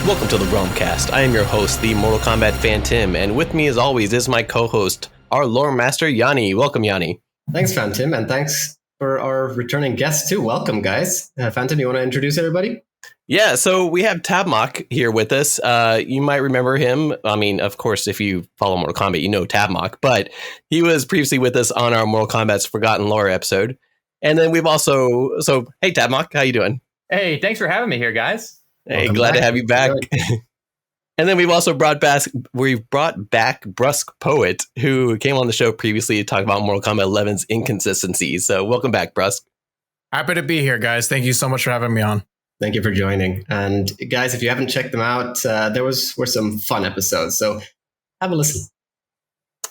Welcome to the Realm Kast. I am your host, the Mortal Kombat fan Tim, and with me as always is my co-host, our lore master Yanni. Welcome, Yanni. Thanks, Phantom, and thanks for our returning guests too. Welcome, guys. Phantom, you want to introduce everybody? Yeah, so we have Tabmok here with us. You might remember him. I mean, of course, if you follow Mortal Kombat, you know Tabmok, but he was previously with us on our Mortal Kombat's Forgotten Lore episode. And then we've also, hey Tabmok, how you doing? Hey, thanks for having me here, guys. Hey, welcome glad back. To have you back. And then we've also brought back BruskPoet, who came on the show previously to talk about Mortal Kombat 11's inconsistencies. So welcome back, Brusk. Happy to be here, guys. Thank you so much for having me on. Thank you for joining. And guys, if you haven't checked them out, were some fun episodes. So have a listen.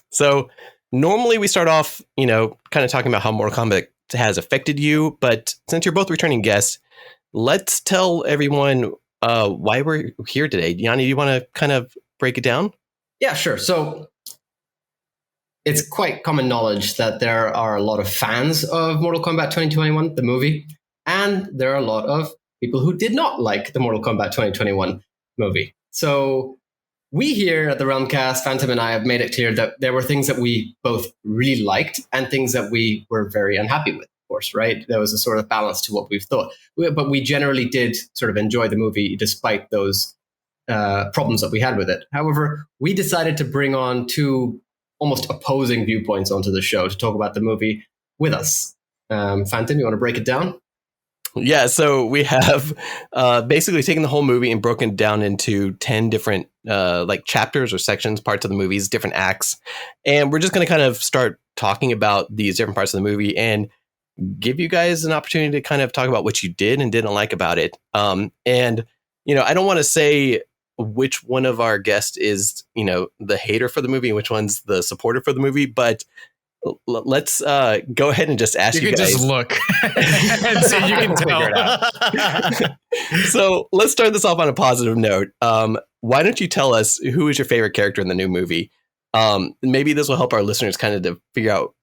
So normally we start off, kind of talking about how Mortal Kombat has affected you. But since you're both returning guests, let's tell everyone why we're here today. Yanni, do you want to kind of break it down? Yeah, sure. So it's quite common knowledge that there are a lot of fans of Mortal Kombat 2021, the movie, and there are a lot of people who did not like the Mortal Kombat 2021 movie. So we here at the Realm Kast, Phantom and I, have made it clear that there were things that we both really liked and things that we were very unhappy with. Course, right? There was a sort of balance to what we've thought, but we generally did sort of enjoy the movie despite those problems that we had with it. However, we decided to bring on two almost opposing viewpoints onto the show to talk about the movie with us. Phantom, you want to break it down? Yeah, so we have basically taken the whole movie and broken it down into 10 different chapters or sections, parts of the movies, different acts. And we're just going to kind of start talking about these different parts of the movie and give you guys an opportunity to kind of talk about what you did and didn't like about it. I don't want to say which one of our guests is, the hater for the movie and which one's the supporter for the movie, but let's go ahead and just ask you guys. You can just look and see, you can figure it out. So let's start this off on a positive note. Why don't you tell us who is your favorite character in the new movie? Maybe this will help our listeners kind of to figure out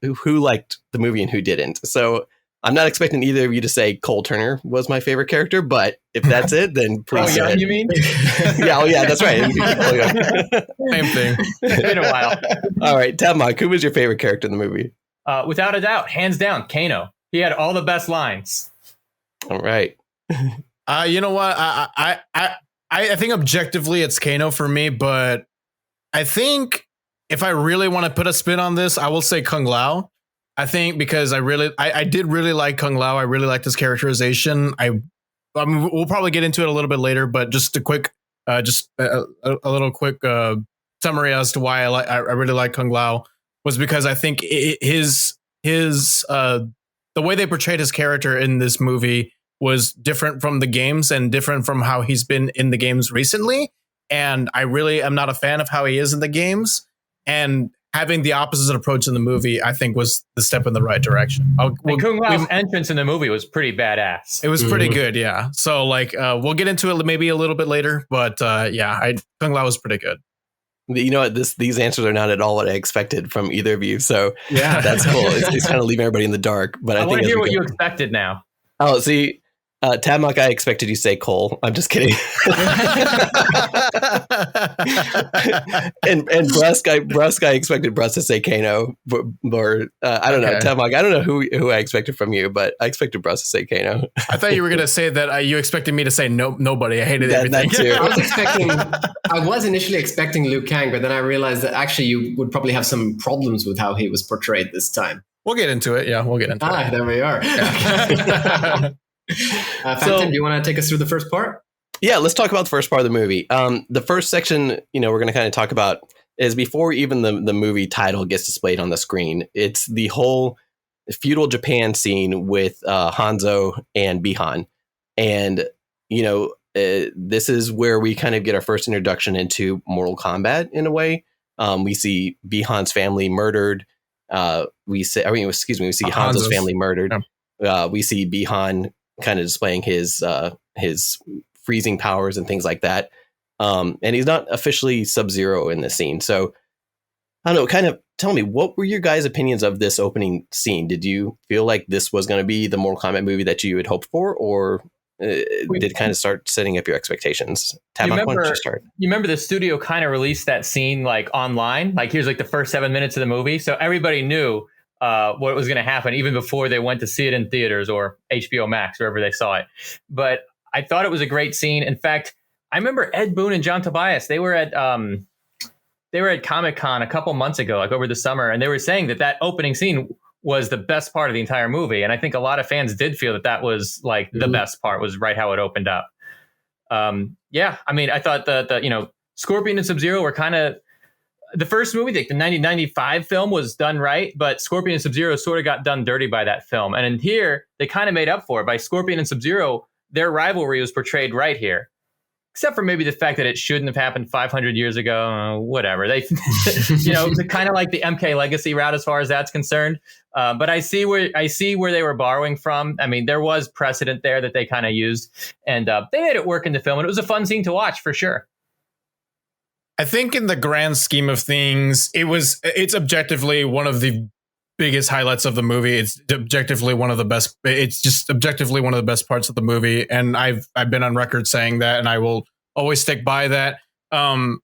who liked the movie and who didn't. So I'm not expecting either of you to say Cole Turner was my favorite character, but if that's it, then please say it. You mean? Yeah, that's right. Same thing. It's been a while. All right, Tabmok, who was your favorite character in the movie? Without a doubt, hands down, Kano. He had all the best lines. All right. You know what? I think objectively it's Kano for me, but I think if I really want to put a spin on this, I will say Kung Lao. I think because I did really like Kung Lao. I really liked his characterization. I mean, we'll probably get into it a little bit later, but just a quick, a little quick summary as to why I really like Kung Lao was because I think his the way they portrayed his character in this movie was different from the games and different from how he's been in the games recently. And I really am not a fan of how he is in the games. And having the opposite approach in the movie, I think, was the step in the right direction. Kung Lao's entrance in the movie was pretty badass. It was pretty good, yeah. So, we'll get into it maybe a little bit later, but Kung Lao was pretty good. You know what? These answers are not at all what I expected from either of you. So yeah, that's cool. It's kind of leaving everybody in the dark. But I think want to hear what you expected now. Oh, see. Tabmok, I expected you to say Cole. I'm just kidding. and Brusk, I expected Brusk to say Kano. Or I don't know, Tabmok. I don't know who I expected from you, but I expected Brusk to say Kano. I thought you were going to say that you expected me to say nobody. I hated everything. That too. I was initially expecting Liu Kang, but then I realized that actually you would probably have some problems with how he was portrayed this time. We'll get into it. Yeah, we'll get into it. There we are. Yeah. Phantom, do you want to take us through the first part? Yeah, let's talk about the first part of the movie. The first section, we're going to kind of talk about is before even the movie title gets displayed on the screen. It's the whole feudal Japan scene with Hanzo and Bihan. And, this is where we kind of get our first introduction into Mortal Kombat in a way. We see Bihan's family murdered. We see Hanzo's family murdered. We see Bihan kind of displaying his freezing powers and things like that. And he's not officially Sub-Zero in this scene. So I don't know, kind of tell me, what were your guys' opinions of this opening scene? Did you feel like this was going to be the Mortal Kombat movie that you had hoped for, or did kind of start setting up your expectations? Tabak, why don't you start? You remember the studio kind of released that scene like online, like here's like the first 7 minutes of the movie, so everybody knew what was going to happen even before they went to see it in theaters or HBO Max, wherever they saw it. But I thought it was a great scene. In fact, I remember Ed Boon and John Tobias. They were at Comic-Con a couple months ago, like over the summer, and they were saying that opening scene was the best part of the entire movie. And I think a lot of fans did feel that was like the best part, was right how it opened up. Yeah, I mean, I thought the Scorpion and Sub-Zero were kind of, the first movie, like the 1995 film, was done right, but Scorpion and Sub-Zero sort of got done dirty by that film. And in here, they kind of made up for it. By Scorpion and Sub-Zero, their rivalry was portrayed right here. Except for maybe the fact that it shouldn't have happened 500 years ago. Whatever. They, kind of like the MK Legacy route as far as that's concerned. But I see where they were borrowing from. I mean, there was precedent there that they kind of used, and they made it work in the film. And it was a fun scene to watch for sure. I think in the grand scheme of things, it's objectively one of the biggest highlights of the movie. It's objectively one of the best. It's just objectively one of the best parts of the movie. And I've been on record saying that, and I will always stick by that. We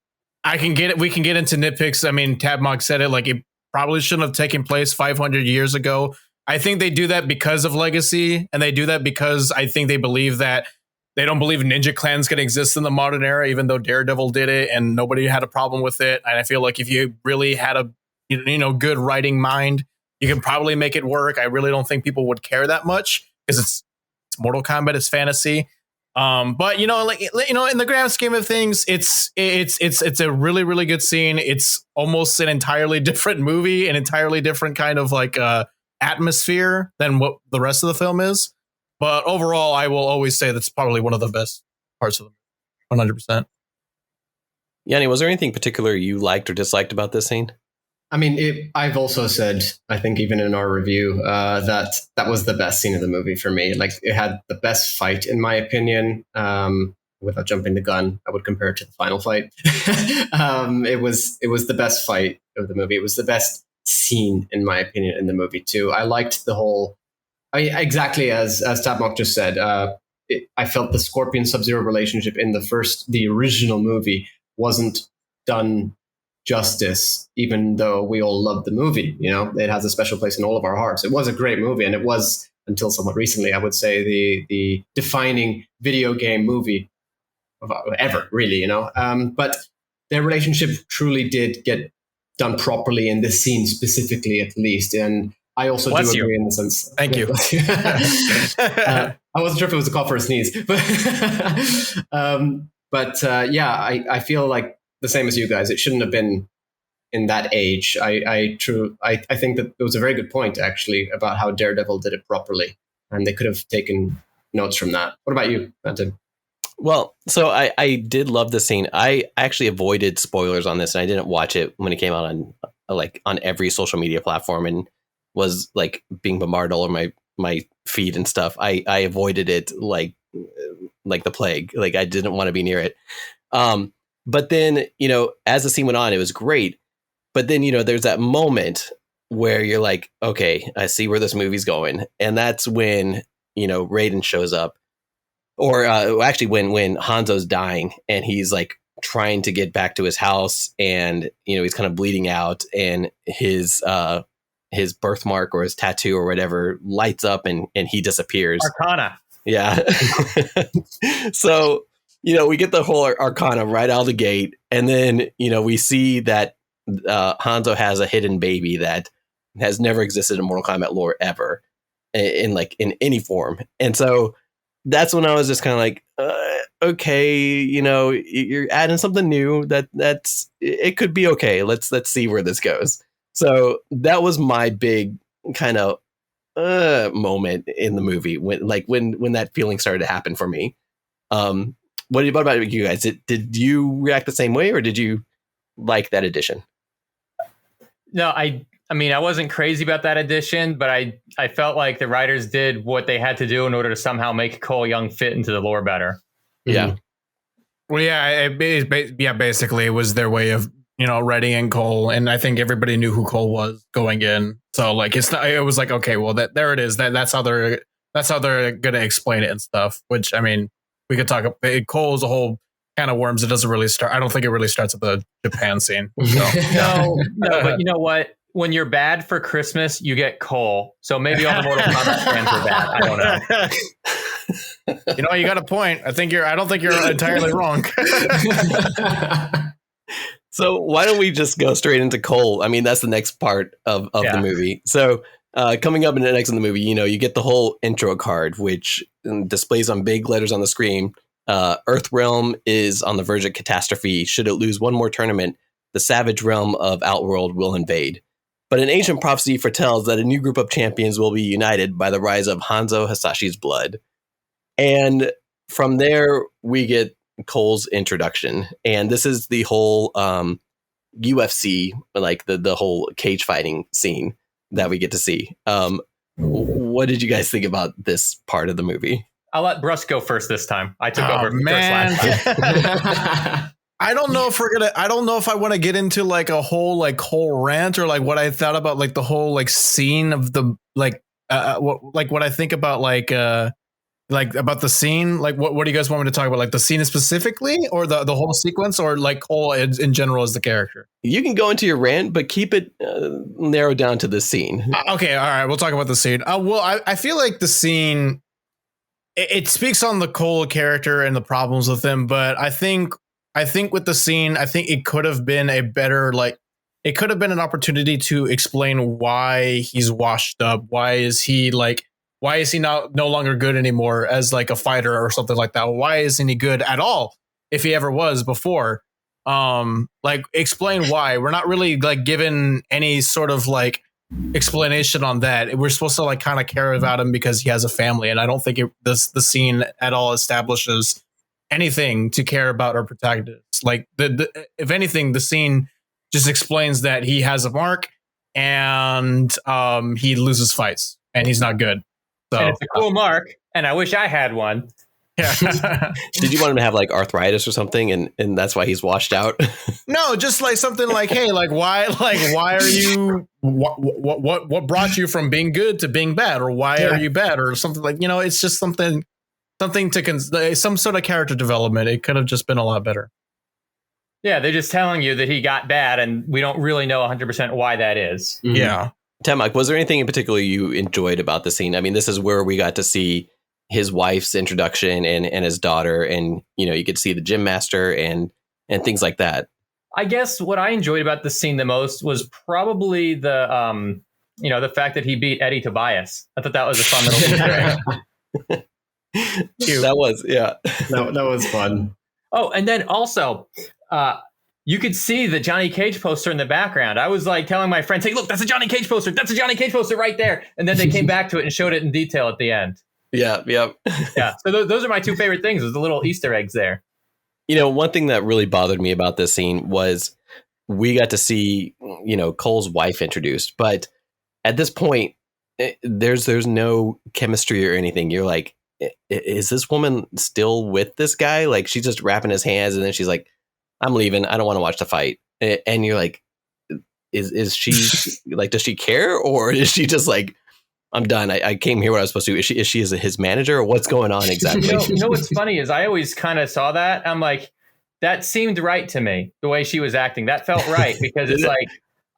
can get into nitpicks. I mean, Tabmog said it, like it probably shouldn't have taken place 500 years ago. I think they do that because of legacy. And they do that because I think they believe that they don't believe ninja clans can exist in the modern era, even though Daredevil did it and nobody had a problem with it. And I feel like if you really had a good writing mind, you can probably make it work. I really don't think people would care that much because it's Mortal Kombat, it's fantasy. But in the grand scheme of things, it's a really, really good scene. It's almost an entirely different movie, an entirely different kind of like atmosphere than what the rest of the film is. But overall, I will always say that's probably one of the best parts of the 100%. Yanni, was there anything particular you liked or disliked about this scene? I mean, I've also said, I think even in our review, that was the best scene of the movie for me. Like, it had the best fight, in my opinion. Without jumping the gun, I would compare it to the final fight. It was the best fight of the movie. It was the best scene, in my opinion, in the movie too. I liked the whole, exactly as Tabmok just said. I felt the Scorpion Sub-Zero relationship in the original movie wasn't done justice, even though we all loved the movie. It has a special place in all of our hearts. It was a great movie, and it was, until somewhat recently, I would say, the defining video game movie of ever, really. But their relationship truly did get done properly in this scene specifically, at least. And I also do agree in the sense. Thank you. I wasn't sure if it was a cough or a sneeze, but I feel like the same as you guys. It shouldn't have been in that age. I think that it was a very good point, actually, about how Daredevil did it properly, and they could have taken notes from that. What about you, Anton? Well, so I did love the scene. I actually avoided spoilers on this, and I didn't watch it when it came out on every social media platform, and was like being bombarded all over my feed and stuff. I avoided it like the plague. Like, I didn't want to be near it. But then, as the scene went on, it was great. But then, there's that moment where you're like, okay, I see where this movie's going. And that's when, Raiden shows up. Or actually when Hanzo's dying and he's like trying to get back to his house, and, he's kind of bleeding out, and his birthmark or his tattoo or whatever lights up, and he disappears. Arcana. Yeah. So, we get the whole Arcana right out of the gate. And then, we see that Hanzo has a hidden baby that has never existed in Mortal Kombat lore ever in any form. And so that's when I was just kind of like, okay, you're adding something new that's it could be okay. Let's see where this goes. So that was my big kind of moment in the movie when that feeling started to happen for me. What about you guys? Did you react the same way, or did you like that addition? No, I mean, I wasn't crazy about that addition, but I felt like the writers did what they had to do in order to somehow make Cole Young fit into the lore better. Yeah. Mm-hmm. Well, yeah, basically it was their way of, readying Cole, and I think everybody knew who Cole was going in. So like, it was like, okay, well, there it is. That's how they're That's how they're going to explain it and stuff. Which I mean, we could talk. Cole is a whole can of worms. It doesn't really start. I don't think it really starts at the Japan scene. So, no, but you know what? When you're bad for Christmas, you get Cole. So maybe all the Mortal Kombat fans are bad. I don't know. You know, you got a point. I don't think you're entirely wrong. So why don't we just go straight into Cole? I mean, that's the next part of the movie. So coming up in the next in the movie, you know, you get the whole intro card, which displays on big letters on the screen. Earthrealm is on the verge of catastrophe. Should it lose one more tournament, the savage realm of Outworld will invade. But an ancient prophecy foretells that a new group of champions will be united by the rise of Hanzo Hasashi's blood. And from there, we get Cole's introduction. And this is the whole UFC, like the whole cage fighting scene that we get to see. What did you guys think about this part of the movie? I'll let Brusk go first this time. I took over first last time. I don't know if I want to get into like a whole rant or like what I thought about like the whole like scene of the what I think about like about the scene. Like what do you guys want me to talk about? Like the scene specifically or the whole sequence or like Cole in general as the character? You can go into your rant, but keep it narrowed down to the scene. Okay. All right. We'll talk about the scene. Well, I feel like the scene, it speaks on the Cole character and the problems with him, but I think with the scene, I think it could have been it could have been an opportunity to explain why he's washed up. Why is he no longer good anymore as like a fighter or something like that? Why isn't he good at all if he ever was before? Like explain why. We're not really like given any sort of like explanation on that. We're supposed to like kind of care about him because he has a family, and I don't think the scene at all establishes anything to care about our protagonist. Like if anything, the scene just explains that he has a mark and he loses fights and he's not good. So and it's a cool mark, and I wish I had one. Yeah. Did you want him to have like arthritis or something, and that's why he's washed out? No, just like something like, hey, why are you what brought you from being good to being bad, or why are you bad, or something like, you know, it's just something to some sort of character development. It could have just been a lot better. Yeah, they're just telling you that he got bad, and we don't really know 100% why that is. Mm-hmm. Yeah. Tamak, was there anything in particular you enjoyed about the scene? I mean, this is where we got to see his wife's introduction and his daughter, and you know, you could see the gym master and things like that. I guess what I enjoyed about the scene the most was probably the the fact that he beat Eddie Tobias. I thought that was a fun little Easter egg. That was, yeah. That was fun. Oh, and then also, you could see the Johnny Cage poster in the background. I was like telling my friends, hey, look, that's a Johnny Cage poster. That's a Johnny Cage poster right there. And then they came back to it and showed it in detail at the end. Yeah. Yeah. So those are my two favorite things, was the little Easter eggs there. You know, one thing that really bothered me about this scene was we got to see, you know, Cole's wife introduced. But at this point, there's no chemistry or anything. You're like, is this woman still with this guy? Like, she's just wrapping his hands, and then she's like, I'm leaving. I don't want to watch the fight. And you're like, is she like, does she care, or is she just like, I'm done. I came here what I was supposed to do. Is she his manager, or what's going on exactly? You know what's funny is I always kind of saw that. I'm like, that seemed right to me, the way she was acting. That felt right, because it's like,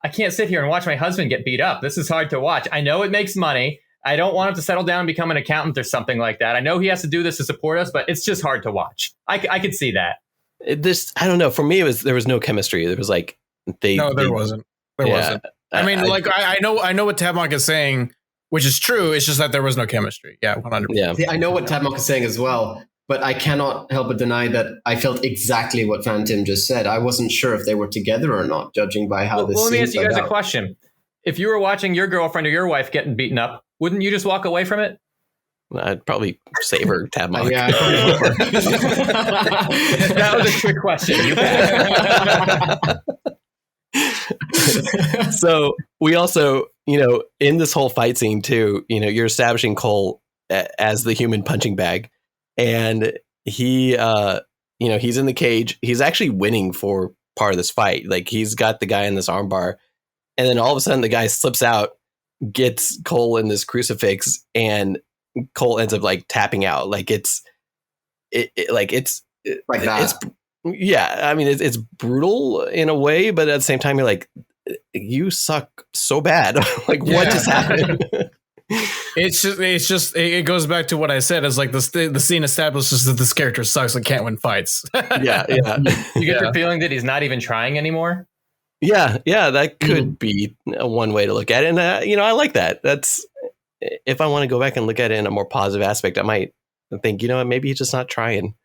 I can't sit here and watch my husband get beat up. This is hard to watch. I know it makes money. I don't want him to settle down and become an accountant or something like that. I know he has to do this to support us, but it's just hard to watch. I could see that. I don't know. For me, there was no chemistry. There was like there wasn't. There wasn't. I mean, I know what Tabmonk is saying, which is true. It's just that there was no chemistry. Yeah, 100%. Yeah. See, I know what Tabmonk is saying as well, but I cannot help but deny that I felt exactly what Phantom just said. I wasn't sure if they were together or not, judging by how this. Well, let me ask you guys a question. If you were watching your girlfriend or your wife getting beaten up, wouldn't you just walk away from it? I'd probably save her, Tabmonk. Yeah, that was a trick question. You bet. So we also, you know, in this whole fight scene too, you know, you're establishing Cole as the human punching bag, and he, you know, he's in the cage. He's actually winning for part of this fight. Like, he's got the guy in this armbar, and then all of a sudden the guy slips out, gets Cole in this crucifix, and Cole ends up like tapping out. Like it's like that. It's yeah. I mean, it's brutal in a way, but at the same time, you're like, you suck so bad. Like, what just happened? It goes back to what I said. Is like the scene establishes that this character sucks and can't win fights. Yeah. You get the feeling that he's not even trying anymore. Yeah, that could be one way to look at it. And I like that. That's, if I want to go back and look at it in a more positive aspect, I might think, maybe he's just not trying.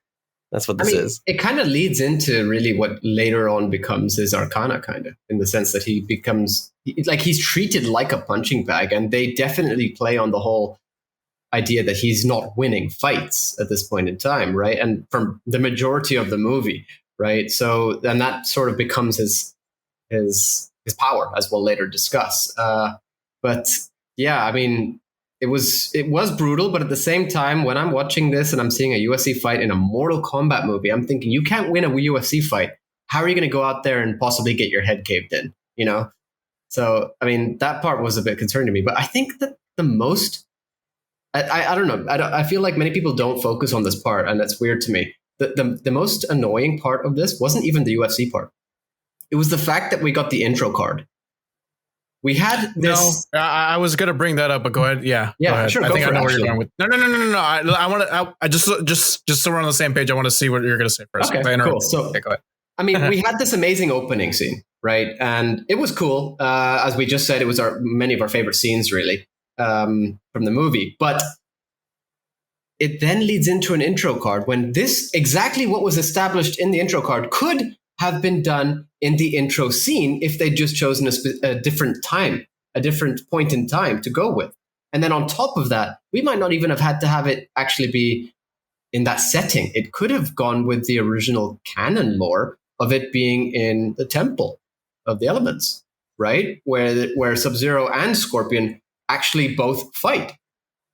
That's what this is. It kind of leads into really what later on becomes his Arcana, kind of, in the sense that he becomes like he's treated like a punching bag, and they definitely play on the whole idea that he's not winning fights at this point in time, right? And from the majority of the movie, right? So then that sort of becomes his power, as we'll later discuss. But yeah, I mean, it was brutal, but at the same time, when I'm watching this and I'm seeing a UFC fight in a Mortal Kombat movie, I'm thinking, you can't win a UFC fight. How are you going to go out there and possibly get your head caved in? So I mean, that part was a bit concerning to me. But I think that the most, I don't know, I feel like many people don't focus on this part, and that's weird to me. The most annoying part of this wasn't even the UFC part. It was the fact that we got the intro card. We had this. No, I was gonna bring that up, but go ahead. Yeah, go ahead. sure. I think I know where you're going with. No. I want to. I just so we're on the same page. I want to see what you're gonna say first. Okay, cool. So, go ahead. I mean, we had this amazing opening scene, right? And it was cool. As we just said, it was many of our favorite scenes, really, from the movie. But it then leads into an intro card when this exactly what was established in the intro card could have been done in the intro scene if they'd just chosen a different time, a different point in time to go with. And then on top of that, we might not even have had to have it actually be in that setting. It could have gone with the original canon lore of it being in the Temple of the Elements, right? Where Sub-Zero and Scorpion actually both fight,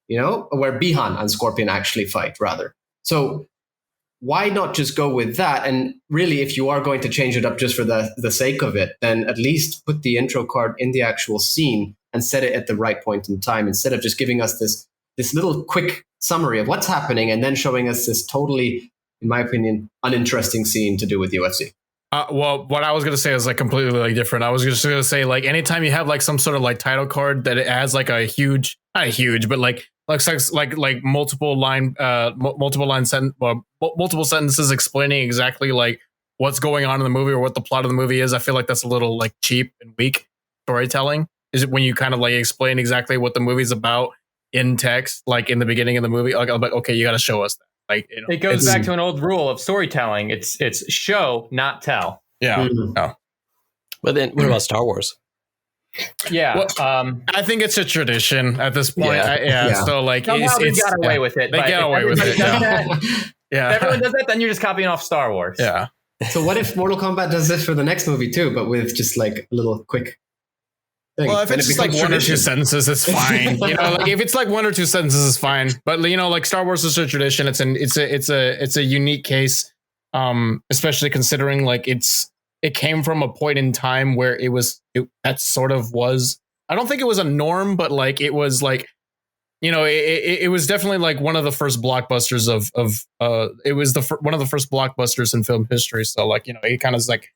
where Bihan and Scorpion actually fight, rather. So why not just go with that? And really, if you are going to change it up just for the sake of it, then at least put the intro card in the actual scene and set it at the right point in time, instead of just giving us this little quick summary of what's happening and then showing us this totally, in my opinion, uninteresting scene to do with UFC. Well, what I was going to say is like completely like different. I was just going to say, like, anytime you have like some sort of like title card that it has like a huge, not a huge, but like multiple sentences explaining exactly like what's going on in the movie or what the plot of the movie is. I feel like that's a little like cheap and weak storytelling. Is it when you kind of like explain exactly what the movie's about in text, like in the beginning of the movie? Like, okay, you got to show us that. Like, it goes back to an old rule of storytelling. It's show, not tell. Yeah. Mm-hmm. No. But then what about Star Wars? Yeah. Well, I think it's a tradition at this point. Yeah. So like, somehow they got away with it. They get away with it. Yeah. If everyone does that, then you're just copying off Star Wars. Yeah. So what if Mortal Kombat does this for the next movie too, but with just like a little quick thing? Well, if it's just like one or two sentences, it's fine. Like if it's like one or two sentences, it's fine. But like Star Wars is a tradition. It's a unique case, especially considering like it came from a point in time where that sort of was. I don't think it was a norm, but like it was like, it was definitely like one of the first blockbusters it was one of the first blockbusters in film history. So like, it kind of is like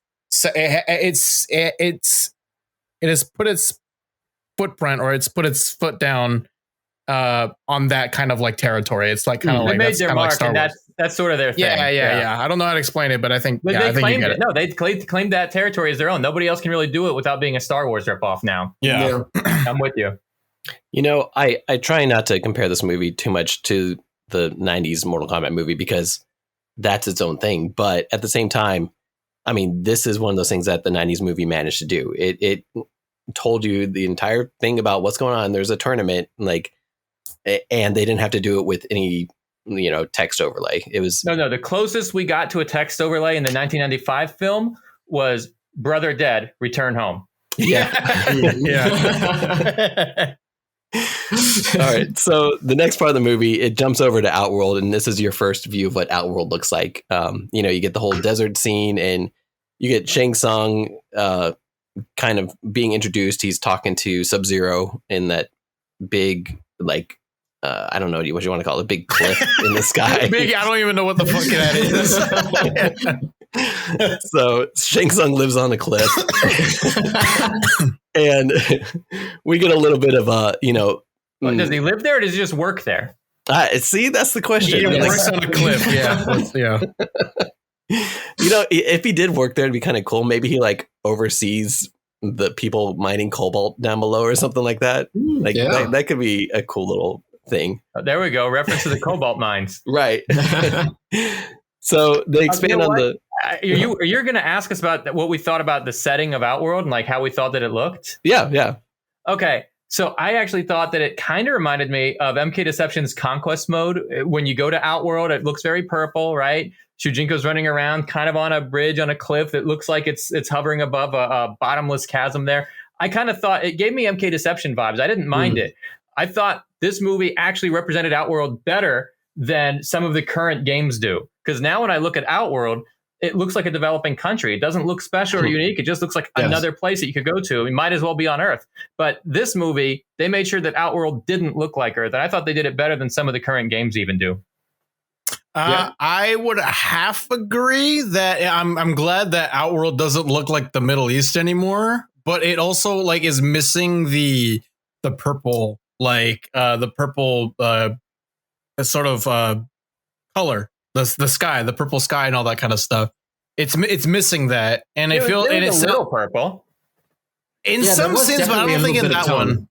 it has put its footprint, or it's put its foot down on that kind of like territory. It's like kind of like, they made their mark, like and that's sort of their thing. Yeah. I don't know how to explain it, but I think they I think claimed you get it. No, they claimed that territory as their own. Nobody else can really do it without being a Star Wars ripoff now. Yeah. I'm with you. I try not to compare this movie too much to the 90s Mortal Kombat movie because that's its own thing. But at the same time, I mean, this is one of those things that the 90s movie managed to do. It told you the entire thing about what's going on. There's a tournament, like, and they didn't have to do it with any, text overlay. It was no. The closest we got to a text overlay in the 1995 film was "Brother Dead, Return Home." Yeah. Yeah. All right. So the next part of the movie, it jumps over to Outworld, and this is your first view of what Outworld looks like. You get the whole desert scene, and you get Shang Tsung kind of being introduced. He's talking to Sub-Zero in that big, like, I don't know what you want to call it, a big cliff in the sky. Big, I don't even know what the fuck that is. So Shang Tsung lives on a cliff, and we get a little bit of Does he live there or does he just work there? See, that's the question. He works on a cliff. Yeah. If he did work there, it'd be kind of cool. Maybe he like oversees the people mining cobalt down below or something like that. Like that could be a cool little thing. There we go. Reference to the cobalt mines. Right. So they expand on the. You're going to ask us about what we thought about the setting of Outworld and like how we thought that it looked? Yeah. Okay. So I actually thought that it kind of reminded me of MK Deception's Conquest mode. When you go to Outworld, it looks very purple, right? Shujinko's running around kind of on a bridge on a cliff that looks like it's hovering above a bottomless chasm there. I kind of thought it gave me MK Deception vibes. I didn't mind it. I thought this movie actually represented Outworld better than some of the current games do. Because now when I look at Outworld, it looks like a developing country. It doesn't look special or unique. It just looks like another place that you could go to. It might as well be on Earth. But this movie, they made sure that Outworld didn't look like Earth. And I thought they did it better than some of the current games even do. I would half agree that I'm glad that Outworld doesn't look like the Middle East anymore. But it also like is missing the purple, like the purple sort of color. The sky, the purple sky, and all that kind of stuff. It's missing that, and I feel and it's a little purple in some sense, but I don't think in that one.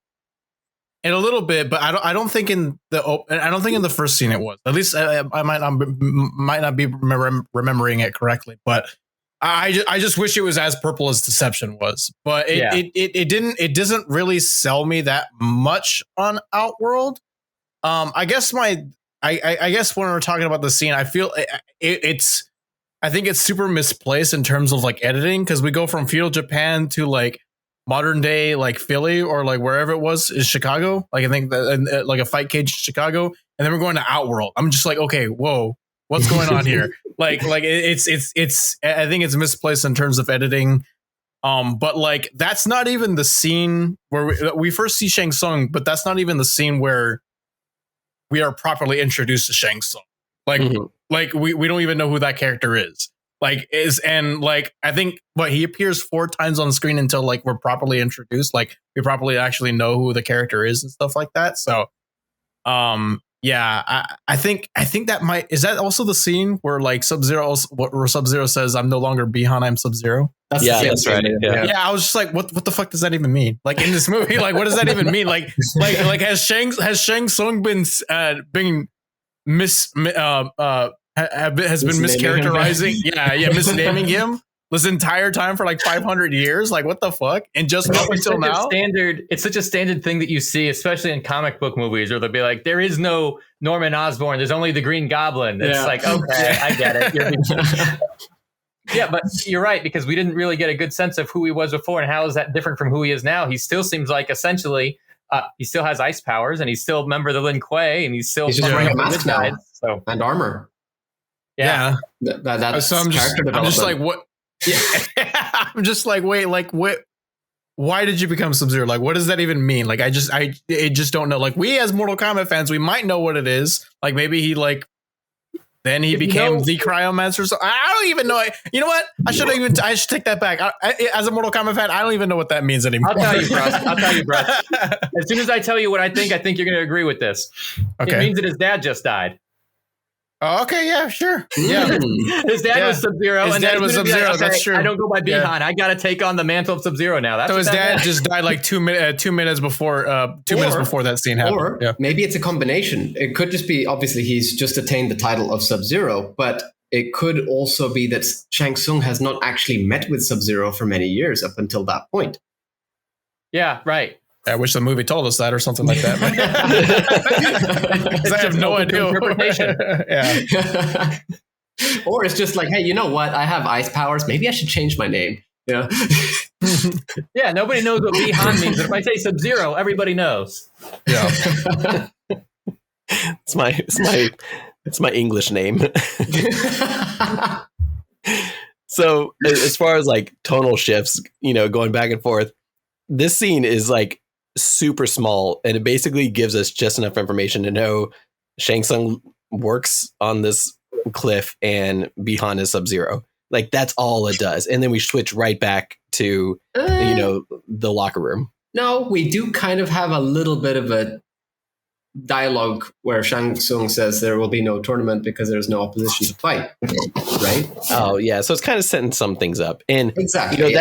In a little bit, but I don't think in the first scene it was. At least I might not be remembering it correctly, but I just wish it was as purple as Deception was. But it doesn't really sell me that much on Outworld. I guess I guess when we're talking about the scene, I feel I think it's super misplaced in terms of like editing, because we go from feudal Japan to like modern day like Philly or like wherever it was is Chicago. Like I think that like a fight cage in Chicago, and then we're going to Outworld. I'm just like, okay, whoa, what's going on here? like it's I think it's misplaced in terms of editing. But like that's not even the scene where we first see Shang Tsung, but that's not even the scene where we are properly introduced to Shang Tsung. Like, like we don't even know who that character is. Like I think he appears 4 times on screen until like we're properly introduced. Like we properly actually know who the character is and stuff like that. So, I think that is that also the scene where like Sub-Zero says, "I'm no longer Bihan, I'm Sub-Zero." That's right. Yeah, I was just like, what the fuck does that even mean? Like in this movie, like what does that even mean? Like has Shang Tsung been mischaracterizing? Misnaming him this entire time for like 500 years. Like what the fuck? And just up until now, it's such a standard thing that you see, especially in comic book movies, where they'll be like, there is no Norman Osborn, there's only the Green Goblin. It's like, okay, I get it. Yeah, but you're right, because we didn't really get a good sense of who he was before and how is that different from who he is now. He still seems like essentially he still has ice powers, and he's still a member of the Lin Kuei, and he's just wearing a mask now, and armor. Yeah. That's so I'm just like, what? Yeah. I'm just like, wait, like what? Why did you become Sub-Zero? Like, what does that even mean? Like, I just don't know. Like, we as Mortal Kombat fans, we might know what it is. Like, maybe he like. Then he became the Cryomancer. So I don't even know. You know what? I should take that back. As a Mortal Kombat fan, I don't even know what that means anymore. I'll tell you, bro. As soon as I tell you what I think you're going to agree with this. Okay. It means that his dad just died. Oh, okay, yeah, sure. Yeah. His dad was Sub-Zero. His dad was Sub-Zero, that's true. I don't go by Bihan. Yeah. I got to take on the mantle of Sub-Zero now. So his dad just died like 2 minutes before minutes before that scene happened. Or maybe it's a combination. It could just be, obviously, he's just attained the title of Sub-Zero, but it could also be that Shang Tsung has not actually met with Sub-Zero for many years up until that point. Yeah, right. I wish the movie told us that or something like that. Because I have no idea. Interpretation. Yeah. Or it's just like, hey, you know what? I have ice powers. Maybe I should change my name. Yeah. Yeah. Nobody knows what Bihan means. But if I say Sub-Zero, everybody knows. Yeah. It's my English name. So as far as like tonal shifts, going back and forth, this scene is like super small, and it basically gives us just enough information to know Shang Tsung works on this cliff and Bihan is Sub-Zero. Like that's all it does, and then we switch right back to the locker room. No, we do kind of have a little bit of a dialogue where Shang Tsung says there will be no tournament because there's no opposition to fight, right? Oh yeah, so it's kind of setting some things up, and exactly,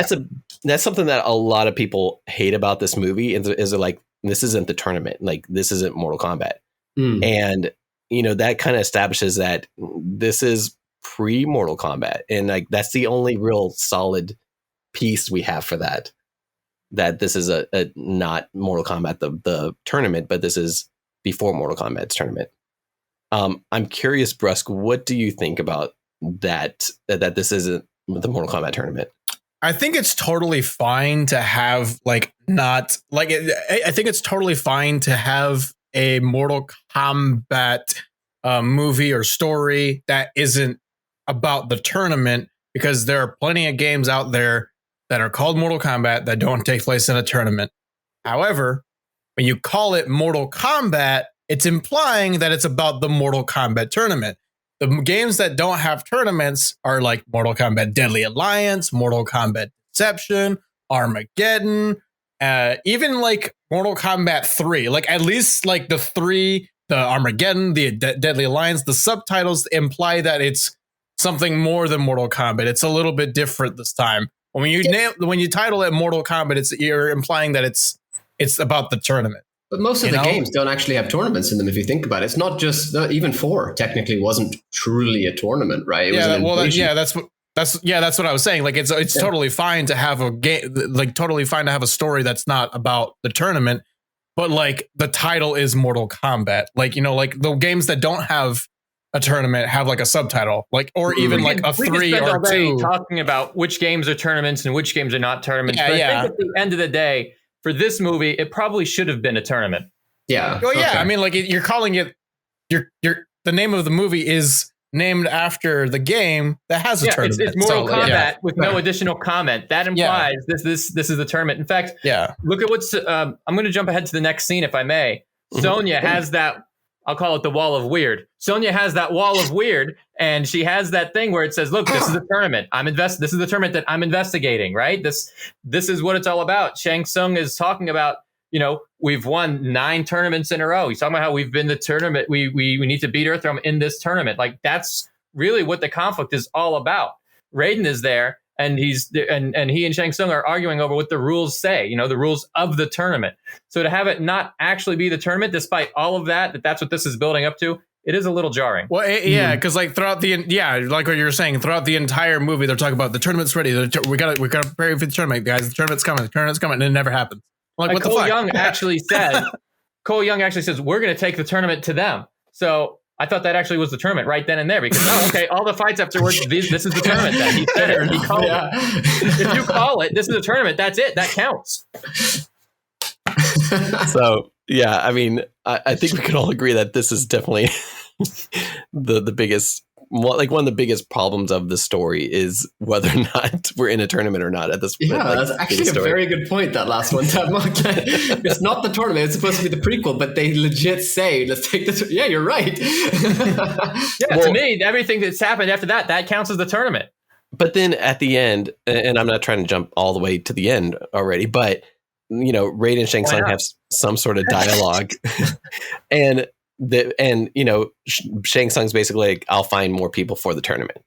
that's something that a lot of people hate about this movie is like, this isn't the tournament, like this isn't Mortal Kombat, and that kind of establishes that this is pre Mortal Kombat, and like that's the only real solid piece we have for that this is a not Mortal Kombat the tournament, but this is before Mortal Kombat's tournament. I'm curious, Brusk, what do you think about that this isn't the Mortal Kombat tournament? I think it's totally fine to have I think it's totally fine to have a Mortal Kombat movie or story that isn't about the tournament, because there are plenty of games out there that are called Mortal Kombat that don't take place in a tournament. However, when you call it Mortal Kombat, it's implying that it's about the Mortal Kombat tournament. The games that don't have tournaments are like Mortal Kombat Deadly Alliance, Mortal Kombat Deception, Armageddon, even like Mortal Kombat 3. Like at least like the 3, the Armageddon, the Deadly Alliance, the subtitles imply that it's something more than Mortal Kombat. It's a little bit different this time. When you title it Mortal Kombat, you're implying that it's about the tournament. But most of the games don't actually have tournaments in them, if you think about it. It's not just even 4 technically wasn't truly a tournament, right? That's what I was saying. Like it's totally fine to have a game, like totally fine to have a story that's not about the tournament, but like the title is Mortal Kombat. Like like the games that don't have a tournament have like a subtitle, like or even like a 3 or 2 talking about which games are tournaments and which games are not tournaments. I think at the end of the day, for this movie, it probably should have been a tournament. Yeah. Well, yeah. Okay. I mean, like you're calling it. The name of the movie is named after the game that has a tournament. It's Mortal Kombat with no additional comment. That implies this is the tournament. In fact, look at what's. I'm going to jump ahead to the next scene, if I may. Sonya has that. I'll call it the wall of weird. Sonya has that wall of weird, and she has that thing where it says, "Look, this is a tournament. This is the tournament that I'm investigating." Right? This is what it's all about. Shang Tsung is talking about. We've won 9 tournaments in a row. He's talking about how we've been the tournament. We need to beat Earthrealm in this tournament. Like that's really what the conflict is all about. Raiden is there, and he and Shang Tsung are arguing over what the rules say. The rules of the tournament. So to have it not actually be the tournament, despite all of that's what this is building up to. It is a little jarring. Well, because like throughout like what you were saying, throughout the entire movie, they're talking about the tournament's ready. We got to prepare for the tournament, guys. The tournament's coming, and it never happens. Like what Cole Young actually said, we're going to take the tournament to them. So I thought that actually was the tournament right then and there, because all the fights afterwards, this is the tournament that he said it. He called it. If you call it, this is a tournament. That's it. That counts. So yeah, I mean, I think we can all agree that this is definitely the biggest. Like one of the biggest problems of the story is whether or not we're in a tournament or not at this point. Yeah, that's actually a very good point, that last one. It's not the tournament. It's supposed to be the prequel, but they legit say, let's take this. Yeah, you're right. To me, everything that's happened after that counts as the tournament. But then at the end, and I'm not trying to jump all the way to the end already, but, Raiden and Shang Tsung have some sort of dialogue. and Shang Tsung's basically like, I'll find more people for the tournament.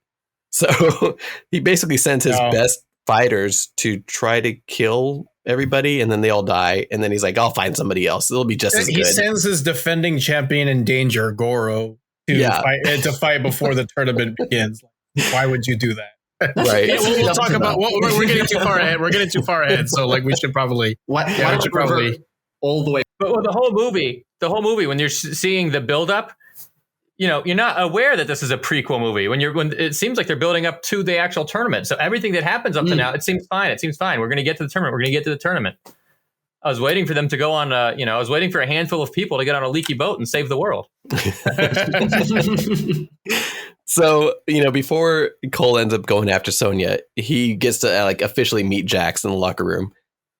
So he basically sends his best fighters to try to kill everybody, and then they all die. And then he's like, I'll find somebody else. It'll be just as good. He sends his defending champion in danger, Goro, to fight before the tournament begins. Why would you do that? Right. We'll talk about. We're getting too far ahead. We're getting too far ahead. So like we should probably. Why don't you probably all the way? But the whole movie, when you're seeing the buildup, you're not aware that this is a prequel movie. When it seems like they're building up to the actual tournament. So everything that happens up to now, it seems fine. We're going to get to the tournament. I was waiting for them to go on. I was waiting for a handful of people to get on a leaky boat and save the world. So, before Cole ends up going after Sonya, he gets to officially meet Jax in the locker room.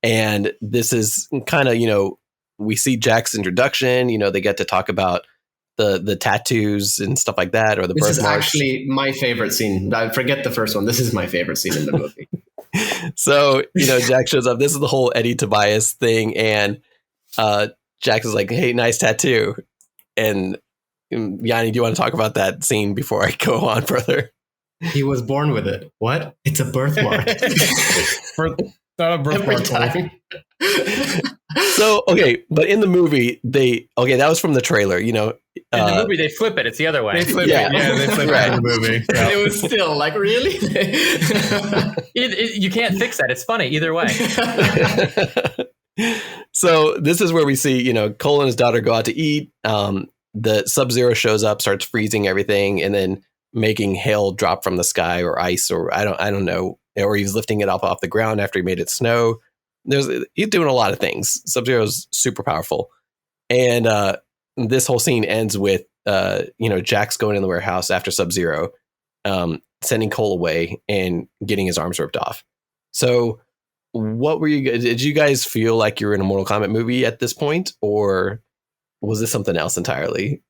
And this is kind of, we see Jack's introduction. They get to talk about the tattoos and stuff like that, or the This is birthmarks. actually my favorite scene. I forget the first one. This is my favorite scene in the movie. So, Jack shows up. This is the whole Eddie Tobias thing. And Jack is like, hey, nice tattoo. And Yanni, do you want to talk about that scene before I go on further? He was born with it. What? It's a birthmark. Not a birthmark. So, okay, but in the movie, that was from the trailer, In the movie, they flip it. It's the other way. They flip it. Yeah, they flip it in the movie. Yeah. It was still like, really? You can't fix that. It's funny either way. So this is where we see, Cole and his daughter go out to eat. The Sub-Zero shows up, starts freezing everything, and then making hail drop from the sky, or ice, or I don't know, or he's lifting it up off the ground after he made it snow. He's doing a lot of things. Sub-Zero's super powerful, and this whole scene ends with Jack's going in the warehouse after Sub-Zero, sending Cole away and getting his arms ripped off. So, what were you? Did you guys feel like you were in a Mortal Kombat movie at this point, or was this something else entirely?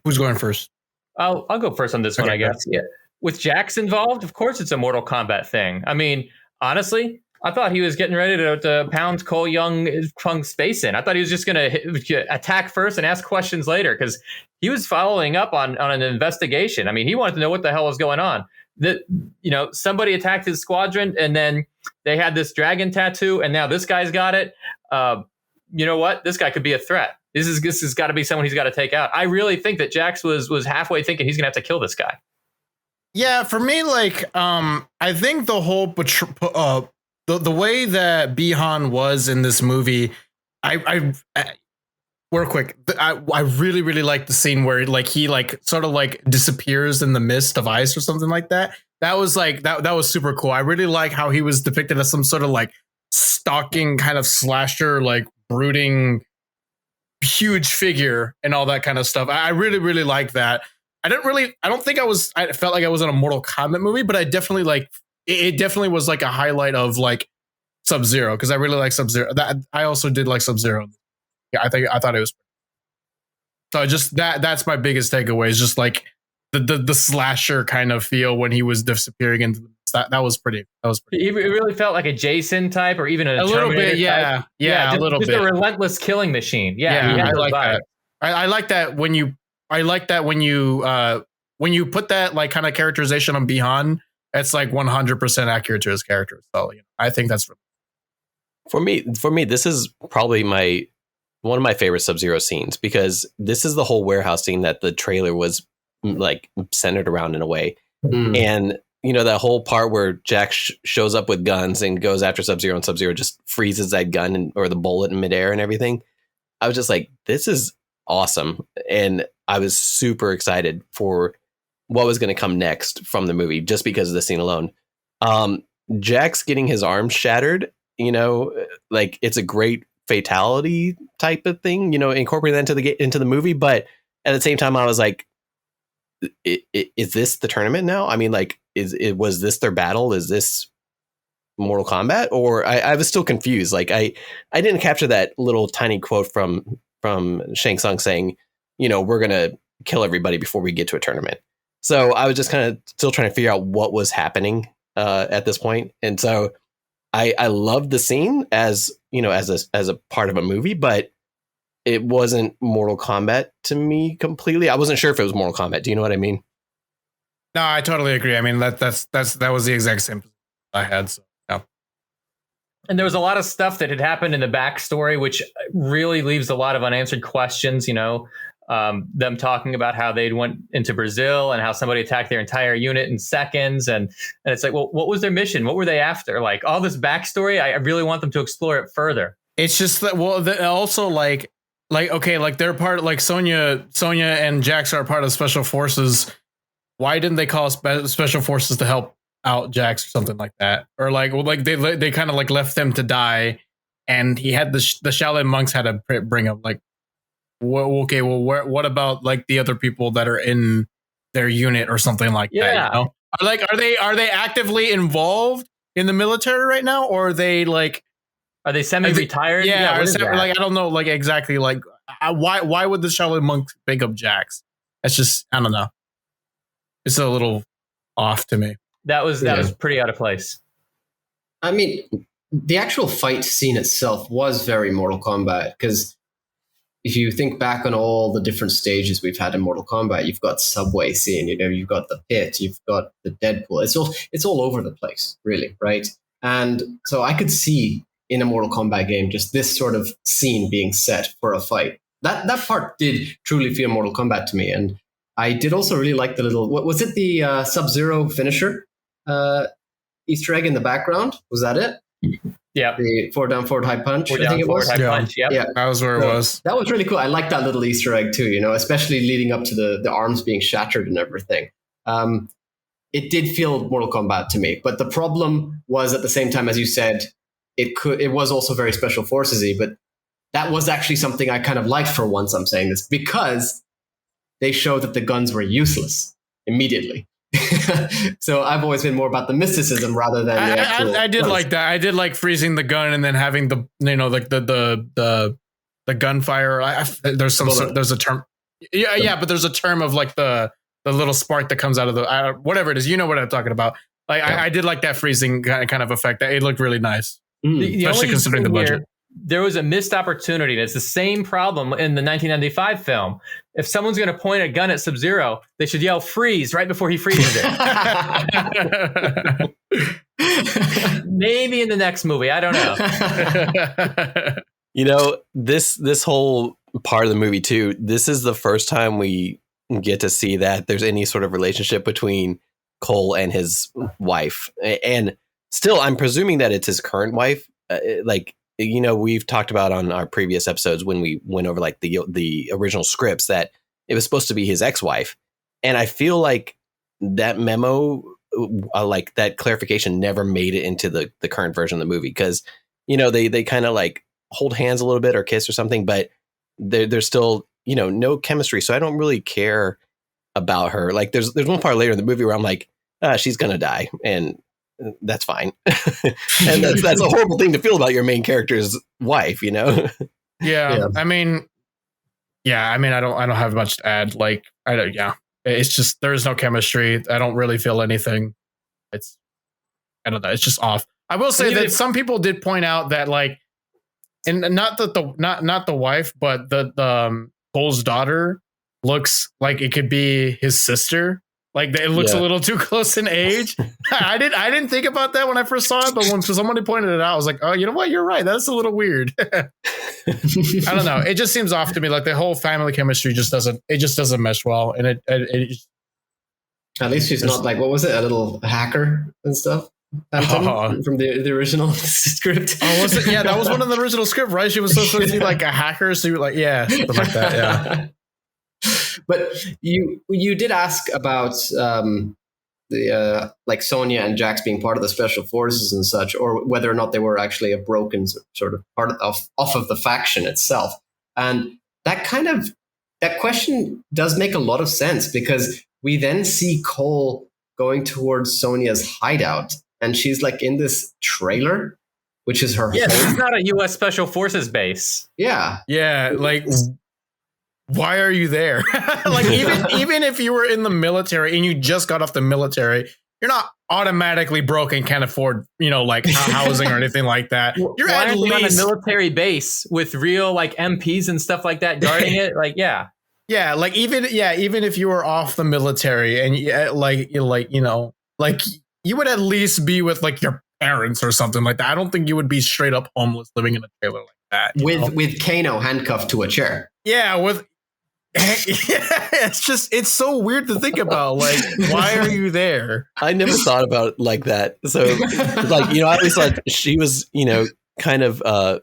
Who's going first? I'll go first on this one, I guess. Yeah. With Jax involved, of course it's a Mortal Kombat thing. I mean, honestly, I thought he was getting ready to pound Cole Young's face in. I thought he was just going to attack first and ask questions later, because he was following up on an investigation. I mean, he wanted to know what the hell was going on. Somebody attacked his squadron, and then they had this dragon tattoo, and now this guy's got it. You know what? This guy could be a threat. This has got to be someone he's got to take out. I really think that Jax was halfway thinking he's going to have to kill this guy. Yeah, for me, I think the whole the way that Bihan was in this movie, I real quick, I really really like the scene where he sort of disappears in the mist of ice or something like that. That was that was super cool. I really like how he was depicted as some sort of stalking kind of slasher, brooding huge figure and all that kind of stuff. I really really like that. I don't think I felt like I was in a Mortal Kombat movie, but I definitely it definitely was a highlight of Sub-Zero, because I really like Sub-Zero. That I also did like Sub-Zero. Yeah, I thought it was. So just that's my biggest takeaway, is just the slasher kind of feel when he was disappearing into that was pretty. It really felt like a Jason type, or even a little bit. Type. Yeah, just, a little just bit. a relentless killing machine. Yeah, I like that. I like that when you. I like that when you put that kind of characterization on Bihan, it's 100% accurate to his character. So I think that's for me. This is probably one of my favorite Sub-Zero scenes, because this is the whole warehouse scene that the trailer was centered around in a way. And that whole part where Jack shows up with guns and goes after Sub-Zero, and Sub-Zero just freezes that gun or the bullet in midair and everything. I was just like, this is awesome. And I was super excited for what was going to come next from the movie, just because of the scene alone. Jack's getting his arm shattered, it's a great fatality type of thing, incorporating that into the movie. But at the same time, I was like, is this the tournament now? I mean, was this their battle? Is this Mortal Kombat? Or I was still confused. I didn't capture that little tiny quote from Shang Tsung saying, we're going to kill everybody before we get to a tournament. So I was just kind of still trying to figure out what was happening at this point. And so I loved the scene as a part of a movie, but it wasn't Mortal Kombat to me completely. I wasn't sure if it was Mortal Kombat. Do you know what I mean? No, I totally agree. I mean, that was the exact same I had. So, yeah. And there was a lot of stuff that had happened in the backstory, which really leaves a lot of unanswered questions. Them talking about how they went into Brazil and how somebody attacked their entire unit in seconds. And it's well, what was their mission? What were they after? All this backstory, I really want them to explore it further. It's just that, also they're part, Sonya and Jax are part of special forces. Why didn't they call special forces to help out Jax or something like that? Or they kind of left them to die, and he had the Shaolin monks had to bring up what about the other people that are in their unit or something like that? Are they actively involved in the military right now, or are they Are they semi-retired? Yeah, what is that? like I don't know, like exactly, like why would the Shaolin monk pick up Jax? That's just, I don't know. It's a little off to me. That was pretty out of place. I mean, the actual fight scene itself was very Mortal Kombat, because if you think back on all the different stages we've had in Mortal Kombat, you've got subway scene, you've got the pit, you've got the Deadpool. It's all over the place, really, right? And so I could see in a Mortal Kombat game just this sort of scene being set for a fight. That part did truly feel Mortal Kombat to me, and I did also really like the little, what was it, the Sub-Zero finisher Easter egg in the background? Was that it? Yeah. The forward down, forward high punch. I think it was. High punch. Yep. Yeah. That was where it was. That was really cool. I like that little Easter egg too, especially leading up to the arms being shattered and everything. It did feel Mortal Kombat to me, but the problem was at the same time, as you said, it was also very Special Forces-y, but that was actually something I kind of liked for once. I'm saying this because they showed that the guns were useless immediately. So I've always been more about the mysticism rather than the actual I did guns. like that. I did like freezing the gun and then having the like the gunfire. There's a term. Yeah, but there's a term of like the little spark that comes out of the whatever it is. You know what I'm talking about. Like I did like that freezing kind of effect. It looked really nice, especially considering the budget. There was a missed opportunity. And it's the same problem in the 1995 film. If someone's going to point a gun at Sub-Zero, they should yell freeze right before he freezes it. Maybe in the next movie. I don't know. This whole part of the movie too, this is the first time we get to see that there's any sort of relationship between Cole and his wife. And still, I'm presuming that it's his current wife. We've talked about on our previous episodes when we went over like the original scripts that it was supposed to be his ex-wife. And I feel like that memo, like that clarification never made it into the current version of the movie. Cause they kind of like hold hands a little bit or kiss or something, but there's still, no chemistry. So I don't really care about her. Like there's one part later in the movie where I'm like, she's going to die. And that's fine. And that's a horrible thing to feel about your main character's wife, Yeah. I mean, I don't have much to add. Like, it's just, there's no chemistry. I don't really feel anything. I don't know. It's just off. I will say that some people did point out that like, and not the wife, but the Cole's daughter looks like it could be his sister. Like it looks a little too close in age. I didn't think about that when I first saw it, but when somebody pointed it out, I was like, oh, you know what? You're right. That's a little weird. I don't know. It just seems off to me. Like the whole family chemistry just doesn't mesh well. And it at least she's not like, what was it? A little hacker and stuff. From the original script. Oh, was it? Yeah, that was one of the original script, right? She was supposed to be like a hacker. So you were like, yeah, something like that. Yeah. But you did ask about the like Sonya and Jax being part of the special forces and such, or whether or not they were actually a broken sort of part off of the faction itself. And that question does make a lot of sense, because we then see Cole going towards Sonya's hideout, and she's like in this trailer, which is her home. It's not a U.S. Special Forces base. Yeah. Like, why are you there? Like even if you were in the military and you just got off the military, you're not automatically broke and can't afford, like housing or anything like that. You're Why at least on a military base with real like MPs and stuff like that guarding it. Like, yeah. Yeah, like even if you were off the military and you would at least be with like your parents or something like that. I don't think you would be straight up homeless living in a trailer like that. With Kano handcuffed to a chair. Yeah, it's so weird to think about. Like, why are you there? I never thought about it like that. So like, I always thought she was, kind of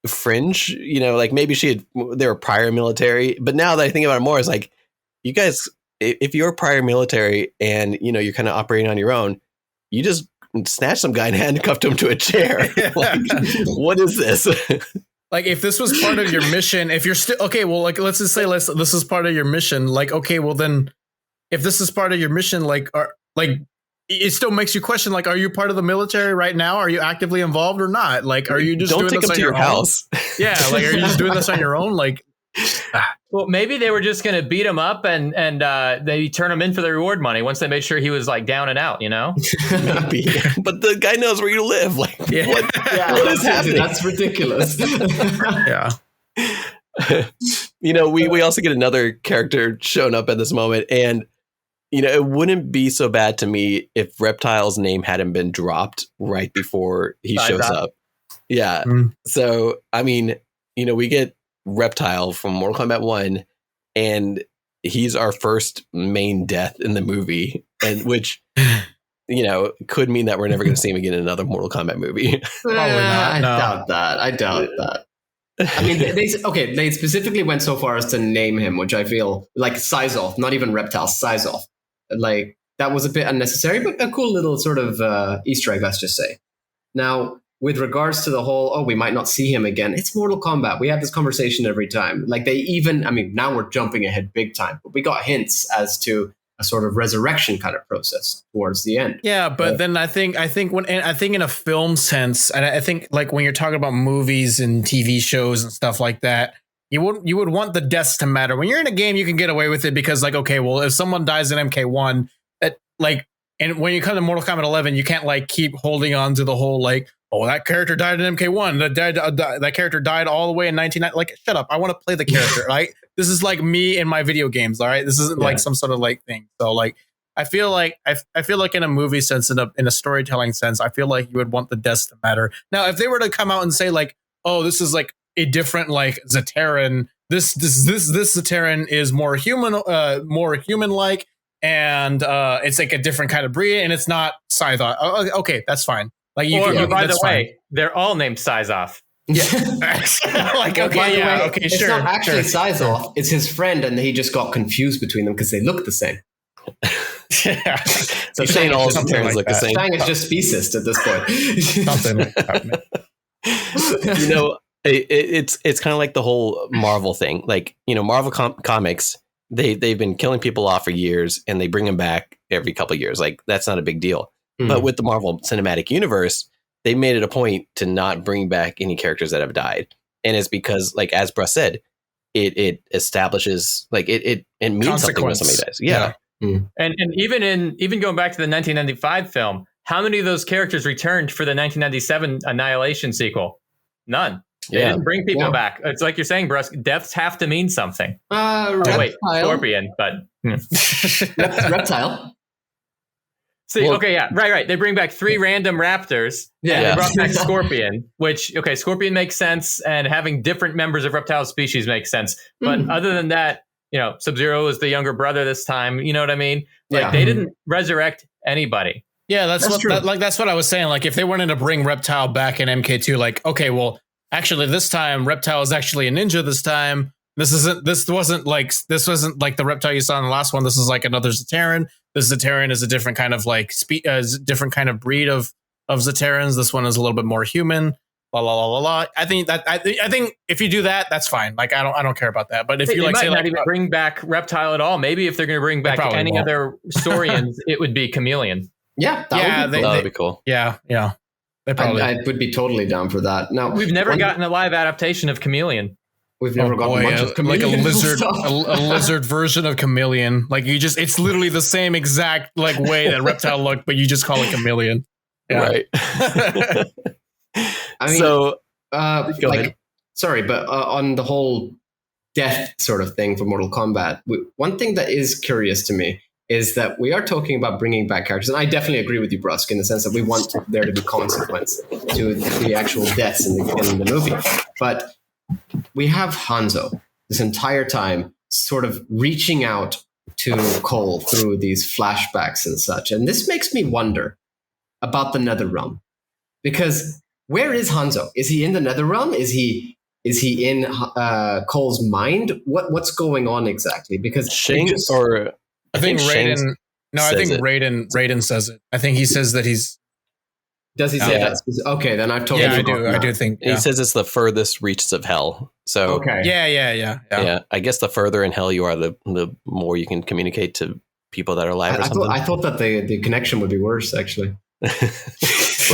fringe, like maybe they were prior military, but now that I think about it more, it's like, you guys, if you're prior military and you're kind of operating on your own, you just snatch some guy and handcuffed him to a chair. Like, what is this? Like, if this was part of your mission, if you're still okay, well, like let's just say this is part of your mission. Like, okay, well then, if this is part of your mission, like it still makes you question, like, are you part of the military right now? Are you actively involved or not? Like, are you just don't doing take this him on to your own? house? Yeah, like, are you just doing this on your own? Like, Well, maybe they were just going to beat him up and they turn him in for the reward money once they made sure he was like down and out, you know? Maybe. But the guy knows where you live. Like, what is happening? That's ridiculous. yeah. You know, we also get another character showing up at this moment, and you know, it wouldn't be so bad to me if Reptile's name hadn't been dropped right before he shows up. Yeah. So, I mean, you know, we get Reptile from Mortal Kombat 1, and he's our first main death in the movie, and which, you know, could mean that we're never going to see him again in another Mortal Kombat movie. Probably not. I No. doubt that. I doubt that. I mean, they specifically went so far as to name him, which I feel like Size-Off, not even Reptile, Size-Off. Like, that was a bit unnecessary, but a cool little sort of Easter egg, let's just say. Now, with regards to the whole, we might not see him again, it's Mortal Kombat. We have this conversation every time. Like, they even, I mean, now we're jumping ahead big time, but we got hints as to a sort of resurrection kind of process towards the end. Yeah, but then I think in a film sense, and I think like when you're talking about movies and TV shows and stuff like that, you would want the deaths to matter. When you're in a game, you can get away with it because, like, okay, well, if someone dies in MK1, and when you come to Mortal Kombat 11, you can't like keep holding on to the whole like, oh, that character died in MK1. That character died all the way in 1990. Like, shut up! I want to play the character. Right? This is like me in my video games. All right, this isn't like some sort of like thing. So like, I feel like in a movie sense, in a storytelling sense, I feel like you would want the deaths to matter. Now, if they were to come out and say like, oh, this is like a different like Zaterran. This Zaterran is more human like, and it's like a different kind of breed, and it's not Scythe. Okay, that's fine. Like, by the way, they're all named Size-Off. Yeah. Like, okay, yeah, okay, it's sure. It's not actually sure. Size-Off. It's his friend, and he just got confused between them because they look the same. Yeah. So saying all Zaterrans look the same. Shang is just speciest at this point. Something like that. You know, it's kind of like the whole Marvel thing. Like, you know, Marvel comics, they've been killing people off for years, and they bring them back every couple of years. Like, that's not a big deal. But with the Marvel Cinematic Universe, they made it a point to not bring back any characters that have died. And it's because, like, as Bruss said, it establishes, like, it means something when somebody dies. Yeah. And even going back to the 1995 film, how many of those characters returned for the 1997 Annihilation sequel? None. They didn't bring people back. It's like you're saying, Bruss, deaths have to mean something. Wait, Scorpion, but Reptile. See, right. They bring back 3 random raptors. They brought back Scorpion, which, Scorpion makes sense, and having different members of reptile species makes sense. But other than that, you know, Sub-Zero is the younger brother this time. You know what I mean? Like, they didn't resurrect anybody. Yeah, that's what I was saying. Like, if they wanted to bring Reptile back in MK2, like, okay, well, actually, this time Reptile is actually a ninja. This time, this wasn't like the Reptile you saw in the last one. This is like another Zaterran. This Zaterran is a different kind of like different kind of breed of Zaterrans. This one is a little bit more human. La la la la la. I think if you do that, that's fine. Like, I don't care about that. But if you like, say, not like, even bring back Reptile at all. Maybe if they're going to bring back any other Saurians, it would be Chameleon. Yeah, that would be cool. Yeah. They probably. I would be totally down for that. Now, we've never gotten a live adaptation of Chameleon. We've never gotten much of Chameleon. Like a lizard version of Chameleon. Like, it's literally the same exact like way that Reptile looked, but you just call it Chameleon. Yeah. Right. I mean, so go ahead. Sorry, but on the whole death sort of thing for Mortal Kombat, one thing that is curious to me is that we are talking about bringing back characters, and I definitely agree with you, Brusk, in the sense that we want there to be consequence to the actual deaths in the movie. But we have Hanzo this entire time sort of reaching out to Cole through these flashbacks and such. And this makes me wonder about the Netherrealm. Because where is Hanzo? Is he in the Netherrealm? Is he in Cole's mind? What's going on exactly? Because I think Raiden. No, I think Raiden says it. I think he says that he's. Does he say that? Okay, then I've totally. Yeah, I do think he says it's the furthest reaches of hell. So okay, yeah. I guess the further in hell you are, the more you can communicate to people that are alive or I something. thought that the connection would be worse, actually. It's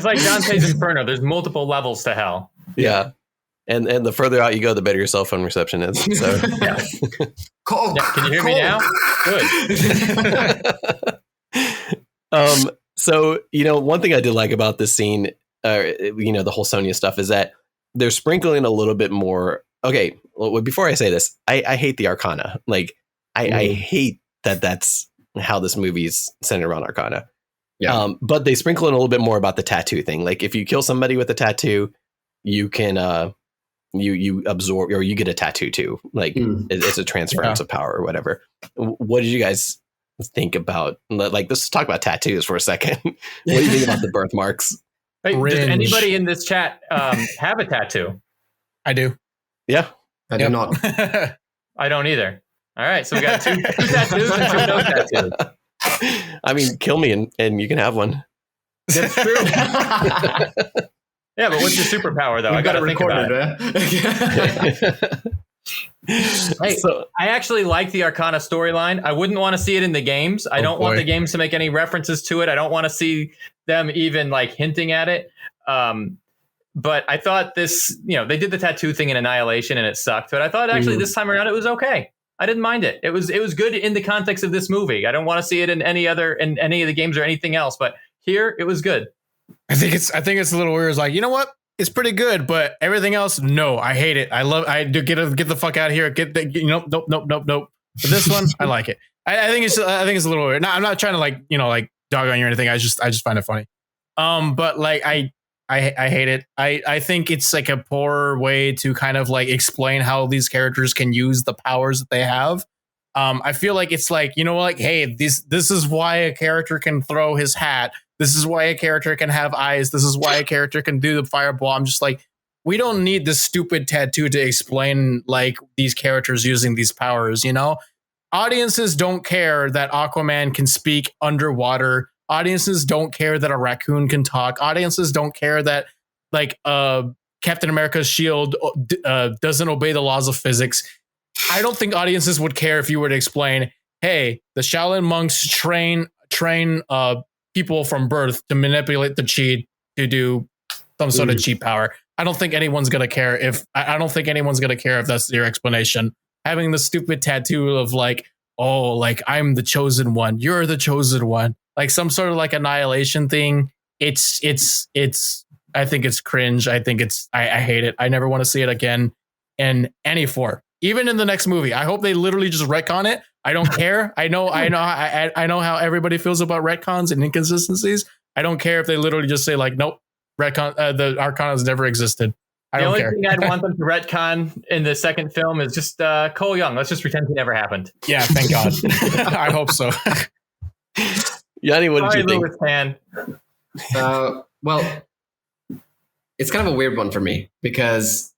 like Dante's Inferno. There's multiple levels to hell. Yeah. And the further out you go, the better your cell phone reception is. So Yeah. Can you hear me now? Good. So, one thing I did like about this scene, the whole Sonya stuff, is that they're sprinkling a little bit more. Okay, well, before I say this, I hate the Arcana. Like, I hate that that's how this movie's centered around Arcana. Yeah. But they sprinkle in a little bit more about the tattoo thing. Like, if you kill somebody with a tattoo, you can you absorb, or you get a tattoo too. Like, it's a transference of power or whatever. What did you guys think about, like, let's talk about tattoos for a second. What do you think about the birthmarks? Hey, does anybody in this chat have a tattoo? I do. Yeah. I do not. I don't either. All right, so we got two tattoos and two no tattoos. I mean, kill me and you can have one. That's true. Yeah, but what's your superpower, though? I got to think about it. Hey, so I actually like the Arcana storyline. I wouldn't want to see it in the games. I don't want the games to make any references to it. I don't want to see them even like hinting at it. But I thought this, they did the tattoo thing in Annihilation and it sucked. But I thought actually this time around it was okay. I didn't mind it. It was good in the context of this movie. I don't want to see it in any of the games or anything else. But here it was good. I think it's a little weird. It's like, you know what? It's pretty good, but everything else, no, I hate it. I do get the fuck out of here. Nope. But this one, I like it. I think it's a little weird. I'm not trying to like dog on you or anything. I just find it funny. But like I hate it. I think it's like a poor way to kind of like explain how these characters can use the powers that they have. I feel like it's like, hey, this is why a character can throw his hat. This is why a character can have eyes. This is why a character can do the fireball. I'm just like, we don't need this stupid tattoo to explain like these characters using these powers, Audiences don't care that Aquaman can speak underwater. Audiences don't care that a raccoon can talk. Audiences don't care that like Captain America's shield doesn't obey the laws of physics. I don't think audiences would care if you were to explain, hey, the Shaolin monks train people from birth to manipulate the chi to do some sort of chi power. I don't think anyone's gonna care if that's your explanation. Having the stupid tattoo of like, oh, like I'm the chosen one, you're the chosen one, like some sort of like annihilation thing. It's I think it's cringe. I think I hate it. I never want to see it again in any form. Even in the next movie, I hope they literally just retcon it. I don't care. I know how everybody feels about retcons and inconsistencies. I don't care if they literally just say like, nope, retcon. The Arcanas never existed. I don't care. The only thing I'd want them to retcon in the second film is just Cole Young. Let's just pretend he never happened. Yeah, thank God. I hope so. Yanni, what did you think? Lewis fan. Well, it's kind of a weird one for me because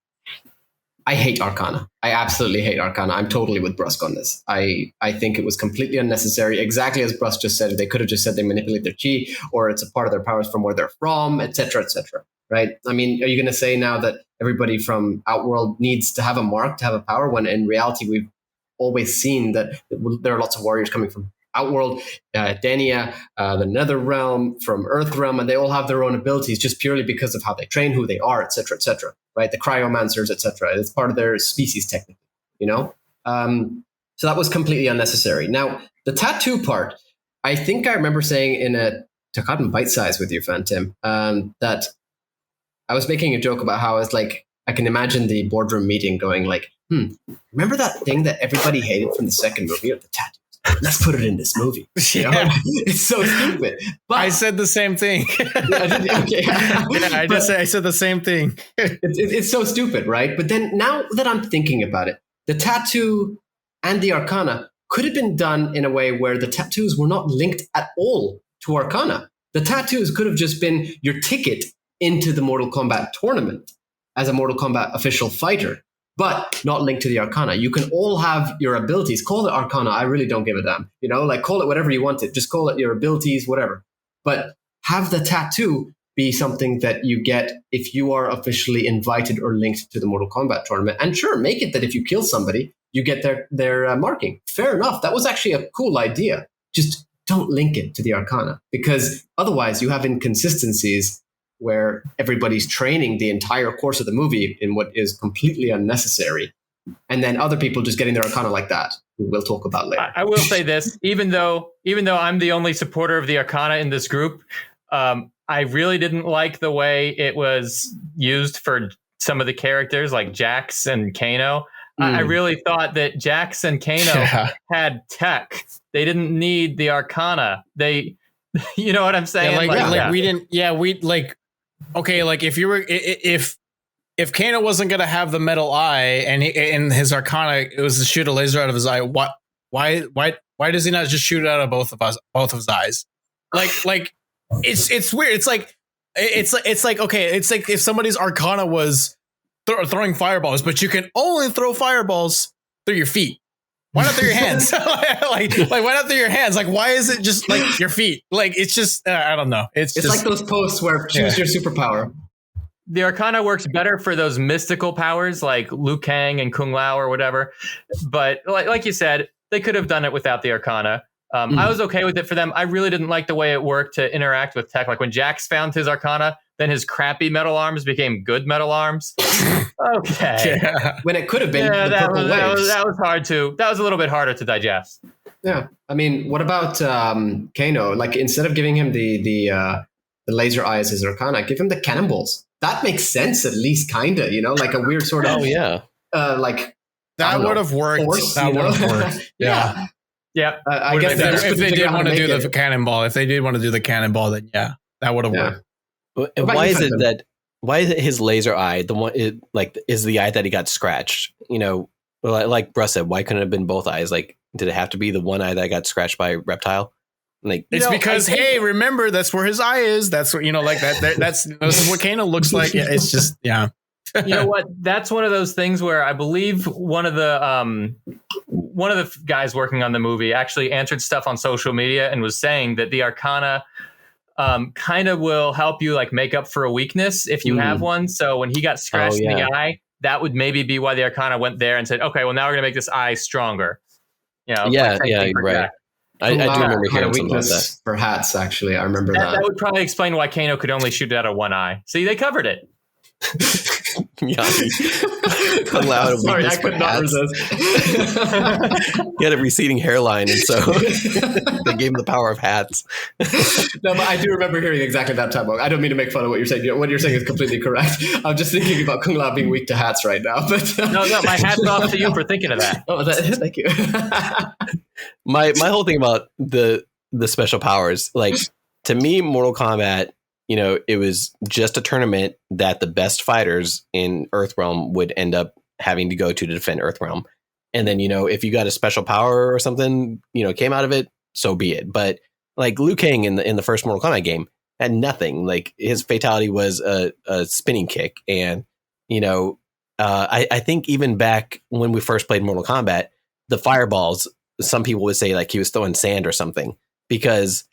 I hate Arcana. I absolutely hate Arcana. I'm totally with Brusk on this. I think it was completely unnecessary. Exactly as Brusk just said, they could have just said they manipulate their chi, or it's a part of their powers from where they're from, etc., etc. Right? I mean, are you going to say now that everybody from Outworld needs to have a mark to have a power, when in reality we've always seen that there are lots of warriors coming from Outworld, Denia, the Nether Realm, from Earth Realm, and they all have their own abilities just purely because of how they train, who they are, etc., etc. Right? The cryomancers, etc. It's part of their species, technically. So that was completely unnecessary. Now, the tattoo part, I think I remember saying in a Takadan Bite Size with you, Phantom, that I was making a joke about how it's like I can imagine the boardroom meeting going like, remember that thing that everybody hated from the second movie of the tattoo? Let's put it in this movie. It's so stupid. But I said the same thing. I said the same thing. It's so stupid, right? But then now that I'm thinking about it, the tattoo and the Arcana could have been done in a way where the tattoos were not linked at all to Arcana. The tattoos could have just been your ticket into the Mortal Kombat tournament as a Mortal Kombat official fighter, but not linked to the Arcana. You can all have your abilities. Call it Arcana. I really don't give a damn. Like call it whatever you want it. Just call it your abilities, whatever. But have the tattoo be something that you get if you are officially invited or linked to the Mortal Kombat tournament. And sure, make it that if you kill somebody, you get their marking. Fair enough. That was actually a cool idea. Just don't link it to the Arcana, because otherwise you have inconsistencies where everybody's training the entire course of the movie in what is completely unnecessary. And then other people just getting their Arcana like that, who we'll talk about later. I will say this, even though I'm the only supporter of the Arcana in this group, I really didn't like the way it was used for some of the characters like Jax and Kano. I really thought that Jax and Kano had tech. They didn't need the Arcana. They, you know what I'm saying? We didn't. Yeah, we like. Okay, like if you were if Kano wasn't gonna have the metal eye and his Arcana it was to shoot a laser out of his eye, why does he not just shoot it out of both of his eyes? Like it's weird. It's like okay, it's like if somebody's Arcana was throwing fireballs, but you can only throw fireballs through your feet. Why not through your hands? like why not through your hands? Like, why is it just like your feet? Like, it's just, I don't know. It's just, like those posts where choose your superpower. The Arcana works better for those mystical powers like Liu Kang and Kung Lao or whatever. But like you said, they could have done it without the Arcana. I was okay with it for them. I really didn't like the way it worked to interact with tech. Like when Jax found his Arcana, then his crappy metal arms became good metal arms. Okay. Yeah. When it could have been that was hard to. That was a little bit harder to digest. Yeah. I mean, what about Kano? Like instead of giving him the laser eyes as Arcana, give him the cannonballs. That makes sense, at least, kinda. You know, like a weird sort of. Oh yeah. Like that would have worked. That would have worked. Yeah. Yeah. I guess if they did want to do the cannonball, then yeah, that would have worked. Why is it his laser eye the one is the eye that he got scratched? You know, like Bruss said, why couldn't it have been both eyes? Like, did it have to be the one eye that got scratched by Reptile? Like, it's because remember that's where his eye is. That's what like that. That's what Kano looks like. Yeah, it's just You know what? That's one of those things where I believe one of the guys working on the movie actually answered stuff on social media and was saying that the Arcana kind of will help you like make up for a weakness if you have one. So when he got scratched in the eye, that would maybe be why the Arcana went there and said, okay, well now we're gonna make this eye stronger. You know, you're right. I do remember hearing something about that. For hats, actually, I remember that. That would probably explain why Kano could only shoot out of one eye. See, they covered it. Sorry, I could not resist. He had a receding hairline, and so they gave him the power of hats. No, but I do remember hearing exactly that time. I don't mean to make fun of what you're saying. What you're saying is completely correct. I'm just thinking about Kung Lao being weak to hats right now. But no, my hat's off to you for thinking of that. Oh, thank you. My whole thing about the special powers, like to me, Mortal Kombat, you know, it was just a tournament that the best fighters in Earthrealm would end up having to go to defend Earthrealm. And then, you know, if you got a special power or something, you know, came out of it, so be it. But like Liu Kang in the first Mortal Kombat game had nothing. Like his fatality was a spinning kick. And, you know, I think even back when we first played Mortal Kombat, the fireballs, some people would say like he was throwing sand or something because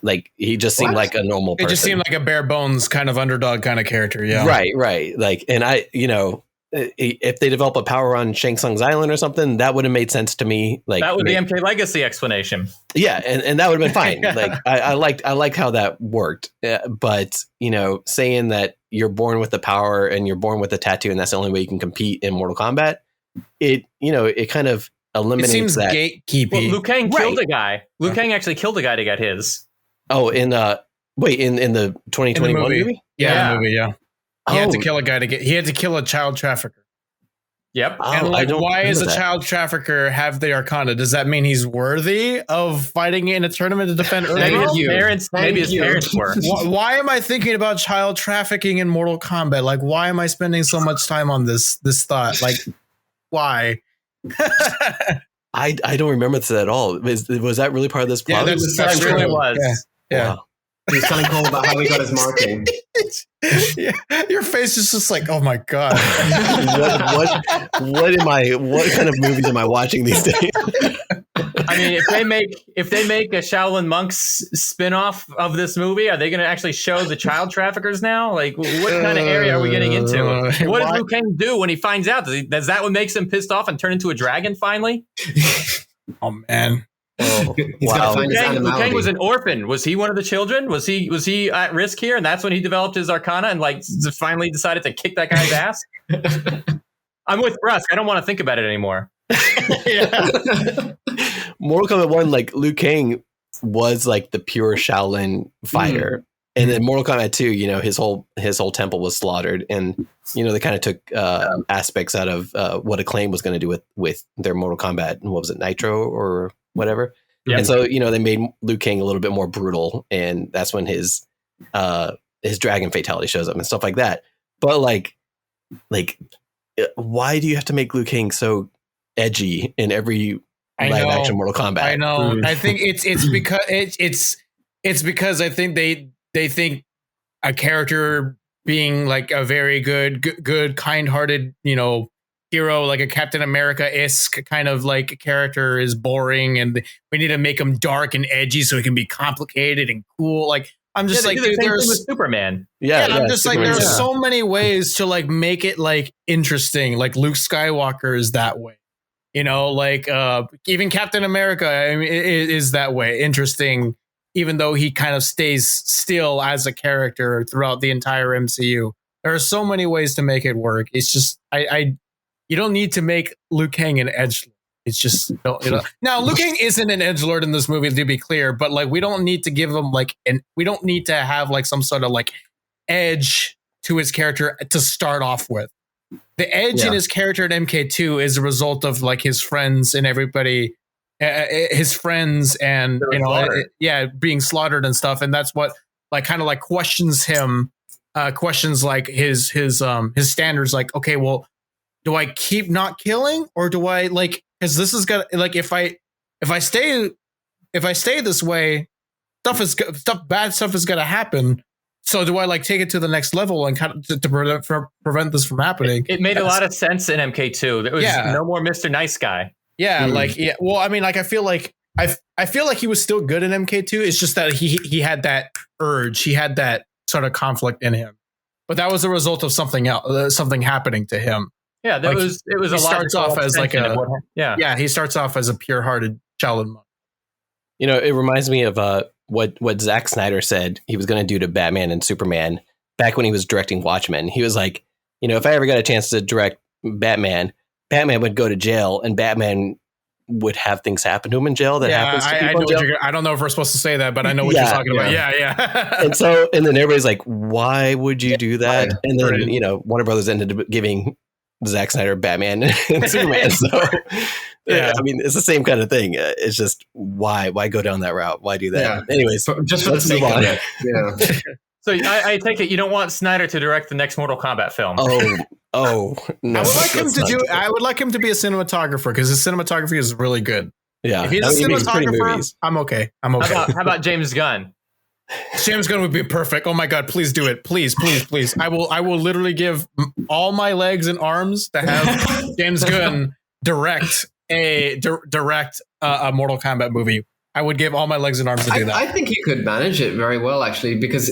like he just seemed like a normal person. It just seemed like a bare bones kind of underdog kind of character. Yeah. Right. Like, and if they develop a power on Shang Tsung's island or something, that would have made sense to me. Like that would be MK Legacy explanation. Yeah. And that would have been fine. Like I liked how that worked. But, you know, saying that you're born with the power and you're born with a tattoo and that's the only way you can compete in Mortal Kombat, it kind of eliminates that. Gatekeeping. Well, Liu Kang killed a guy. Liu Kang actually killed a guy to get his. Oh, in the 2021 movie? Yeah, the movie, yeah. He had to kill a guy he had to kill a child trafficker. Yep. And why does a child trafficker have the Arcana? Does that mean he's worthy of fighting in a tournament to defend Earth? Maybe his parents were. Why am I thinking about child trafficking in Mortal Kombat? Like, why am I spending so much time on this thought? Like, why? I don't remember this at all. Was that really part of this plot? Yeah, that really was. Yeah. Wow. He was telling Cole about how he got his marking. Yeah, your face is just like, oh my god. What kind of movies am I watching these days? I mean, if they make a Shaolin Monks spin-off of this movie, are they going to actually show the child traffickers now? Like, what kind of area are we getting into? What does Liu Kang do when he finds out? Does that what makes him pissed off and turn into a dragon finally? Oh man. Oh, wow. Liu Kang was an orphan. Was he one of the children? Was he at risk here? And that's when he developed his Arcana and like finally decided to kick that guy's ass. I'm with Brusk. I don't want to think about it anymore. Mortal Kombat 1, like Liu Kang was like the pure Shaolin fighter. And then Mortal Kombat 2, you know, his whole temple was slaughtered, and you know they kind of took aspects out of what Acclaim was going to do with their Mortal Kombat. What was it, Nitro or whatever? Yep. And so you know they made Liu Kang a little bit more brutal, and that's when his dragon fatality shows up and stuff like that. But like, why do you have to make Liu Kang so edgy in every live action Mortal Kombat? I know. I think it's because it's because I think they think a character being like a very good, kind-hearted, you know, hero, like a Captain America-esque kind of like character is boring, and we need to make him dark and edgy so he can be complicated and cool. Like, I'm just like, dude, there's Superman. I'm just like, there are so many ways to like make it like interesting. Like Luke Skywalker is that way, you know, like even Captain America, I mean, is that way, interesting. Even though he kind of stays still as a character throughout the entire MCU, there are so many ways to make it work. It's just, you don't need to make Liu Kang an edgelord. It's just, you know. Now Liu Kang isn't an edgelord in this movie, to be clear, but like we don't need to give him like, we don't need to have like some sort of like edge to his character to start off with. The edge in his character in MK2 is a result of like his friends and everybody. His friends and you know being slaughtered and stuff, and that's what like kind of like questions him, questions like his standards, like, okay, well, do I keep not killing, or do I like, because this is gonna, like, if I stay this way, bad stuff is gonna happen. So do I like take it to the next level and kind of to prevent this from happening? It made a lot of sense in MK2. There was no more Mr. Nice Guy. Yeah, like, yeah. Well, I mean, like, I feel like he was still good in MK2. It's just that he had that urge, he had that sort of conflict in him, but that was a result of something else, something happening to him. Yeah, it was. He starts off as like he starts off as a pure-hearted Shaolin monk. You know, it reminds me of what Zack Snyder said he was going to do to Batman and Superman back when he was directing Watchmen. He was like, you know, if I ever got a chance to direct Batman would go to jail, and Batman would have things happen to him in jail that happens to people in jail. I don't know if we're supposed to say that, but I know what you're talking about. Yeah. and then everybody's like, why would you do that? And then, you know, Warner Brothers ended up giving Zack Snyder Batman and Superman. So, I mean, it's the same kind of thing. It's just, why go down that route? Why do that? Yeah. Anyways, just for the sake of it. Yeah. So I take it you don't want Snyder to direct the next Mortal Kombat film. Oh, no. I would like him to be a cinematographer, because his cinematography is really good. Yeah. If he's a cinematographer, I'm okay. How about James Gunn? James Gunn would be perfect. Oh my God, please do it. Please. I will literally give all my legs and arms to have James Gunn direct a Mortal Kombat movie. I would give all my legs and arms to do that. I think he could manage it very well, actually, because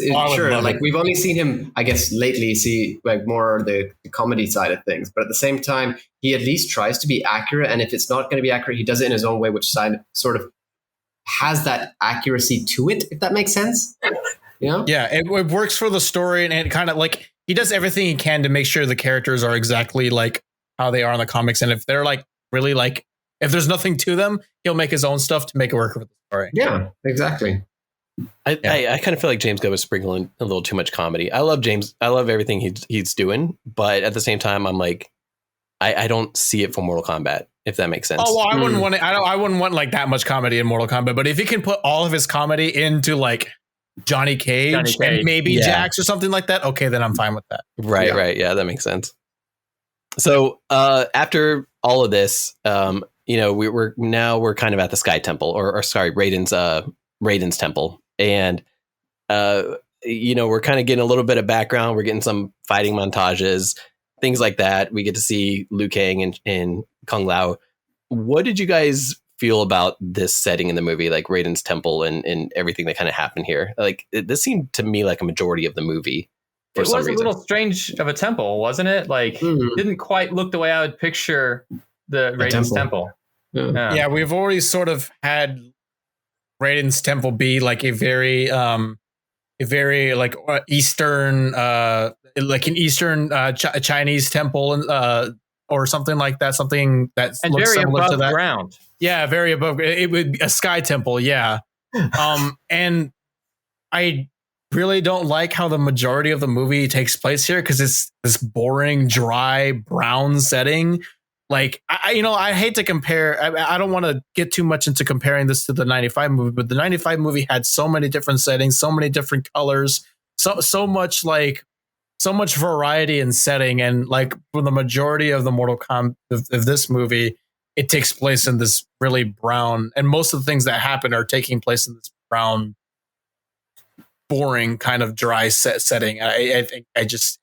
we've only seen him, I guess, lately see like more the comedy side of things. But at the same time, he at least tries to be accurate. And if it's not going to be accurate, he does it in his own way, which sort of has that accuracy to it, if that makes sense. You know? Yeah, it works for the story, and it kind of like he does everything he can to make sure the characters are exactly like how they are in the comics. And if they're like really like, if there's nothing to them, he'll make his own stuff to make it work with the story. Yeah, exactly. I kind of feel like James Gunn was sprinkling a little too much comedy. I love James. I love everything he's doing, but at the same time, I'm like, I don't see it for Mortal Kombat, if that makes sense. Oh, well, I wouldn't want it. I wouldn't want like that much comedy in Mortal Kombat. But if he can put all of his comedy into like Johnny Cage and maybe Jax or something like that, okay, then I'm fine with that. Right. Yeah, that makes sense. So after all of this, you know, we're kind of at the Sky Temple, or sorry, Raiden's temple, and you know, we're kind of getting a little bit of background. We're getting some fighting montages, things like that. We get to see Liu Kang and Kung Lao. What did you guys feel about this setting in the movie, like Raiden's temple and everything that kind of happened here? Like this seemed to me like a majority of the movie. It was a little strange of a temple, wasn't it? Like, didn't quite look the way I would picture the Raiden's temple. Yeah, we've already sort of had Raiden's temple be like a very like Eastern, like an Eastern Chinese temple, or something like that. Something that and looks very similar above to that. ground. Yeah, very above. It would be a sky temple. Yeah, and I really don't like how the majority of the movie takes place here because it's this boring, dry, brown setting. Like, I hate to compare. I don't want to get too much into comparing this to the 95 movie, but the 95 movie had so many different settings, so many different colors, so much variety in setting. And like for the majority of the Mortal Kombat of this movie, it takes place in this really brown, and most of the things that happen are taking place in this brown, boring kind of dry setting. I think that's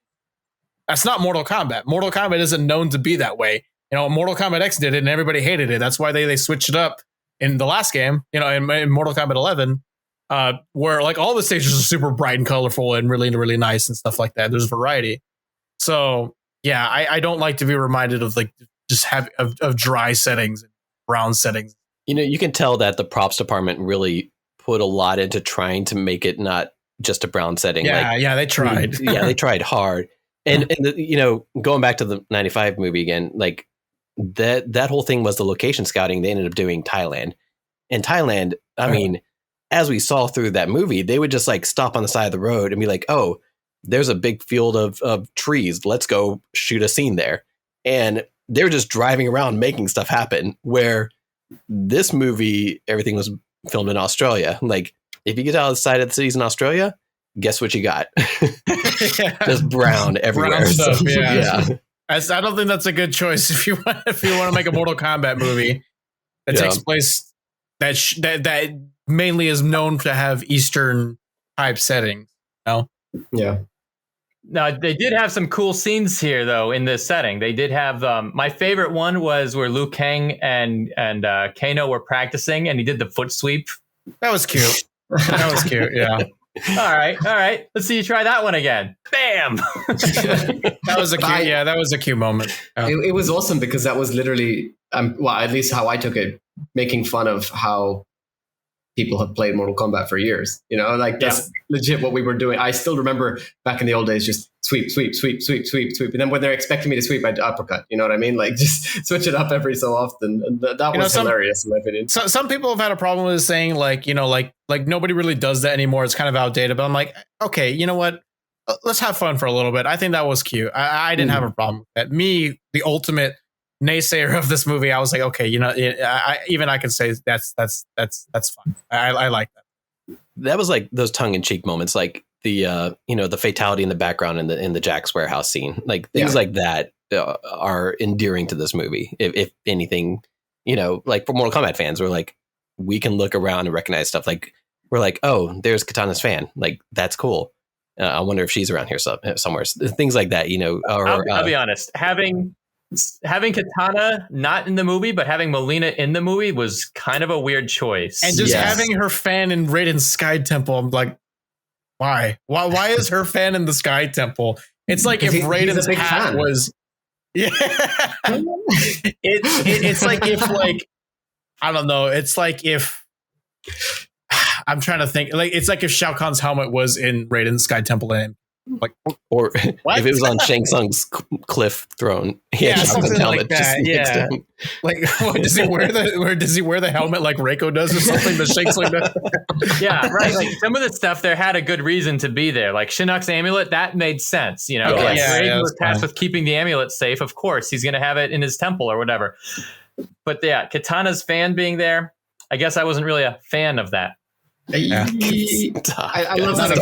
not Mortal Kombat. Mortal Kombat isn't known to be that way. Mortal Kombat X did it and everybody hated it. That's why they switched it up in the last game, in Mortal Kombat 11, where like all the stages are super bright and colorful and really, really nice and stuff like that. There's variety. So yeah, I don't like to be reminded of like just of dry settings and brown settings. You can tell that the props department really put a lot into trying to make it not just a brown setting. Yeah, they tried. Yeah, they tried hard. And going back to the 95 movie again, like that whole thing was the location scouting. They ended up doing Thailand. And Thailand, I mean, as we saw through that movie, they would just like stop on the side of the road and be like, oh, there's a big field of trees. Let's go shoot a scene there. And they were just driving around making stuff happen, where this movie, everything was filmed in Australia. Like, if you get out of the side of the cities in Australia, guess what you got? Just brown everywhere. Brown stuff, yeah. Yeah. I don't think that's a good choice if you want to make a Mortal Kombat movie that takes place that mainly is known to have Eastern type settings. Yeah. Now, they did have some cool scenes here, though, in this setting. They did have my favorite one was where Liu Kang and Kano were practicing, and he did the foot sweep. That was cute. That was cute. Yeah. All right. Let's see you try that one again. Bam. That was a cute. Yeah, that was a cute moment. Yeah. It was awesome because that was literally, well, at least how I took it, making fun of how people have played Mortal Kombat for years. That's legit what we were doing. I still remember back in the old days, just sweep. And then when they're expecting me to sweep, I'd uppercut. You know what I mean? Like just switch it up every so often. And that was hilarious in my opinion. Some people have had a problem with saying like nobody really does that anymore. It's kind of outdated. But I'm like, okay, you know what? Let's have fun for a little bit. I think that was cute. I didn't have a problem with that. Me, the ultimate naysayer of this movie, I was like, okay, I can say that's fun. I like that. That was like those tongue-in-cheek moments, like the the fatality in the background in the Jack's warehouse scene, like things like that are endearing to this movie. If anything, like for Mortal Kombat fans, we're like, we can look around and recognize stuff. Like we're like, oh, there's Katana's fan. Like that's cool. I wonder if she's around here somewhere. Things like that, I'll be honest, having Katana not in the movie, but having Melina in the movie was kind of a weird choice. And just having her fan in Raiden's Sky Temple, I'm like, why? Why is her fan in the Sky Temple? It's like if Raiden's hat was, it's like if like, I don't know. It's like if I'm trying to think, like it's like if Shao Kahn's helmet was in Raiden's Sky Temple and like, or what? If it was on Shang Tsung's cliff throne, something like that. Yeah, like does he wear the helmet like Reiko does or something? The Shang Tsung does. Yeah, right. Like some of the stuff there had a good reason to be there. Like Shinnok's amulet, that made sense. Raiden was tasked with keeping the amulet safe. Of course, he's going to have it in his temple or whatever. But yeah, Katana's fan being there, I guess I wasn't really a fan of that. Yeah. I love that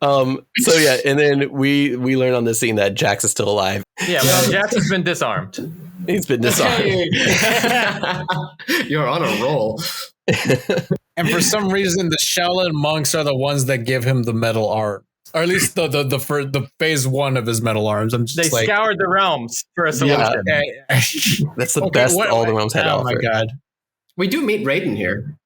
So yeah, and then we learn on this scene that Jax is still alive. Yeah, well, Jax has been disarmed. He's been disarmed. You're on a roll. And for some reason, the Shaolin monks are the ones that give him the metal arm. or at least the phase one of his metal arms. I'm just They scoured the realms for a solution. That's the best all the realms had to offer. Oh my god. We do meet Raiden here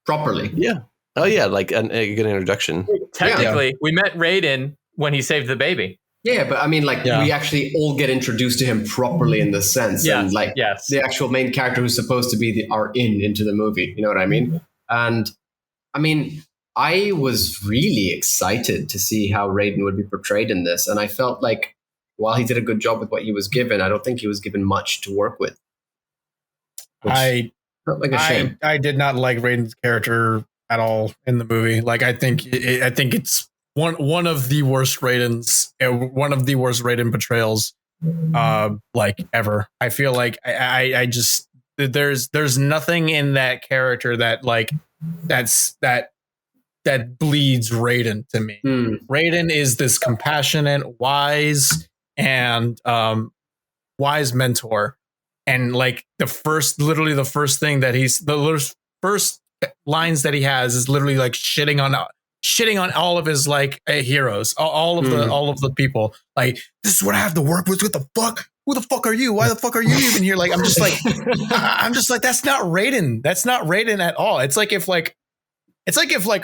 properly. Yeah. Oh yeah, like a good introduction. Technically, we met Raiden when he saved the baby. Yeah, but I mean, like, we actually all get introduced to him properly in this sense. Yes, and like the actual main character who's supposed to be our into the movie. You know what I mean? And I mean, I was really excited to see how Raiden would be portrayed in this. And I felt like while he did a good job with what he was given, I don't think he was given much to work with. I felt like a shame. I did not like Raiden's character at all in the movie. Like, I think it's one of the worst Raidens, one of the worst Raiden portrayals, like ever. I feel like I just there's nothing in that character that like that bleeds Raiden to me. Raiden is this compassionate, wise, and wise mentor, and like the first lines that he has is literally like shitting on all of his like heroes, all of the people. Like, this is what I have to work with. What the fuck? Who the fuck are you? Why the fuck are you even here? Like, I'm just like, that's not Raiden. That's not Raiden at all. It's like if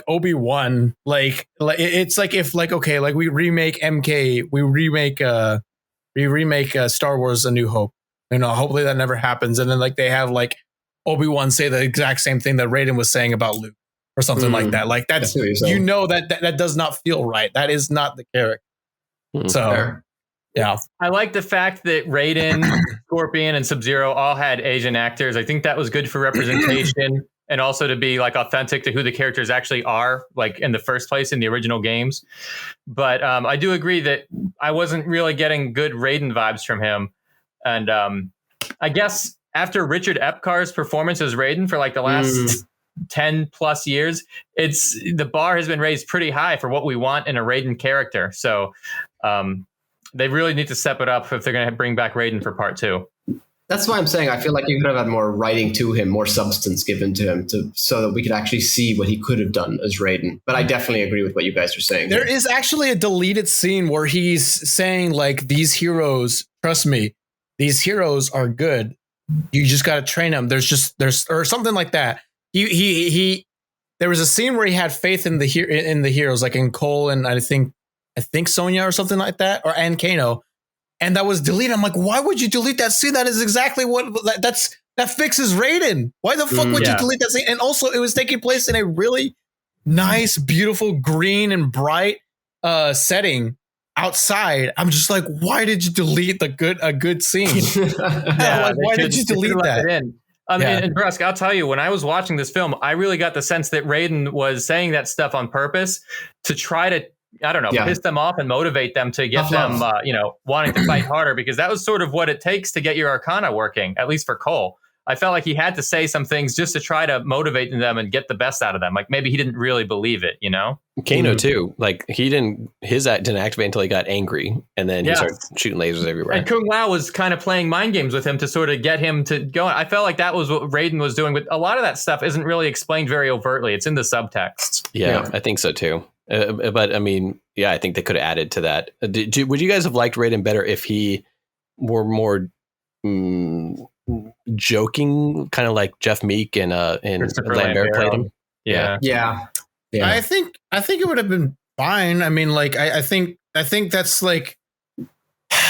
Obi-Wan, it's like if like, okay, like we remake Star Wars A New Hope. You know, hopefully that never happens. And then like they have like Obi-Wan say the exact same thing that Raiden was saying about Luke or something like that. Like, that's, you know, that does not feel right. That is not the character. So Fair. yeah. I like the fact that Raiden, Scorpion, and Sub-Zero all had Asian actors. I think that was good for representation and also to be like authentic to who the characters actually are, like in the first place in the original games. But I do agree that I wasn't really getting good Raiden vibes from him. And I guess after Richard Epcar's performance as Raiden for like the last 10 plus years, the bar has been raised pretty high for what we want in a Raiden character. So they really need to step it up if they're going to bring back Raiden for part 2. That's why I'm saying I feel like you could have had more writing to him, more substance given to him, so that we could actually see what he could have done as Raiden. But I definitely agree with what you guys are saying. There is actually a deleted scene where he's saying like, these heroes, trust me, these heroes are good. You just got to train them. There's or something like that. He there was a scene where he had faith in the heroes, like in Cole and I think Sonya or something like that, and Kano. And that was deleted. I'm like, why would you delete that scene? That is exactly that fixes Raiden. Why the fuck would you delete that scene? And also, it was taking place in a really nice, beautiful, green and bright setting outside. I'm just like, why did you delete a good scene? Why did you delete that? And Brusk, I'll tell you, when I was watching this film, I really got the sense that Raiden was saying that stuff on purpose to try to, I don't know, piss them off and motivate them to get them, wanting to fight harder, because that was sort of what it takes to get your Arcana working, at least for Cole. I felt like he had to say some things just to try to motivate them and get the best out of them. Like, maybe he didn't really believe it, you know? Kano too. Like, his act didn't activate until he got angry, and then he started shooting lasers everywhere. And Kung Lao was kind of playing mind games with him to sort of get him to go. I felt like that was what Raiden was doing, but a lot of that stuff isn't really explained very overtly. It's in the subtext. Yeah. I think so too. But I mean, I think they could have added to that. Would you guys have liked Raiden better if he were more joking, kind of like Jeff Meek and Lambert played him? Yeah. I think it would have been fine. I mean, like, I think that's like,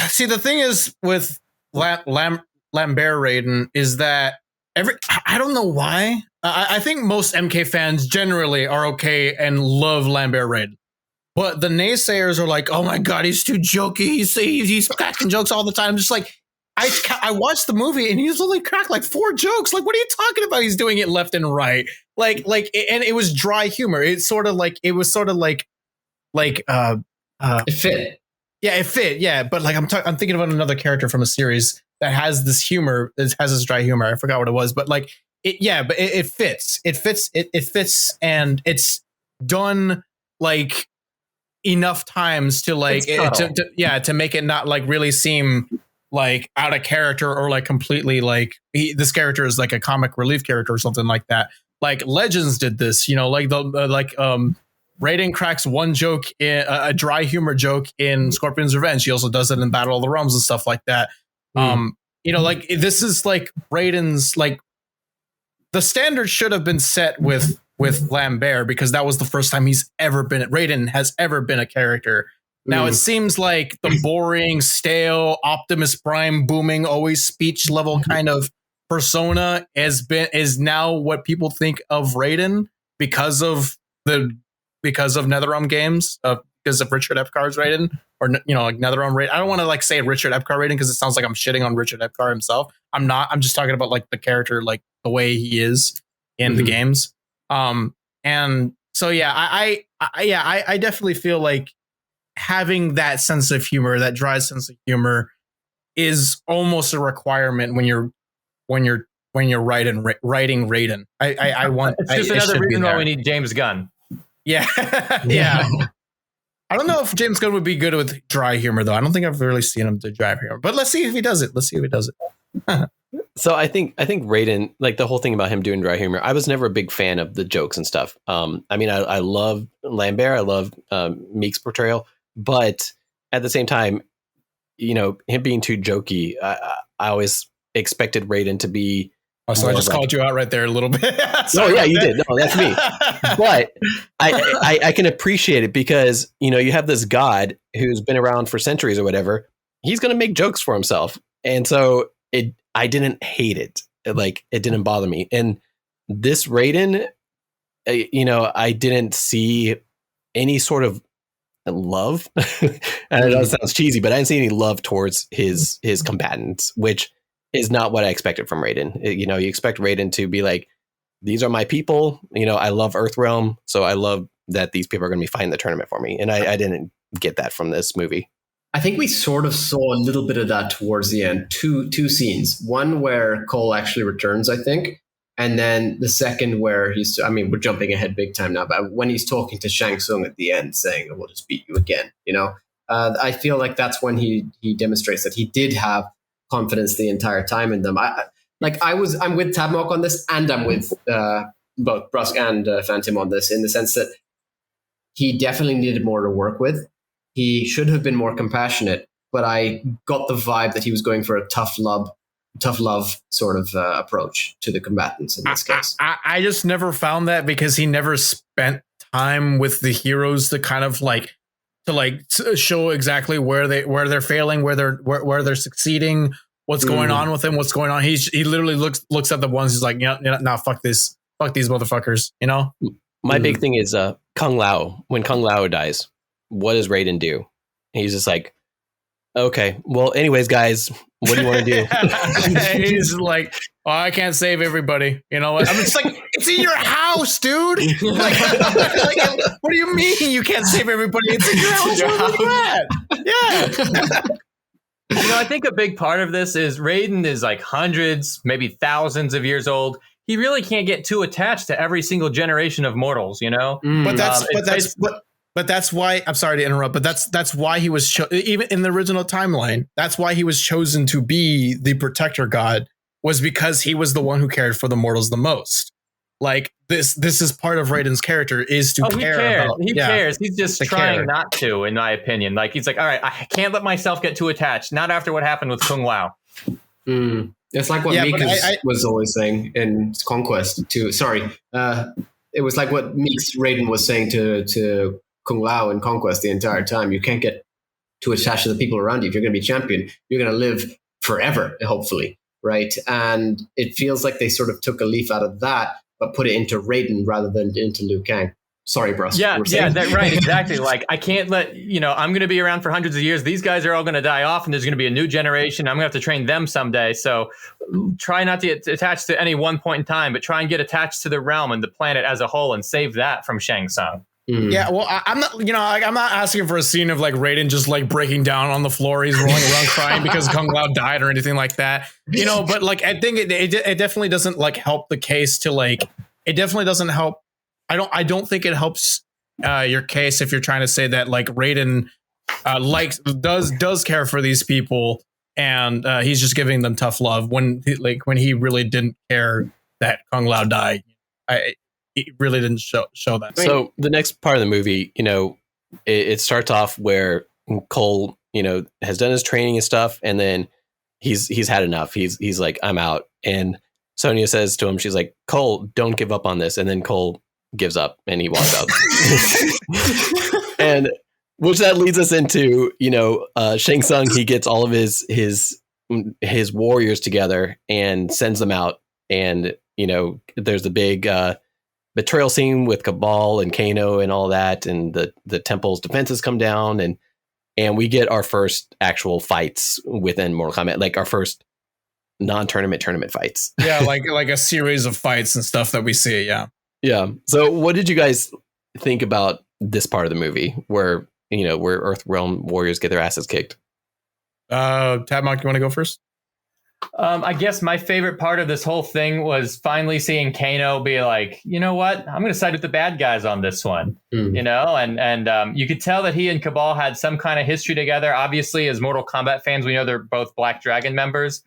see, the thing is with Lambert Raiden is that I don't know why. I think most MK fans generally are okay and love Lambert Raiden. But the naysayers are like, oh my God, he's too jokey. He's cracking jokes all the time. Just like, I watched the movie and he's only cracked like 4 jokes. Like, what are you talking about? He's doing it left and right. And it was dry humor. It was sort of like it fit. Yeah, it fit. Yeah. But like, I'm thinking about another character from a series that has this humor, that has this dry humor. I forgot what it was, but like, it fits. It fits, and it's done like enough times to like to make it not like really seem like out of character or like completely like this character is like a comic relief character or something like that. Like Legends did this, you know, like Raiden cracks one joke, a dry humor joke in Scorpion's Revenge. He also does it in Battle of the Realms and stuff like that. Like this is like Raiden's, like, the standard should have been set with Lambert, because that was the first time Raiden has ever been a character. Now it seems like the boring, stale, Optimus Prime booming, always speech level kind of persona is now what people think of Raiden because of NetherRealm games, because of Richard Epcar's Raiden, or like NetherRealm Raiden. I don't want to like say Richard Epcar Raiden because it sounds like I'm shitting on Richard Epcar himself. I'm not. I'm just talking about like the character, like the way he is in the games. And so yeah, I definitely feel like having that sense of humor, that dry sense of humor, is almost a requirement when you're writing Raiden. I want. It's just another reason why we need James Gunn. Yeah, yeah. I don't know if James Gunn would be good with dry humor, though. I don't think I've really seen him do dry humor. But let's see if he does it. So I think Raiden, like the whole thing about him doing dry humor, I was never a big fan of the jokes and stuff. I mean, I love Lambert, I love Meek's portrayal, but at the same time, him being too jokey, I always expected Raiden to be. Oh, so I just called you out right there a little bit. Oh yeah, you did. No, that's me. But I can appreciate it because you have this god who's been around for centuries or whatever. He's going to make jokes for himself, and so I didn't hate it. Like, it didn't bother me. And this Raiden, I didn't see any sort of love. I know it sounds cheesy, but I didn't see any love towards his combatants, which is not what I expected from Raiden. You expect Raiden to be like, these are my people. I love Earthrealm, so I love that these people are going to be fighting the tournament for me. And I didn't get that from this movie. I think we sort of saw a little bit of that towards the end. Two scenes. One where Cole actually returns, I think. And then the second where we're jumping ahead big time now, but when he's talking to Shang Tsung at the end saying, we'll just beat you again, I feel like that's when he demonstrates that he did have confidence the entire time in them. I'm with Tabmock on this, and I'm with both Brusk and Phantom on this, in the sense that he definitely needed more to work with. He should have been more compassionate, but I got the vibe that he was going for a tough love sort of approach to the combatants in this case. I just never found that, because he never spent time with the heroes to kind of to show exactly where they're failing, where they're succeeding, what's going on with him, what's going on. He literally looks at the ones he's like, nah, fuck this, fuck these motherfuckers. My big thing is Kung Lao. When Kung Lao dies, what does Raiden do? He's just like, okay, well, anyways, guys, what do you want to do? He's like, oh, I can't save everybody. You know what? I'm just like, it's in your house, dude. Like, what do you mean you can't save everybody? It's in your house. Yeah. I think a big part of this is Raiden is like hundreds, maybe thousands of years old. He really can't get too attached to every single generation of mortals, But that's why, I'm sorry to interrupt, but that's why he was even in the original timeline. That's why he was chosen to be the protector god, was because he was the one who cared for the mortals the most. Like, this is part of Raiden's character, is to care. He cares. He's just trying not to, in my opinion. Like, he's like, all right, I can't let myself get too attached. Not after what happened with Kung Lao. It's like what Meek was always saying in Conquest too. Sorry, it was like what Meek's Raiden was saying to Kung Lao in Conquest the entire time. You can't get too attached to the people around you. If you're going to be champion, you're going to live forever, hopefully, right? And it feels like they sort of took a leaf out of that, but put it into Raiden rather than into Liu Kang. Sorry, Brusk. Yeah, right, exactly. Like, I can't let, I'm going to be around for hundreds of years. These guys are all going to die off, and there's going to be a new generation. I'm going to have to train them someday. So try not to get attached to any one point in time, but try and get attached to the realm and the planet as a whole and save that from Shang Tsung. Yeah, well, I'm not, I'm not asking for a scene of like Raiden just like breaking down on the floor. He's rolling around crying because Kung Lao died or anything like that, but like, I think it definitely doesn't like help the case to like, it definitely doesn't help. I don't think it helps your case if you're trying to say that like Raiden does care for these people and he's just giving them tough love when he really didn't care that Kung Lao died. it really didn't show that. So the next part of the movie, it starts off where Cole, has done his training and stuff, and then he's had enough. He's like, I'm out. And Sonya says to him, she's like, Cole, don't give up on this. And then Cole gives up and he walks out. And which that leads us into, Shang Tsung, he gets all of his warriors together and sends them out. And, there's the big betrayal scene with Cabal and Kano and all that. And the temple's defenses come down, and we get our first actual fights within Mortal Kombat, like our first tournament fights. Yeah, like a series of fights and stuff that we see. Yeah. Yeah. So what did you guys think about this part of the movie where Earth Realm warriors get their asses kicked? Tabmock, you want to go first? I guess my favorite part of this whole thing was finally seeing Kano be like, you know what? I'm going to side with the bad guys on this one, and you could tell that he and Cabal had some kind of history together. Obviously, as Mortal Kombat fans, we know they're both Black Dragon members.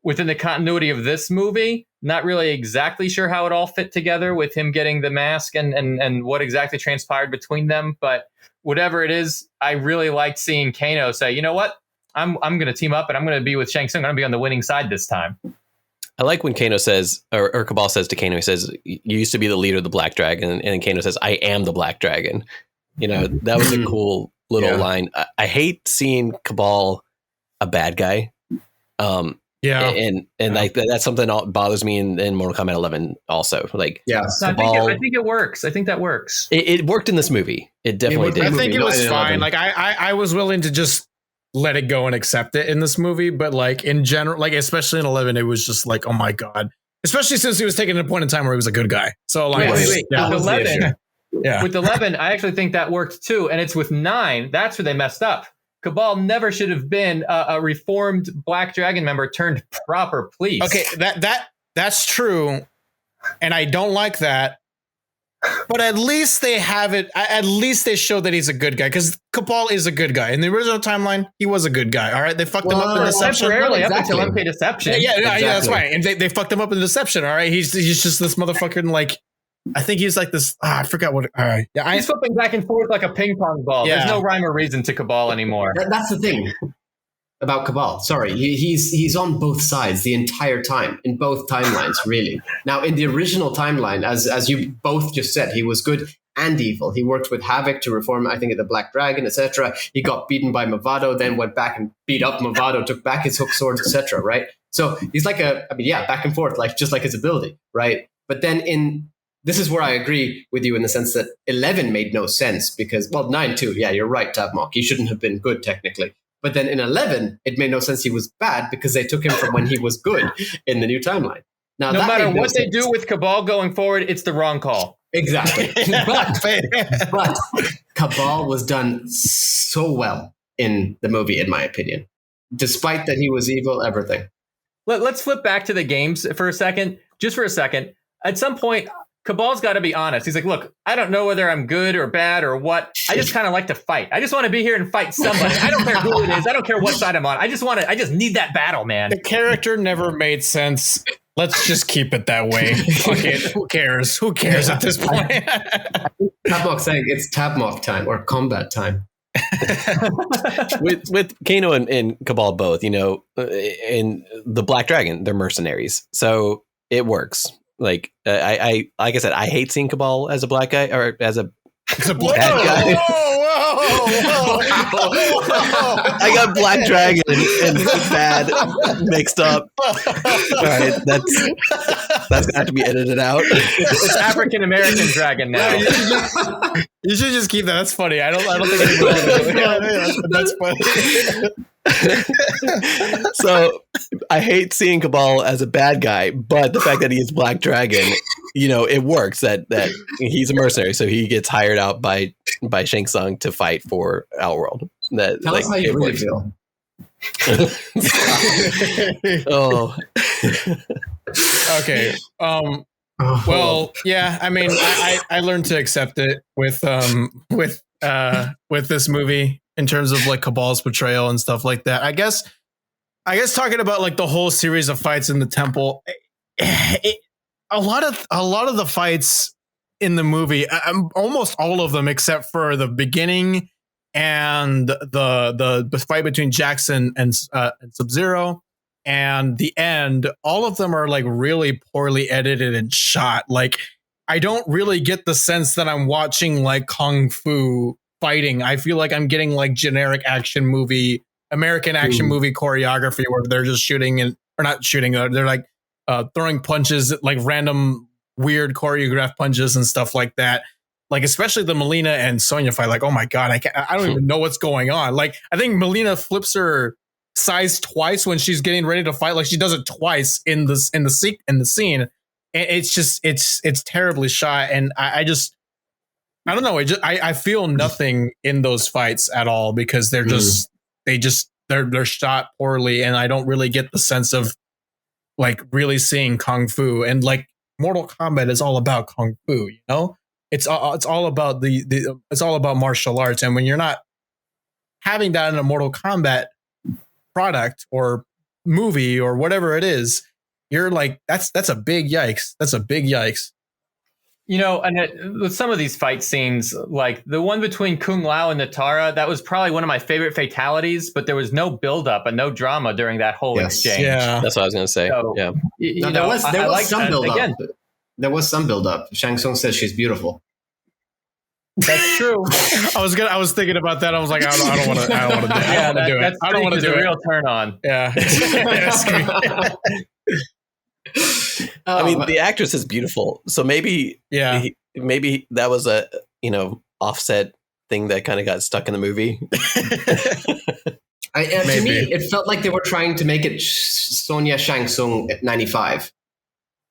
Within the continuity of this movie, not really exactly sure how it all fit together with him getting the mask and what exactly transpired between them. But whatever it is, I really liked seeing Kano say, you know what? I'm going to team up and I'm going to be with Shang Tsung. I'm going to be on the winning side this time. I like when Kano says, or Cabal says to Kano, he says, you used to be the leader of the Black Dragon. And Kano says, I am the Black Dragon. That was a cool little line. I hate seeing Cabal a bad guy. And like that's something that bothers me in Mortal Kombat 11 also. Like, yeah, Cabal, I think it works. I think that works. It worked in this movie. It definitely did. I think it was fine. Like I was willing to just let it go and accept it in this movie, but like in general, like especially in 11, it was just like, oh my god, especially since he was taking a point in time where he was a good guy. So like, wait. With 11, I actually think that worked too, and it's with 9 that's where they messed up. Cabal never should have been a reformed Black Dragon member turned proper police. Okay, that's true, and I don't like that. But at least they have it. At least they show that he's a good guy, because Cabal is a good guy. In the original timeline, he was a good guy. All right, they fucked him up in Deception. Temporarily, up until MK Deception. Yeah, that's right. And they fucked him up in Deception. All right, he's just this motherfucker. Like, I think he's like this. I forgot what. All right, yeah, he's flipping back and forth like a ping pong ball. Yeah. There's no rhyme or reason to Cabal anymore. That's the thing about Cabal. Sorry, he's on both sides the entire time in both timelines. Really. Now, in the original timeline, as you both just said, he was good and evil. He worked with Havoc to reform, I think, the Black Dragon, etc. He got beaten by Movado, then went back and beat up Movado, took back his hook swords, etc. Right. So he's like back and forth, like just like his ability, right? But then this is where I agree with you in the sense that 11 made no sense because, 9 too. Yeah, you're right, Tabmock. He shouldn't have been good technically. But then in 11, it made no sense he was bad because they took him from when he was good in the new timeline. Now, no matter what they do with Cabal going forward, it's the wrong call. Exactly. but Cabal was done so well in the movie, in my opinion, despite that he was evil, everything. Let's flip back to the games for a second. Just for a second. At some point, Cabal's got to be honest. He's like, look, I don't know whether I'm good or bad or what. I just kind of like to fight. I just want to be here and fight somebody. I don't care who it is. I don't care what side I'm on. I just need that battle, man. The character never made sense. Let's just keep it that way. Fuck it. Who cares? Who cares at this point? Tabmock saying it's Tabmock time or combat time. with Kano and Cabal both, in the Black Dragon, they're mercenaries. So it works. Like like I said, I hate seeing Cabal as a black guy or as a bad guy. Whoa. I got Black Dragon and bad mixed up. All right, that's gonna have to be edited out. It's African American dragon now. You should just keep that. That's funny. I don't think anybody. That's funny. So I hate seeing Cabal as a bad guy, but the fact that he is Black Dragon, it works that he's a mercenary, so he gets hired out by Shang Tsung to fight for Outworld. Tell us how you really feel. Oh. Okay. Well, yeah. I mean, I learned to accept it with this movie in terms of like Cabal's betrayal and stuff like that. I guess talking about like the whole series of fights in the temple, a lot of the fights in the movie, almost all of them except for the beginning and the fight between Jackson and Sub-Zero and the end, all of them are like really poorly edited and shot. Like, I don't really get the sense that I'm watching like kung fu fighting. I feel like I'm getting like generic American action movie choreography where they're just shooting or not shooting. They're like throwing punches, like random weird choreographed punches and stuff like that. Like, especially the Melina and Sonya fight. Like, oh my God, I don't even know what's going on. Like, I think Melina flips her size twice when she's getting ready to fight. Like, she does it twice in the scene. And it's just it's terribly shot. And I don't know. I feel nothing in those fights at all because they're they're shot poorly, and I don't really get the sense of like really seeing kung fu. And like Mortal Kombat is all about kung fu, you know? It's all about it's all about martial arts. And when you're not having that in a Mortal Kombat product or movie or whatever it is, you're like, that's a big yikes. That's a big yikes. You know, and with some of these fight scenes, like the one between Kung Lao and Natara, that was probably one of my favorite fatalities, but there was no buildup and no drama during that whole exchange. Yeah, that's what I was going to say. So, yeah, there was some build-up. Again, there was some build-up. Shang Tsung says she's beautiful. That's true. I was thinking about that. I was like, I don't want to do it. I don't want to do it. Real turn on. Yeah. I mean, the actress is beautiful, so maybe that was a offset thing that kind of got stuck in the movie. To me, it felt like they were trying to make it Sonya Shang Tsung at 95.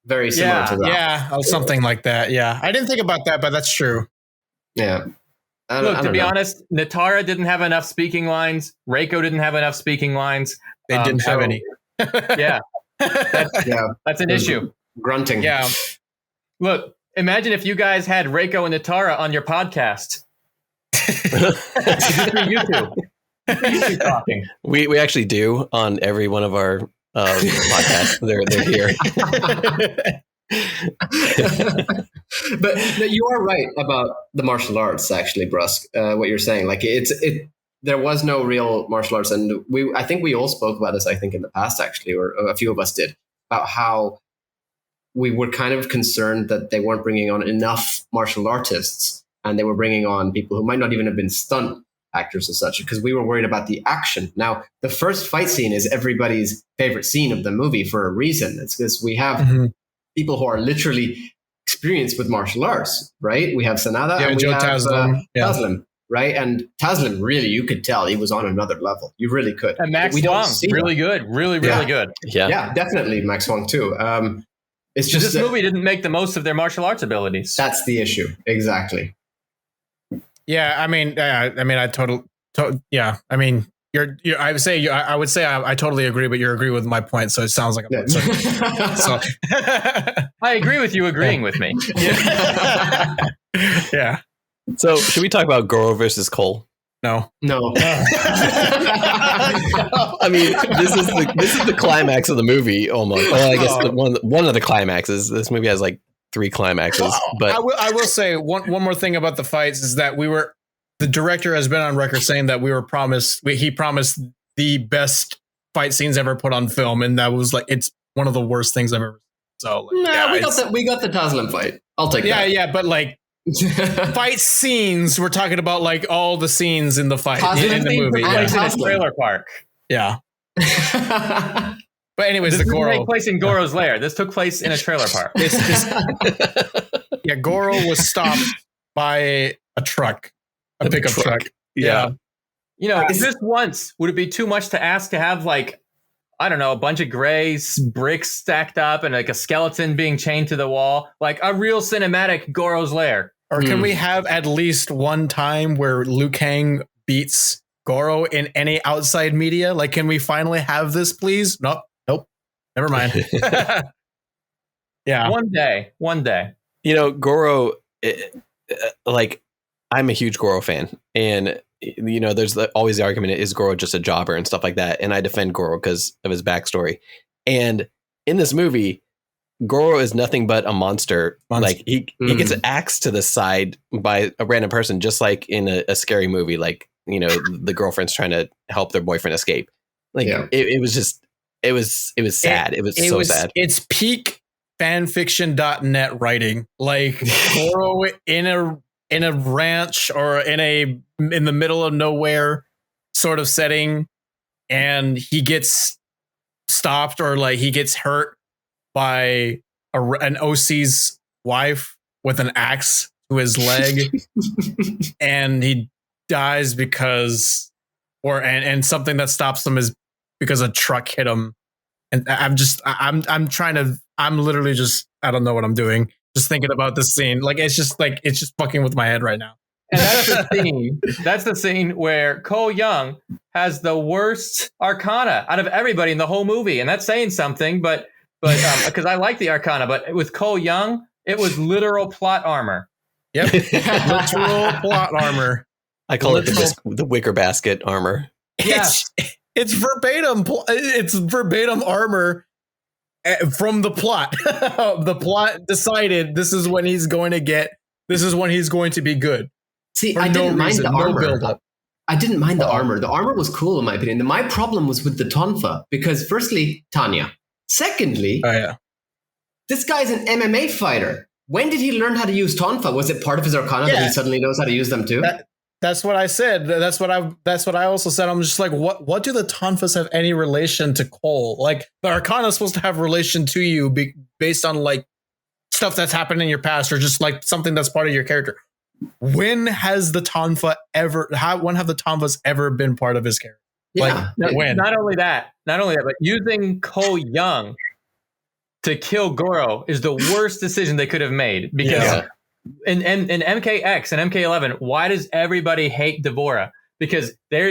Very similar to that. Yeah, something like that. Yeah, I didn't think about that, but that's true. Yeah. Look, to be honest, Natara didn't have enough speaking lines. Reiko didn't have enough speaking lines. They didn't have any. Yeah. That's an issue. Grunting. Yeah. Look, imagine if you guys had Reiko and Natara on your podcast. You two talking. We actually do on every one of our podcasts. They're here. But you are right about the martial arts, actually, Brusk. What you're saying, like there was no real martial arts, and I think we all spoke about this. I think in the past, actually, or a few of us did, about how we were kind of concerned that they weren't bringing on enough martial artists, and they were bringing on people who might not even have been stunt actors and such, because we were worried about the action. Now, the first fight scene is everybody's favorite scene of the movie for a reason. It's because we have people who are literally experienced with martial arts, right? We have Sanada and we have Taslim, right? And Taslim, really, you could tell he was on another level. You really could. And Max Wong, really good. Really good. Yeah, definitely Max Wong too. It's just this movie didn't make the most of their martial arts abilities. That's the issue. Exactly. Yeah, I mean, I totally. I mean, I would say I totally agree, but you agree with my point, so it sounds like I'm so. I agree with you agreeing with me. Yeah. So, should we talk about Goro versus Cole? No. I mean, this is the climax of the movie almost. Well, I guess one of the climaxes. This movie has like 3 climaxes. But I will say one more thing about the fights is that the director has been on record saying that he promised the best fight scenes ever put on film, and that was like, it's one of the worst things I've ever seen. So we got the Taslim fight. I'll take that. Yeah, but like fight scenes, we're talking about like all the scenes in the fight in the movie. In a trailer park. Yeah. But anyways, this the Goro didn't take place in Goro's lair. This took place in a trailer park. Goro was stopped by a truck, a pickup truck. Yeah. You know, just once, would it be too much to ask to have like, I don't know, a bunch of gray bricks stacked up and like a skeleton being chained to the wall, like a real cinematic Goro's lair? Or can we have at least one time where Liu Kang beats Goro in any outside media? Like, can we finally have this, please? Nope. Never mind. Yeah. One day. You know, Goro, like, I'm a huge Goro fan. And, you know, there's always the argument, is Goro just a jobber and stuff like that? And I defend Goro because of his backstory. And in this movie, Goro is nothing but a monster. Like he gets Mm. axed to the side by a random person, just like in a scary movie. Like, you know, the girlfriend's trying to help their boyfriend escape. Like it was just, it was sad. It was so sad. It's peak fanfiction.net writing. Like Goro in a ranch or in the middle of nowhere sort of setting, and he gets stopped or like he gets hurt by an OC's wife with an axe to his leg, and he dies because, and something that stops him is because a truck hit him. And I'm literally just, I don't know what I'm doing. Just thinking about this scene. Like, it's just fucking with my head right now. And that's the scene. That's the scene where Cole Young has the worst Arcana out of everybody in the whole movie, and that's saying something. But because I like the Arcana, but with Cole Young, it was literal plot armor. Yep, literal plot armor. I call it the wicker basket armor. Yeah, it's verbatim. It's verbatim armor from the plot. The plot decided this is when he's going to get. This is when he's going to be good. See, I didn't mind the armor. I didn't mind the armor. The armor was cool in my opinion. My problem was with the tonfa because, firstly, Tanya. Secondly, this guy's an MMA fighter. When did he learn how to use tonfa? Was it part of his Arcana that he suddenly knows how to use them too? That's what I said. That's what I also said. I'm just like, what do the tonfas have any relation to Cole? Like, the Arcana is supposed to have relation to you based on like stuff that's happened in your past or just like something that's part of your character. When has the tonfa when have the tonfas ever been part of his character? Yeah. Like, when? Not only that, but using Cole Young to kill Goro is the worst decision they could have made because in MKX and MK11, why does everybody hate Devorah? Because they're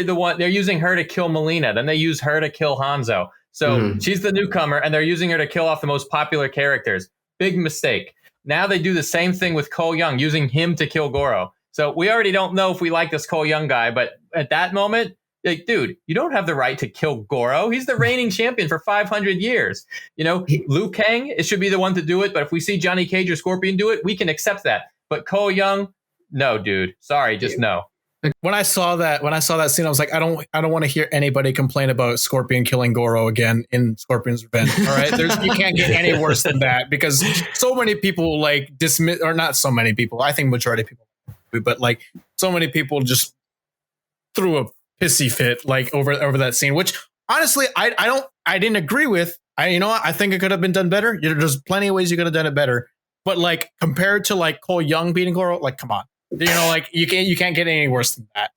using her to kill Melina, then they use her to kill Hanzo. So she's the newcomer and they're using her to kill off the most popular characters. Big mistake. Now they do the same thing with Cole Young, using him to kill Goro. So we already don't know if we like this Cole Young guy, but at that moment, like, dude, you don't have the right to kill Goro. He's the reigning champion for 500 years. You know, Liu Kang, it should be the one to do it. But if we see Johnny Cage or Scorpion do it, we can accept that. But Cole Young, no, dude. Sorry, just no. When I saw that scene, I was like, I don't want to hear anybody complain about Scorpion killing Goro again in Scorpion's Revenge. All right, you can't get any worse than that because so many people like dismiss, or not so many people. I think majority of people, but like so many people just threw a pissy fit like over that scene, which honestly I didn't agree with. I think it could have been done better. There's plenty of ways you could have done it better, but like compared to like Cole Young beating Goro, like come on. Like you can't get any worse than that.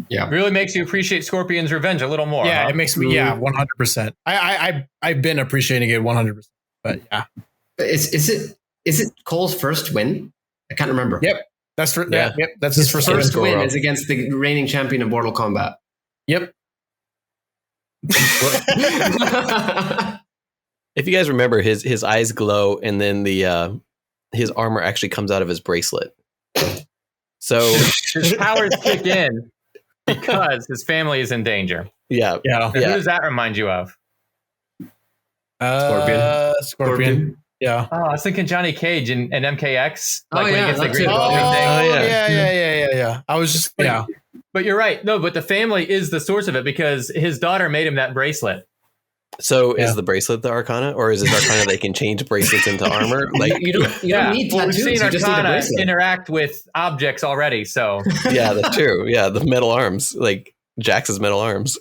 Yeah, really makes you appreciate Scorpion's Revenge a little more. Yeah, huh? It makes me 100%. I've been appreciating it 100%. But yeah, is it Cole's first win? I can't remember. Yep, that's his first win is against the reigning champion of Mortal Kombat. Yep. If you guys remember, his eyes glow, and then his armor actually comes out of his bracelet. So his powers kick in because his family is in danger. Yeah. Who does that remind you of? Scorpion. Yeah. Oh, I was thinking Johnny Cage and MKX. Like when he gets the green thing. Yeah. I was just But you're right. No, but the family is the source of it because his daughter made him that bracelet. So is the bracelet the Arcana, or is it Arcana they can change bracelets into armor? Like you don't need tattoos. We've seen you just need a Arcana bracelet. interact with objects already. So yeah, that's true. Yeah, the metal arms, like Jax's metal arms.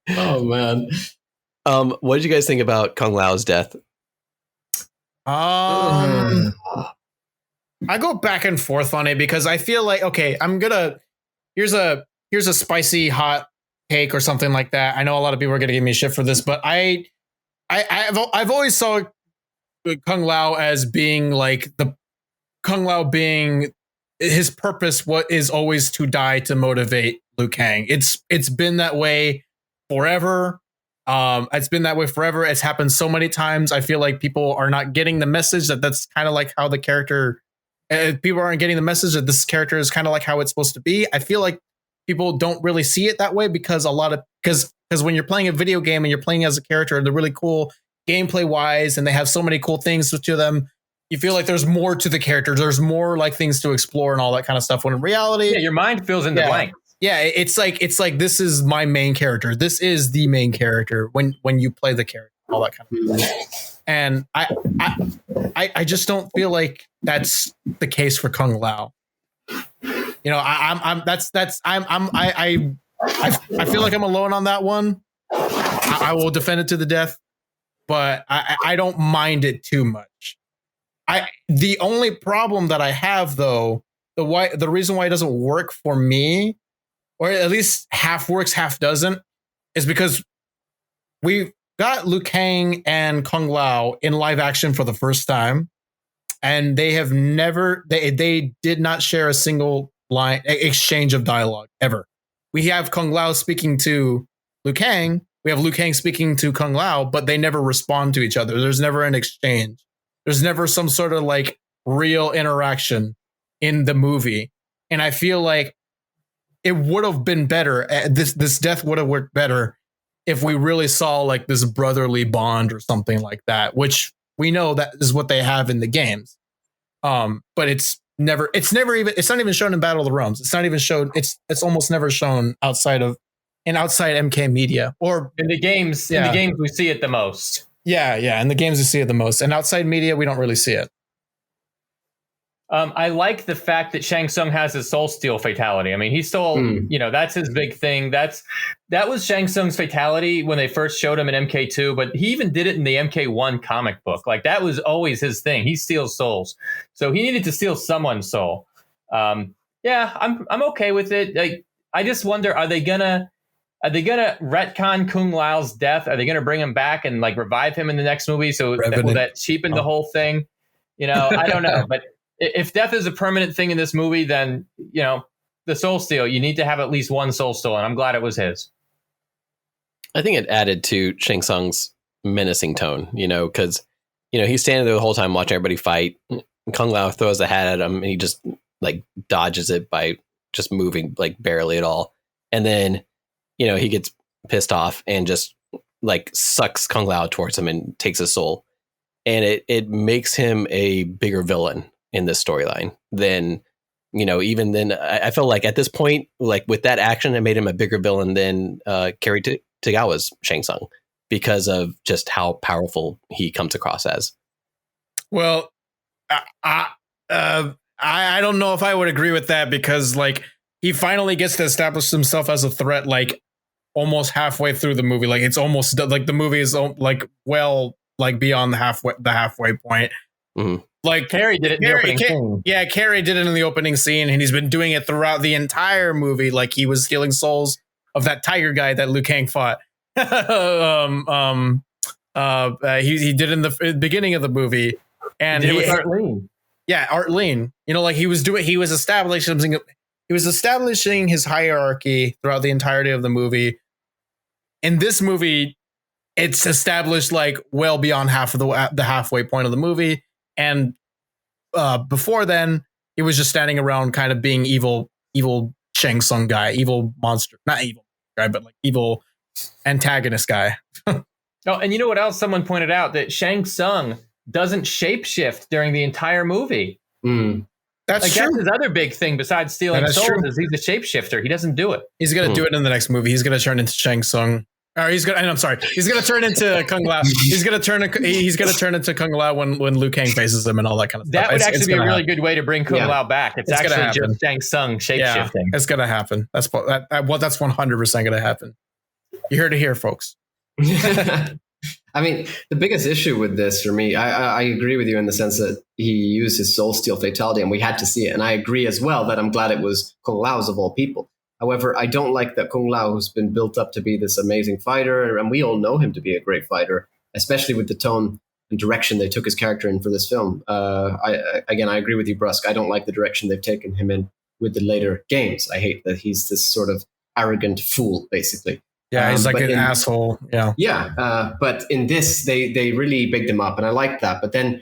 Oh man. What did you guys think about Kung Lao's death? I go back and forth on it because I feel like here's a spicy hot take or something like that. I know a lot of people are going to give me shit for this, but I've always saw Kung Lao as being like Kung Lao being his purpose. What is always to die to motivate Liu Kang. It's been that way forever. It's been that way forever. It's happened so many times. I feel like people are not getting the message that's kind of like how the character. People aren't getting the message that this character is kind of like how it's supposed to be. I feel like people don't really see it that way because when you're playing a video game and you're playing as a character and they're really cool gameplay wise, and they have so many cool things to them. You feel like there's more to the characters. There's more like things to explore and all that kind of stuff. When in reality, your mind fills in the blank. Yeah, it's like this is my main character. This is the main character when you play the character, all that kind of stuff. And I just don't feel like that's the case for Kung Lao. I feel like I'm alone on that one. I will defend it to the death, but I don't mind it too much. The only problem that I have, though, the reason why it doesn't work for me, or at least half works, half doesn't, is because we got Liu Kang and Kung Lao in live action for the first time, and they have never, they did not share a single line exchange of dialogue ever. We have Kung Lao speaking to Liu Kang. We have Liu Kang speaking to Kung Lao, but they never respond to each other. There's never an exchange. There's never some sort of like real interaction in the movie. And I feel like it would have been better. This death would have worked better if we really saw like this brotherly bond or something like that, which we know that is what they have in the games. But it's not even shown in Battle of the Realms. It's not even shown. It's almost never shown outside MK media or in the games. In the games, we see it the most. Yeah. In the games, we see it the most, and outside media, we don't really see it. I like the fact that Shang Tsung has his soul steal fatality. I mean, he stole, that's his big thing. That was Shang Tsung's fatality when they first showed him in MK2, but he even did it in the MK1 comic book. Like that was always his thing. He steals souls. So he needed to steal someone's soul. I'm okay with it. Like, I just wonder, are they gonna retcon Kung Lao's death? Are they gonna bring him back and like revive him in the next movie? So will that cheapen the whole thing? I don't know, but if death is a permanent thing in this movie, then, the soul steal, you need to have at least one soul stolen. I'm glad it was his. I think it added to Shang Tsung's menacing tone, because, he's standing there the whole time watching everybody fight. Kung Lao throws the hat at him and he just like dodges it by just moving like barely at all. And then, he gets pissed off and just like sucks Kung Lao towards him and takes his soul. And it makes him a bigger villain in this storyline than, even then. I felt like at this point, like with that action, it made him a bigger villain than Cary Tagawa's Shang Tsung because of just how powerful he comes across as. Well, I don't know if I would agree with that, because like he finally gets to establish himself as a threat, like almost halfway through the movie. Like it's almost like the movie is like beyond the halfway point. Mm-hmm. Like Cary did it in the opening scene. Yeah, Cary did it in the opening scene, and he's been doing it throughout the entire movie. Like he was stealing souls of that tiger guy that Liu Kang fought. He did in the beginning of the movie, and he did it with Art Lean. Yeah, Art Lean. Like he was establishing his hierarchy throughout the entirety of the movie. In this movie, it's established like well beyond half of the halfway point of the movie. And before then, he was just standing around kind of being evil Shang Tsung guy, evil monster, not evil guy, but like evil antagonist guy. Oh, and you know what else? Someone pointed out that Shang Tsung doesn't shapeshift during the entire movie. That's like, true. That's his other big thing besides stealing souls is he's a shapeshifter. He doesn't do it. He's going to do it in the next movie. He's going to turn into Shang Tsung. Or he's going to turn into Kung Lao. He's going to turn into Kung Lao when Liu Kang faces him and all that kind of stuff. That would actually be a really good way to bring Kung Lao back. It's actually just Shang Tsung shapeshifting. Yeah, it's going to happen. That's 100% going to happen. You heard it here, folks. I mean, the biggest issue with this for me, I agree with you in the sense that he used his soul steal fatality and we had to see it. And I agree as well that I'm glad it was Kung Lao's of all people. However, I don't like that Kung Lao, who's been built up to be this amazing fighter, and we all know him to be a great fighter, especially with the tone and direction they took his character in for this film. I agree with you, Brusk. I don't like the direction they've taken him in with the later games. I hate that he's this sort of arrogant fool, basically. Yeah, he's like an asshole. Yeah. Yeah. But in this, they really bigged him up, and I like that. But then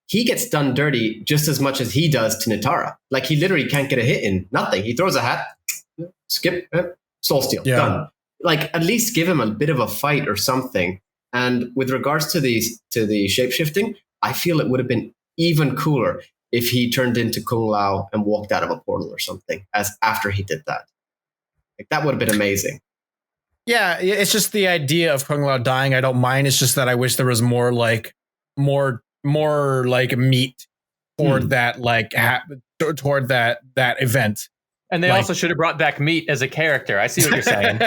he gets done dirty just as much as he does to Nitara. Like, he literally can't get a hit in. Nothing. He throws a hat, skip, soul steal, done. Like, at least give him a bit of a fight or something. And with regards to the shapeshifting, I feel it would have been even cooler if he turned into Kung Lao and walked out of a portal or something as after he did that. Like, that would have been amazing. Yeah, it's just the idea of Kung Lao dying. I don't mind. It's just that I wish there was more like meat toward that toward that event. And they also should have brought back Meat as a character. I see what you're saying.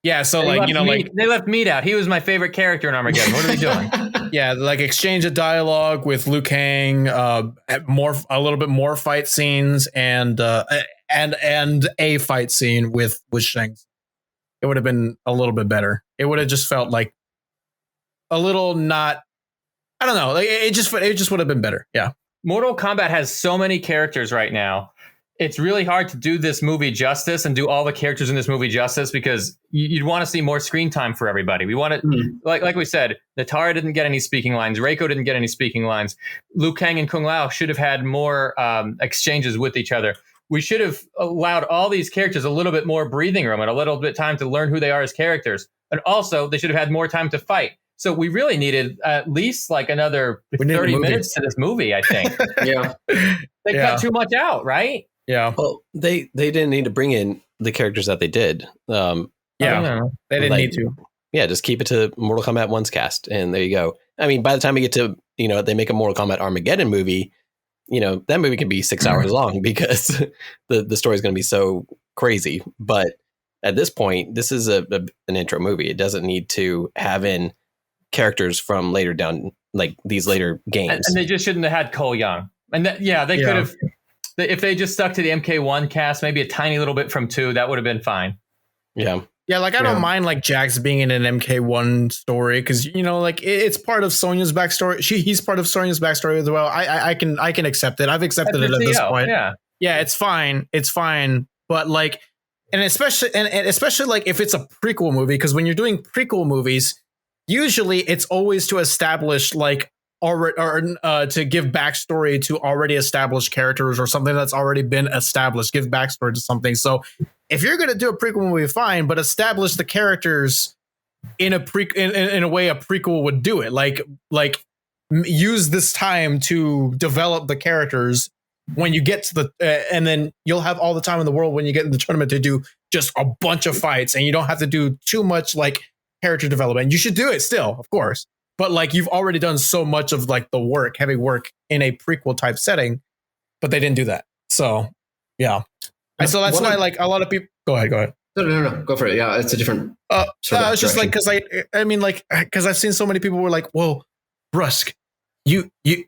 Yeah, so they left Meat out. He was my favorite character in Armageddon. What are they doing? Yeah, like exchange of dialogue with Liu Kang, a little bit more fight scenes, and a fight scene with Shang. It would have been a little bit better. It would have just felt like a little not. I don't know. Like it just would have been better. Yeah. Mortal Kombat has so many characters right now. It's really hard to do this movie justice and do all the characters in this movie justice because you'd want to see more screen time for everybody. We want to, like we said, Natara didn't get any speaking lines. Reiko didn't get any speaking lines. Liu Kang and Kung Lao should have had more exchanges with each other. We should have allowed all these characters a little bit more breathing room and a little bit time to learn who they are as characters. And also, they should have had more time to fight. So we really needed at least like another 30 minutes to this movie, I think. Yeah. They cut too much out, right? Yeah. Well, they didn't need to bring in the characters that they did. They didn't need to. Yeah, just keep it to Mortal Kombat 1's cast, and there you go. I mean, by the time we get to, they make a Mortal Kombat Armageddon movie, that movie can be 6 hours long because the story is going to be so crazy. But at this point, this is an intro movie. It doesn't need to have in characters from later down, like these later games. And they just shouldn't have had Cole Young. And they could have. If they just stuck to the MK1 cast, maybe a tiny little bit from 2, that would have been fine. Yeah. Yeah, like I don't mind like Jax being in an MK1 story because it's part of Sonya's backstory. He's part of Sonya's backstory as well. I can accept it. I've accepted it at this point. Yeah, it's fine. It's fine. But like, and especially like if it's a prequel movie, because when you're doing prequel movies, usually it's always to establish like or to give backstory to already established characters or something that's already been established. Give backstory to something. So if you're going to do a prequel movie, fine, but establish the characters in a way a prequel would do it. Like use this time to develop the characters when you get to the and then you'll have all the time in the world when you get in the tournament to do just a bunch of fights, and you don't have to do too much like character development. You should do it still, of course. But like you've already done so much of like the heavy work in a prequel type setting, but they didn't do that. So yeah. And so that's why like a lot of people go ahead. No, go for it. Yeah, it's a different. It's just like because I mean like because I've seen so many people were like, whoa, Brusk, you defend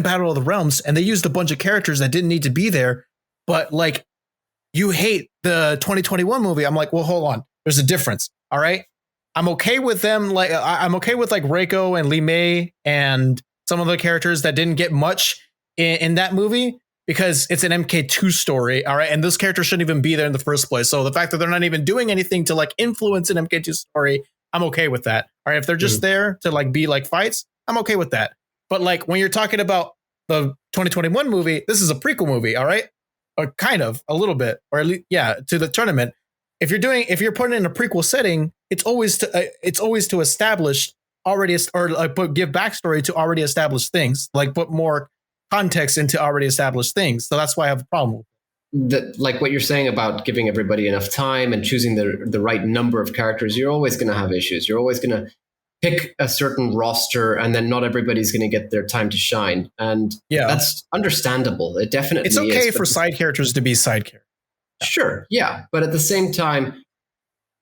Battle of the Realms, and they used a bunch of characters that didn't need to be there, but like you hate the 2021 movie. I'm like, well, hold on, there's a difference. All right. I'm okay with them. Like I'm okay with like Reiko and Li Mei and some of the characters that didn't get much in that movie because it's an MK2 story. All right. And those characters shouldn't even be there in the first place. So the fact that they're not even doing anything to like influence an MK2 story, I'm okay with that. All right. If they're just there to like be like fights, I'm okay with that. But like when you're talking about the 2021 movie, this is a prequel movie. All right. Or kind of a little bit, or at least, to the tournament. If you're putting it in a prequel setting, it's always to establish already give backstory to already established things, like put more context into already established things. So that's why I have a problem with that. Like what you're saying about giving everybody enough time and choosing the right number of characters, you're always going to have issues. You're always going to pick a certain roster, and then not everybody's going to get their time to shine. And that's understandable. It definitely it's okay is, for side characters to be side characters. Sure, yeah. But at the same time,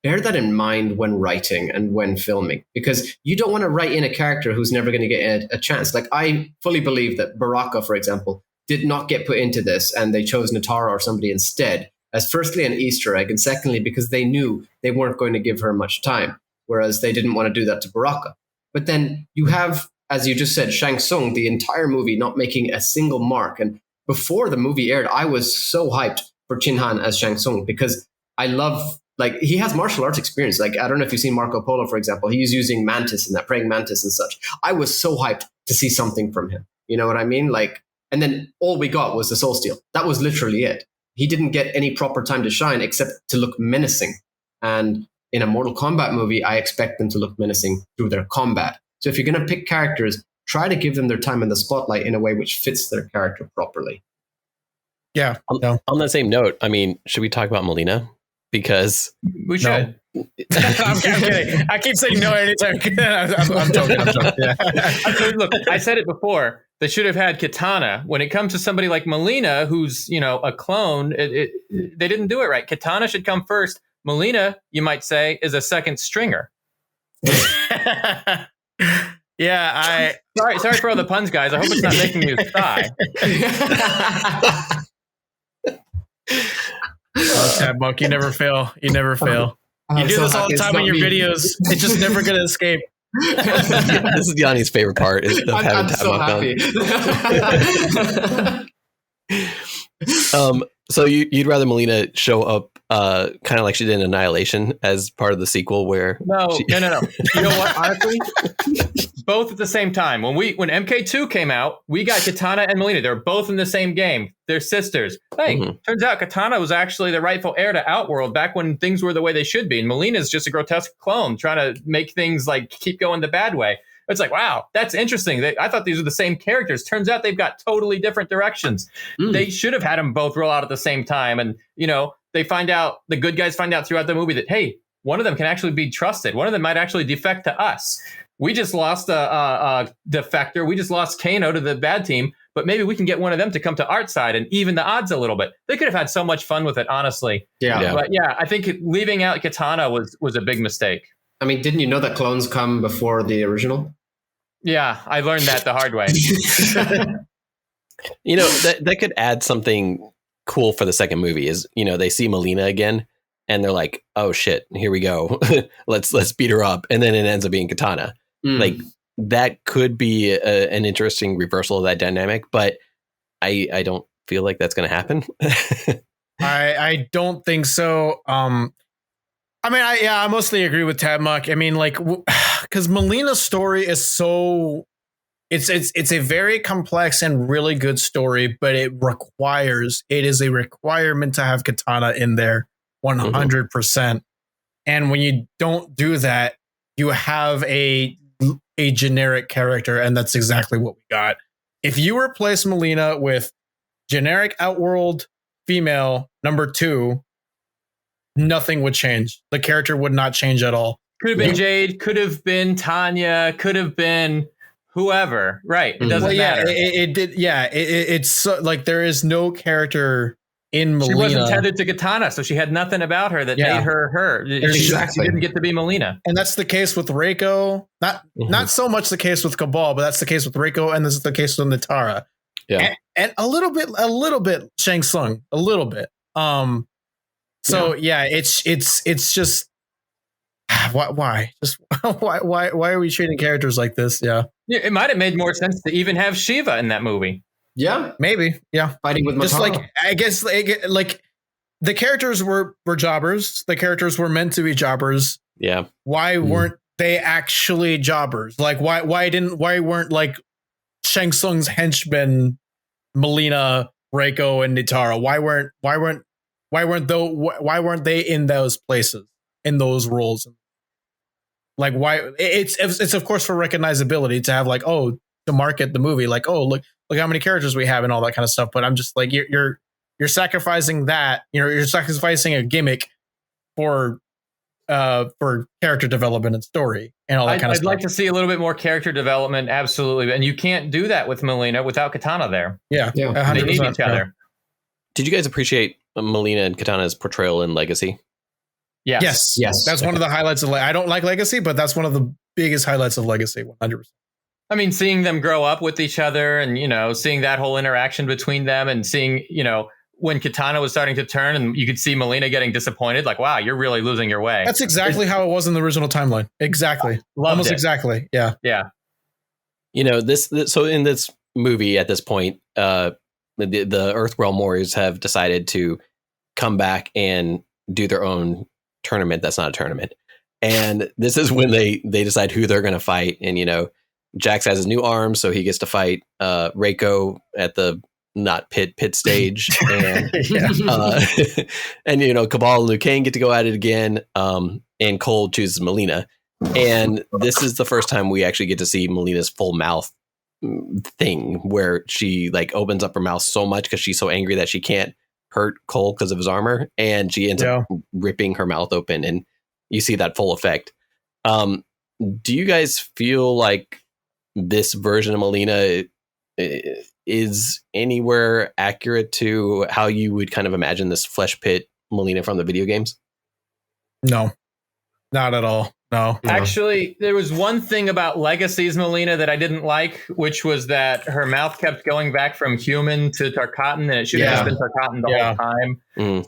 bear that in mind when writing and when filming, because you don't want to write in a character who's never going to get a chance. Like I fully believe that Baraka, for example, did not get put into this, and they chose Natara or somebody instead as firstly an Easter egg, and secondly because they knew they weren't going to give her much time, whereas they didn't want to do that to Baraka. But then you have, as you just said, Shang Tsung, the entire movie not making a single mark. And before the movie aired, I was so hyped for Chin Han as Shang Tsung because I love, like, he has martial arts experience. Like, I don't know if you've seen Marco Polo, for example. He's using Mantis and that praying Mantis and such. I was so hyped to see something from him. You know what I mean? Like, and then all we got was the Soul Steel. That was literally it. he didn't get any proper time to shine except to look menacing. And in a Mortal Kombat movie, I expect them to look menacing through their combat. So if you're going to pick characters, try to give them their time in the spotlight in a way which fits their character properly. Yeah. On that same note, I mean, should we talk about Melina? Because we should. I'm kidding. I keep saying no anytime. I'm joking. Yeah. Look, I said it before. They should have had Kitana. When it comes to somebody like Melina, who's a clone, they didn't do it right. Kitana should come first. Melina, you might say, is a second stringer. Yeah, sorry for all the puns, guys. I hope it's not making you sigh. Tab Monk, you never fail. You never fail. You do this all the time in your videos. It's just never going to escape. This is Yanni's favorite part. Is of having Tab Monk on. So you'd rather Melina show up kind of like she did in Annihilation as part of the sequel where No. You know what? Honestly, both at the same time. When MK2 came out, we got Kitana and Melina. They're both in the same game. They're sisters. Hey, turns out Kitana was actually the rightful heir to Outworld back when things were the way they should be. And Melina's just a grotesque clone trying to make things like keep going the bad way. It's like, wow, that's interesting. I thought these were the same characters. Turns out they've got totally different directions. They should have had them both roll out at the same time. And, the good guys find out throughout the movie that, hey, one of them can actually be trusted. One of them might actually defect to us. We just lost a defector. We just lost Kano to the bad team. But maybe we can get one of them to come to our side and even the odds a little bit. They could have had so much fun with it, honestly. Yeah. But yeah, I think leaving out Kitana was a big mistake. I mean, didn't you know that clones come before the original? Yeah, I learned that the hard way. That could add something cool for the second movie is, they see Melina again and they're like, oh shit, here we go. let's beat her up. And then it ends up being Kitana. Like that could be an interesting reversal of that dynamic, but I don't feel like that's going to happen. I don't think so. I mostly agree with Tabmuck. I mean, like, because Melina's story is so, it's a very complex and really good story, but it is a requirement to have Kitana in there 100%. And when you don't do that, you have a generic character, and that's exactly what we got. If you replace Melina with generic Outworld female number 2, nothing would change. The character would not change at all. Could have been Jade, could have been Tanya, could have been whoever. Right. It doesn't matter. It did. Yeah. It's so, like there is no character in Melina. She wasn't tethered to Kitana, so she had nothing about her that made her. Exactly. She didn't get to be Melina. And that's the case with Reiko. Not so much the case with Cabal, but that's the case with Reiko, and this is the case with Natara. Yeah. And a little bit Shang Tsung. A little bit. So yeah, it's just why? Just why are we treating characters like this? Yeah. It might have made more sense to even have Shiva in that movie. Yeah, maybe. Yeah, fighting with Matara. Just like I guess like the characters were jobbers. The characters were meant to be jobbers. Yeah. Why weren't they actually jobbers? Like why weren't like Shang Tsung's henchmen Melina, Reiko, and Natara? Why weren't they in those places, in those roles? Like why it's of course for recognizability to have like, oh, to market the movie, like, oh, look how many characters we have and all that kind of stuff. But I'm just like, you're sacrificing that, you're sacrificing a gimmick for character development and story and all that kind of stuff. I'd like to see a little bit more character development, absolutely, and you can't do that with Melina without Kitana there. Yeah. They need each other. Did you guys appreciate Melina and Kitana's portrayal in Legacy? Yes. That's one of the highlights of I don't like Legacy, but that's one of the biggest highlights of Legacy, 100%. I mean, seeing them grow up with each other and, seeing that whole interaction between them and seeing, when Kitana was starting to turn and you could see Melina getting disappointed, like, wow, you're really losing your way. That's exactly how it was in the original timeline. Exactly. Almost exactly. Yeah. Yeah. So in this movie at this point, the Earthrealm Warriors have decided to come back and do their own tournament. That's not a tournament. And this is when they decide who they're going to fight. And, Jax has his new arms, so he gets to fight Reiko at the not pit stage, and Yeah. and Cabal and Liu Kang get to go at it again, and Cole chooses Melina, and this is the first time we actually get to see Melina's full mouth thing, where she like opens up her mouth so much because she's so angry that she can't hurt Cole because of his armor, and she ends up ripping her mouth open, and you see that full effect. Do you guys feel like this version of Melina is anywhere accurate to how you would kind of imagine this flesh pit Melina from the video games? No, not at all. No. Actually, there was one thing about Legacy's Melina that I didn't like, which was that her mouth kept going back from human to Tarkatan, and it should have just been Tarkatan the whole time.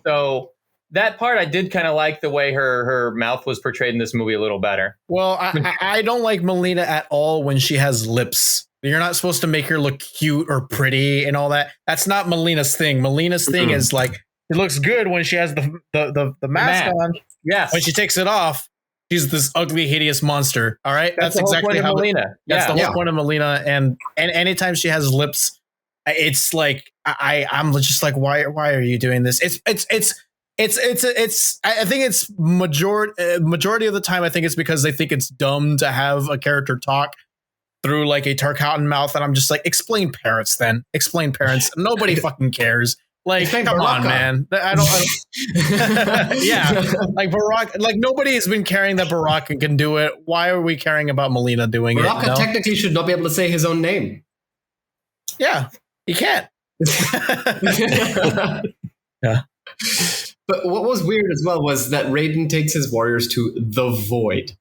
So that part I did kind of like, the way her mouth was portrayed in this movie a little better. Well, I don't like Melina at all when she has lips. You're not supposed to make her look cute or pretty and all that. That's not Melina's thing. Melina's thing is like, it looks good when she has the mask on. Yes. When she takes it off, she's this ugly, hideous monster. All right. That's exactly how Melina. That's the whole point of Melina. And anytime she has lips, it's like I'm just like, why are you doing this? I think it's majority of the time, I think it's because they think it's dumb to have a character talk through like a Tarkatan mouth, and I'm just like, explain parents then. Explain parents. Nobody fucking cares. Like, come on, man. I don't yeah. Like Baraka, like nobody has been caring that Baraka can do it. Why are we caring about Melina doing Baraka it? Baraka technically should not be able to say his own name. Yeah, he can't. Yeah. But what was weird as well was that Raiden takes his warriors to the Void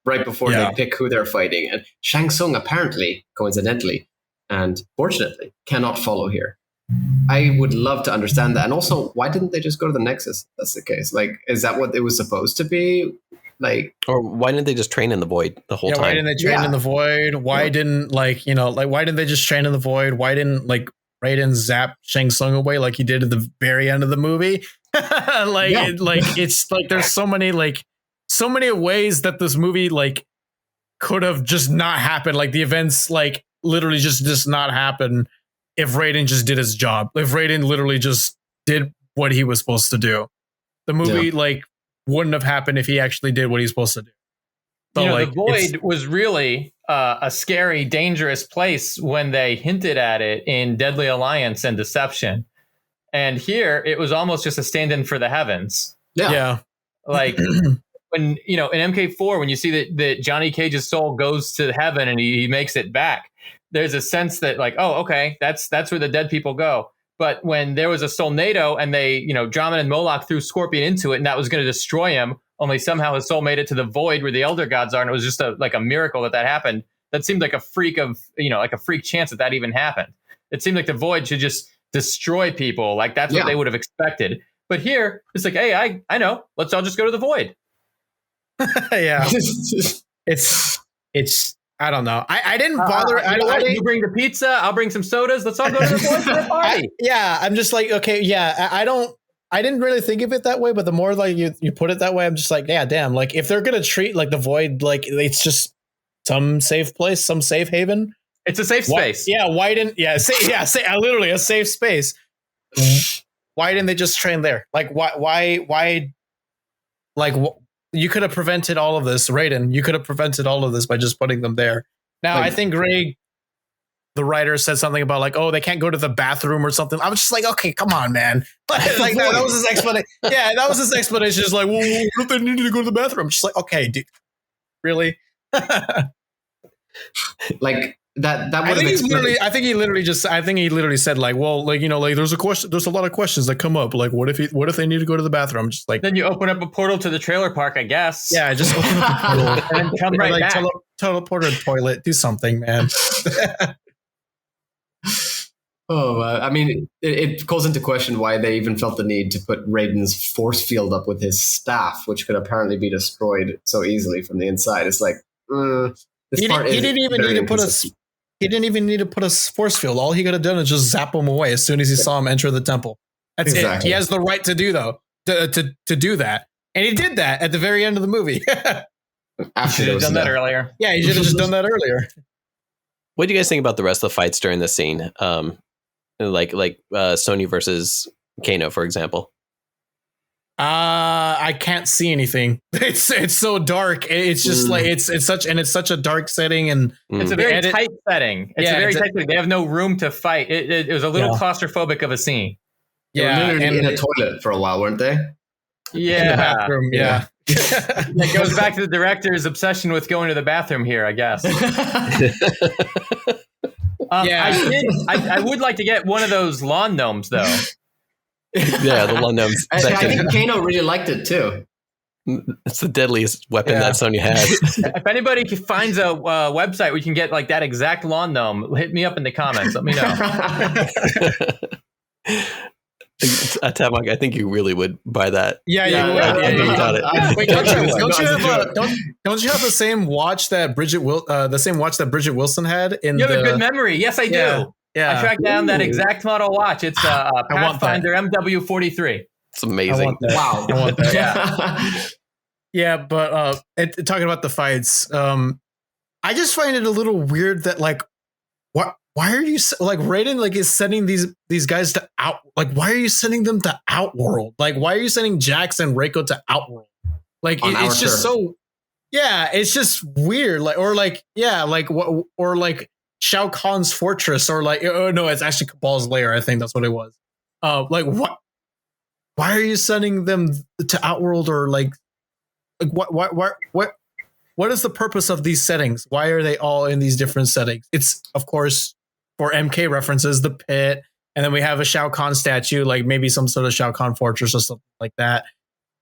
right before they pick who they're fighting. And Shang Tsung apparently, coincidentally, and fortunately, cannot follow here. I would love to understand that. And also, why didn't they just go to the Nexus if that's the case? Like, is that what it was supposed to be? Like, or why didn't they just train in the Void the whole time? Why didn't they train in the Void? Why didn't why didn't they just train in the Void? Why didn't Raiden zap Shang Tsung away like he did at the very end of the movie? It's like there's so many ways that this movie could have just not happened. Like the events literally just not happen if Raiden just did his job. If Raiden literally just did what he was supposed to do, the movie wouldn't have happened if he actually did what he's supposed to do. So, the Void was really a scary, dangerous place when they hinted at it in Deadly Alliance and Deception. And here it was almost just a stand-in for the heavens. Yeah. Like when, in MK4, when you see that Johnny Cage's soul goes to heaven and he makes it back, there's a sense that that's where the dead people go. But when there was a Soulnado and they, Draman and Moloch threw Scorpion into it and that was going to destroy him, only somehow his soul made it to the Void where the Elder Gods are. And it was just a miracle that happened. That seemed like a freak chance that even happened. It seemed like the Void should just destroy people. Like that's what they would have expected. But here it's like, hey, I know, let's all just go to the Void. Yeah. it's I don't know. I didn't bother. You bring the pizza, I'll bring some sodas. Let's all go to the Void for the party. I'm just like, okay, yeah. I didn't really think of it that way, but the more you put it that way, I'm just like, yeah, damn. Like if they're gonna treat the Void like it's just some safe place, some safe haven. It's a safe space. Literally a safe space. Why didn't they just train there? Why? You could have prevented all of this, Raiden. You could have prevented all of this by just putting them there. Now, I think Greg, the writer, said something about they can't go to the bathroom or something. I was just like, okay, come on, man. That was his explanation. Yeah, that was his explanation. Just well, what if they needed to go to the bathroom? I'm just like, okay, dude, really? That I think he literally said there's a lot of questions that come up, what if they need to go to the bathroom, just then you open up a portal to the trailer park, I guess. Yeah, just open up a portal and come right back. Teleport a toilet, do something, man. I mean, it calls into question why they even felt the need to put Raiden's force field up with his staff, which could apparently be destroyed so easily from the inside. It's like he didn't even need to put a force field. All he could have done is just zap him away as soon as he saw him enter the temple. That's it. He has the right to do to do that, and he did that at the very end of the movie. Should have done that earlier. Yeah, he should have just done that earlier. What do you guys think about the rest of the fights during this scene? like Sonya versus Kano, for example? I can't see anything. It's so dark. It's just like it's such a dark setting, and it's a very tight setting. It's a very tight setting. They have no room to fight. It was a little claustrophobic of a scene. They were literally in a toilet for a while, weren't they? Yeah. In the bathroom, yeah. It goes back to the director's obsession with going to the bathroom here, I guess. I would like to get one of those lawn gnomes, though. Yeah, the lawn gnomes. I think Kano really liked it too. It's the deadliest weapon that Sonya has. If anybody finds a website where you can get like that exact lawn gnome, hit me up in the comments. Let me know. Tabak, I think you really would buy that. Yeah, you would. You got it. Wait, don't you have the same watch that Bridget Wilson had? You have a good memory. Yes, I do. Yeah. I tracked down that exact model watch. It's a Pathfinder MW43. It's amazing. Wow. I want that. Yeah, but talking about the fights, I just find it a little weird that like, why are you like Raiden like is sending these guys to why are you sending them to Outworld? Like, why are you sending Jax and Reiko to Outworld? Like, it's just so, it's just weird. Like Shao Kahn's fortress, or like, oh no, it's actually Cabal's lair. I think that's what it was. Like what? Why are you sending them to Outworld, or like what is the purpose of these settings? Why are they all in these different settings? It's of course for MK references, the pit, and then we have a Shao Kahn statue, like maybe some sort of Shao Kahn fortress or something like that.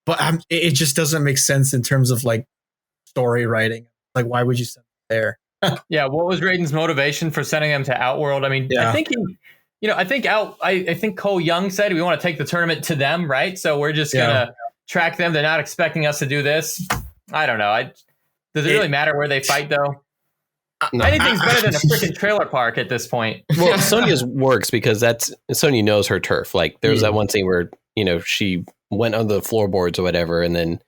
But it just doesn't make sense in terms of like story writing. Like, why would you send them there? Yeah, what was Raiden's motivation for sending them to Outworld? I mean, I think I think Cole Young said we want to take the tournament to them, right? So we're just gonna track them. They're not expecting us to do this. I don't know. Does it really matter where they fight, though? No. Anything's better than a freaking trailer park at this point. Well, Sonya's works because Sonya knows her turf. Like there's that one scene where she went on the floorboards or whatever, and then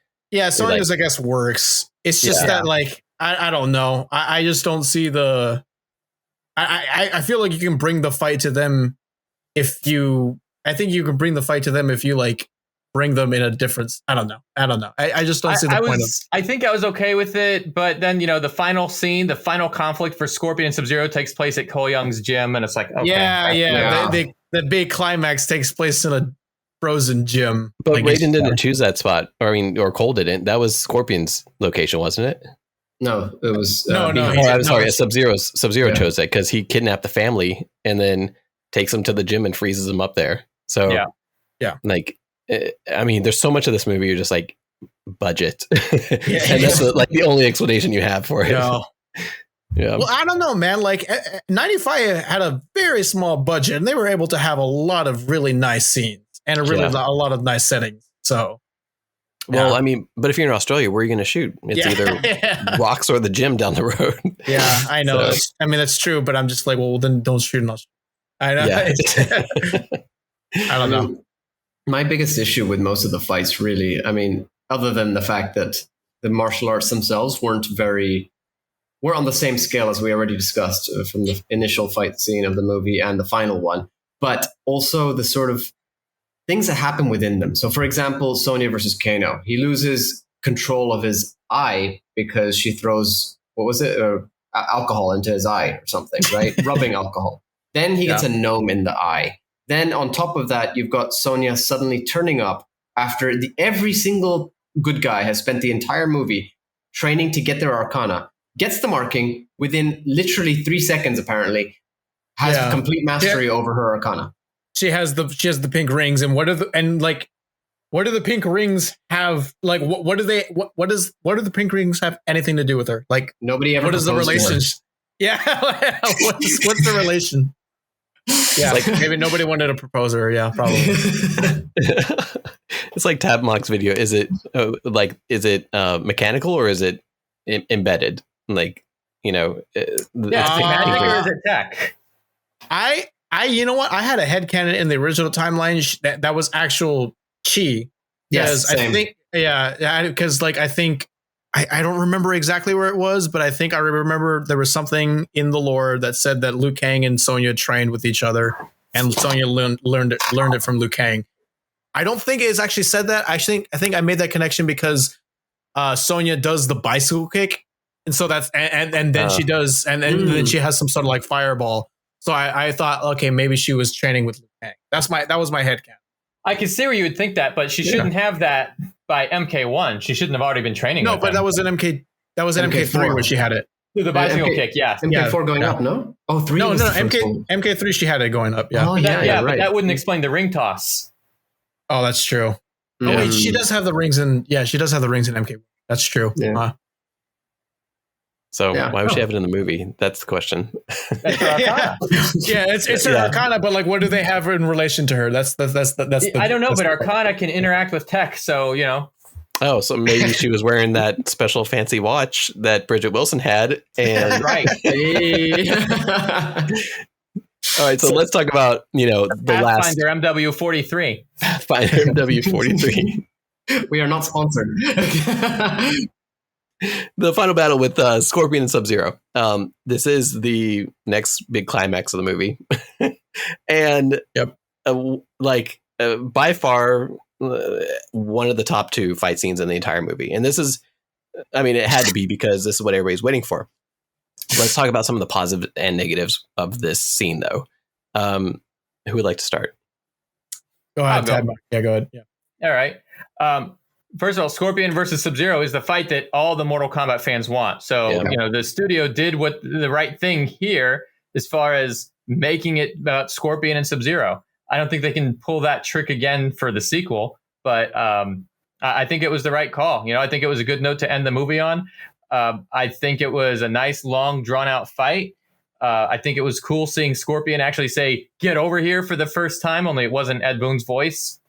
Sonya's I guess works. It's just that like. I don't know. I just don't see the. I feel like you can bring the fight to them if you. I think you can bring the fight to them if you like bring them in a different. I don't know. I just don't see the point of. I think I was okay with it, but then the final scene, the final conflict for Scorpion and Sub-Zero takes place at Cole Young's gym, and it's like okay, the big climax takes place in a frozen gym. But Raiden didn't choose that spot, or Cole didn't. That was Scorpion's location, wasn't it? No, it was I'm sorry. Sub-Zero chose it because he kidnapped the family and then takes them to the gym and freezes them up there. So like, I mean, there's so much of this movie. You're just like budget, and that's the only explanation you have for it. Yeah. Well, I don't know, man. Like 95 had a very small budget, and they were able to have a lot of really nice scenes and a lot of nice settings. So. Well, I mean, but if you're in Australia, where are you going to shoot? It's either rocks or the gym down the road. Yeah, I know. So. I mean, that's true, but I'm just like, well, then don't shoot in Australia. I know. Yeah. I don't know. My biggest issue with most of the fights, really, I mean, other than the fact that the martial arts themselves weren't on the same scale as we already discussed from the initial fight scene of the movie and the final one, but also the sort of things that happen within them. So, for example, Sonya versus Kano, he loses control of his eye because she throws, alcohol into his eye or something, right? Rubbing alcohol. Then he gets a gnome in the eye. Then on top of that, you've got Sonya suddenly turning up after every single good guy has spent the entire movie training to get their Arcana, gets the marking within literally 3 seconds, apparently, has complete mastery over her Arcana. She has the pink rings, and what do the pink rings have? Like, what do the pink rings have anything to do with her? Like, nobody ever. What is the relationship? Yeah, what's the relation? Yeah, like maybe nobody wanted to propose her. Yeah, probably. It's like Tabmock's video. Is it mechanical or is it embedded? Like, it's magic or is it tech? You know what? I had a headcanon in the original timeline that was actual chi. Yes, I think, because like I think I don't remember exactly where it was, but I think I remember there was something in the lore that said that Liu Kang and Sonya trained with each other. and Sonya learned it from Liu Kang. I don't think it's actually said that. I think I made that connection because Sonya does the bicycle kick, and so that's and then she does, and then she has some sort of like fireball. So I thought, okay, maybe she was training with Liu Kang. That was my headcanon. I can see where you would think that, but she shouldn't have that by MK1. She shouldn't have already been training. No, with but him. that was an MK. That was an MK3 where she had it. The bicycle kick, yes. MK4 going up, no? Oh, 3. No, MK3 she had it going up. Yeah. Oh, But right. that wouldn't explain the ring toss. Oh, that's true. Oh wait, she does have the rings in. Yeah, she does have the rings in MK. That's true. Yeah. So why would she have it in the movie? That's the question. That's her Arcana. It's her Arcana, but like, what do they have in relation to her? That's I don't know, but Arcana can interact with tech, so you know. Oh, so maybe she was wearing that special fancy watch that Bridget Wilson had, and right. All right, so let's talk about the last Pathfinder MW43. Pathfinder MW43. We are not sponsored. The final battle with Scorpion and Sub-Zero. This is the next big climax of the movie, and by far one of the top 2 fight scenes in the entire movie. And this is, I mean, it had to be because this is what everybody's waiting for. Let's talk about some of the positives and negatives of this scene, though. Who would like to start? Go ahead. Go ahead. Yeah. All right. First of all, Scorpion versus Sub-Zero is the fight that all the Mortal Kombat fans want. So, the studio did the right thing here as far as making it about Scorpion and Sub-Zero. I don't think they can pull that trick again for the sequel, but I think it was the right call. I think it was a good note to end the movie on. I think it was a nice, long, drawn-out fight. I think it was cool seeing Scorpion actually say, "Get over here" for the first time, only it wasn't Ed Boon's voice.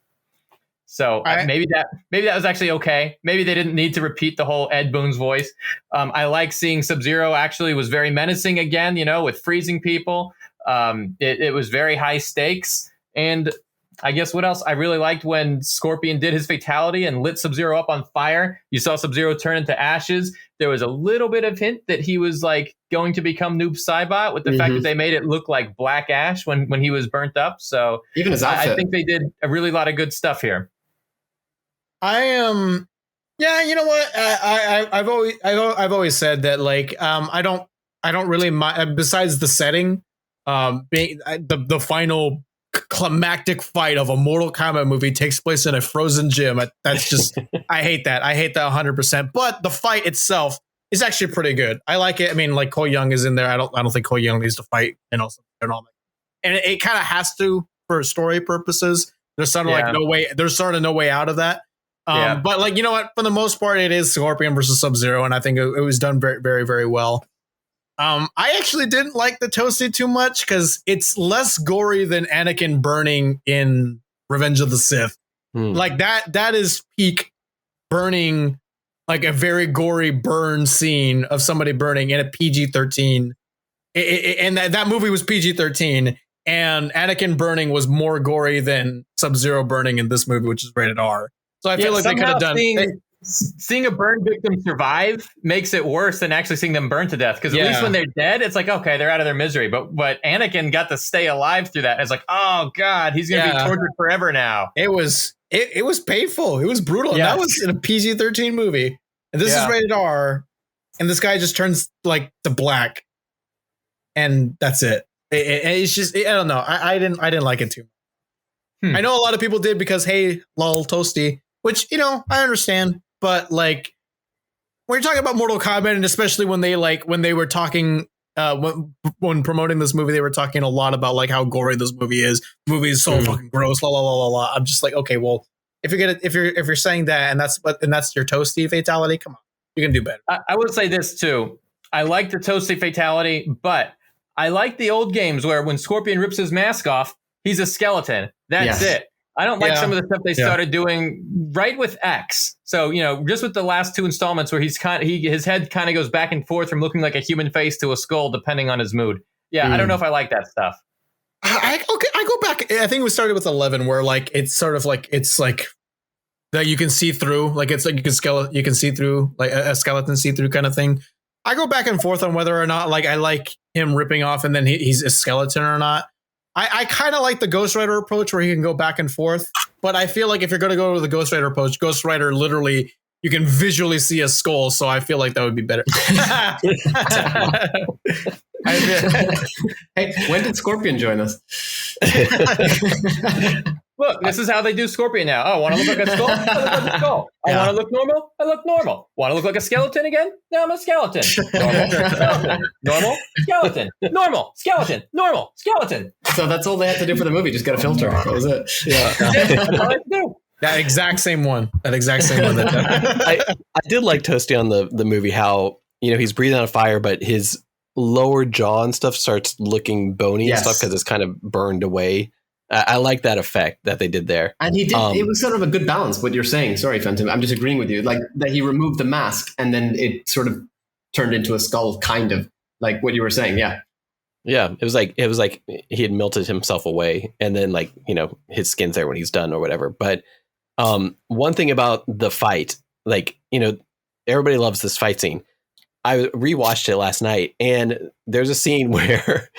So maybe that was actually okay. Maybe they didn't need to repeat the whole Ed Boon's voice. I like seeing Sub-Zero actually was very menacing again, with freezing people. It was very high stakes. And I guess what else? I really liked when Scorpion did his fatality and lit Sub-Zero up on fire. You saw Sub-Zero turn into ashes. There was a little bit of hint that he was like going to become Noob Saibot with the fact that they made it look like black ash when he was burnt up. So even his outfit. I think they did a really lot of good stuff here. I am. Yeah, you know what? I've always said that like I don't really mind, besides the setting, being the final climactic fight of a Mortal Kombat movie takes place in a frozen gym. That's just I hate that 100%. But the fight itself is actually pretty good. I like it. I mean, like Cole Young is in there. I don't think Cole Young needs to fight and all that. And it kind of has to for story purposes. There's sort of like no way. There's sort of no way out of that. But like, you know what? For the most part, it is Scorpion versus Sub-Zero, and I think it was done very, very, very well. I actually didn't like the toasty too much because it's less gory than Anakin burning in Revenge of the Sith. Like that is peak burning, like a very gory burn scene of somebody burning in a PG-13. And that movie was PG-13, and Anakin burning was more gory than Sub-Zero burning in this movie, which is rated R. So I feel like they could have done. Seeing a burn victim survive makes it worse than actually seeing them burn to death. Because at least when they're dead, it's like, okay, they're out of their misery. But Anakin got to stay alive through that. It's like, oh God, he's going to be tortured forever now. It was painful. It was brutal. Yeah. And that was in a PG-13 movie. And this is rated R. And this guy just turns like to black. And that's it. It's just, I don't know. I didn't like it too much. I know a lot of people did because, hey, lol, toasty. Which, I understand, but like when you're talking about Mortal Kombat, and especially when they were talking when promoting this movie, they were talking a lot about like how gory this movie is. The movie is so fucking gross. La la la la la. I'm just like, okay, well, if you're saying that and that's your toasty fatality, come on, you can do better. I would say this too. I like the toasty fatality, but I like the old games where when Scorpion rips his mask off, he's a skeleton. That's it. I don't like some of the stuff they started doing right with X. So, just with the last 2 installments where his head kind of goes back and forth from looking like a human face to a skull, depending on his mood. Yeah, I don't know if I like that stuff. I go back. I think we started with 11, where like it's sort of like it's like that you can see through. Like it's like you can see through, like a skeleton see through kind of thing. I go back and forth on whether or not like I like him ripping off and then he's a skeleton or not. I kind of like the Ghost Rider approach where he can go back and forth. But I feel like if you're going to go with the Ghost Rider approach, Ghost Rider literally, you can visually see a skull. So I feel like that would be better. Hey, when did Scorpion join us? Look, this is how they do Scorpion now. Oh, want to look like a skull? I look like a skull. I want to look normal? I look normal. Want to look like a skeleton again? No, I'm a skeleton. Normal, skeleton. Normal, skeleton. Normal, skeleton. Normal, skeleton. So that's all they had to do for the movie. Just got a filter. That was it. Yeah. That's all they had to do. That exact same one. I did like Toasty on the movie how, he's breathing on fire, but his lower jaw and stuff starts looking bony and stuff because it's kind of burned away. I like that effect that they did there. And he did. It was sort of a good balance, what you're saying. Sorry, Phantom. I'm just agreeing with you. Like that he removed the mask and then it sort of turned into a skull, kind of like what you were saying. Yeah. Yeah. It was like he had melted himself away and then his skin's there when he's done or whatever. But one thing about the fight, everybody loves this fight scene. I rewatched it last night and there's a scene where,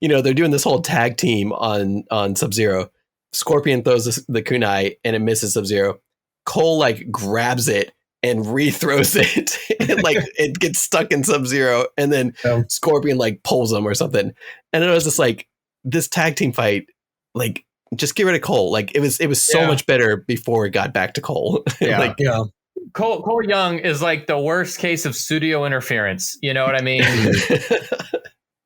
they're doing this whole tag team on Sub-Zero. Scorpion throws the kunai and it misses Sub-Zero. Cole grabs it and rethrows it and it gets stuck in Sub-Zero and then Scorpion pulls him or something. And it was just this tag team fight, just get rid of Cole. It was so much better before it got back to Cole. Yeah. Cole Young is the worst case of studio interference. You know what I mean?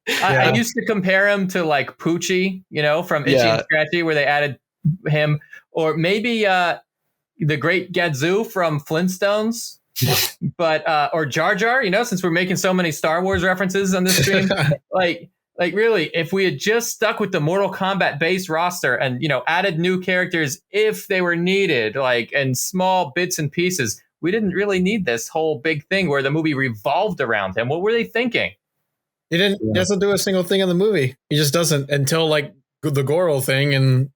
I used to compare him to Poochie, from Itchy and Scratchy, where they added him, or maybe the Great Gadzoo from Flintstones, but or Jar Jar. Since we're making so many Star Wars references on this stream, really, if we had just stuck with the Mortal Kombat base roster and added new characters if they were needed, in small bits and pieces. We didn't really need this whole big thing where the movie revolved around him. What were they thinking? He doesn't do a single thing in the movie. He just doesn't until the Goro thing and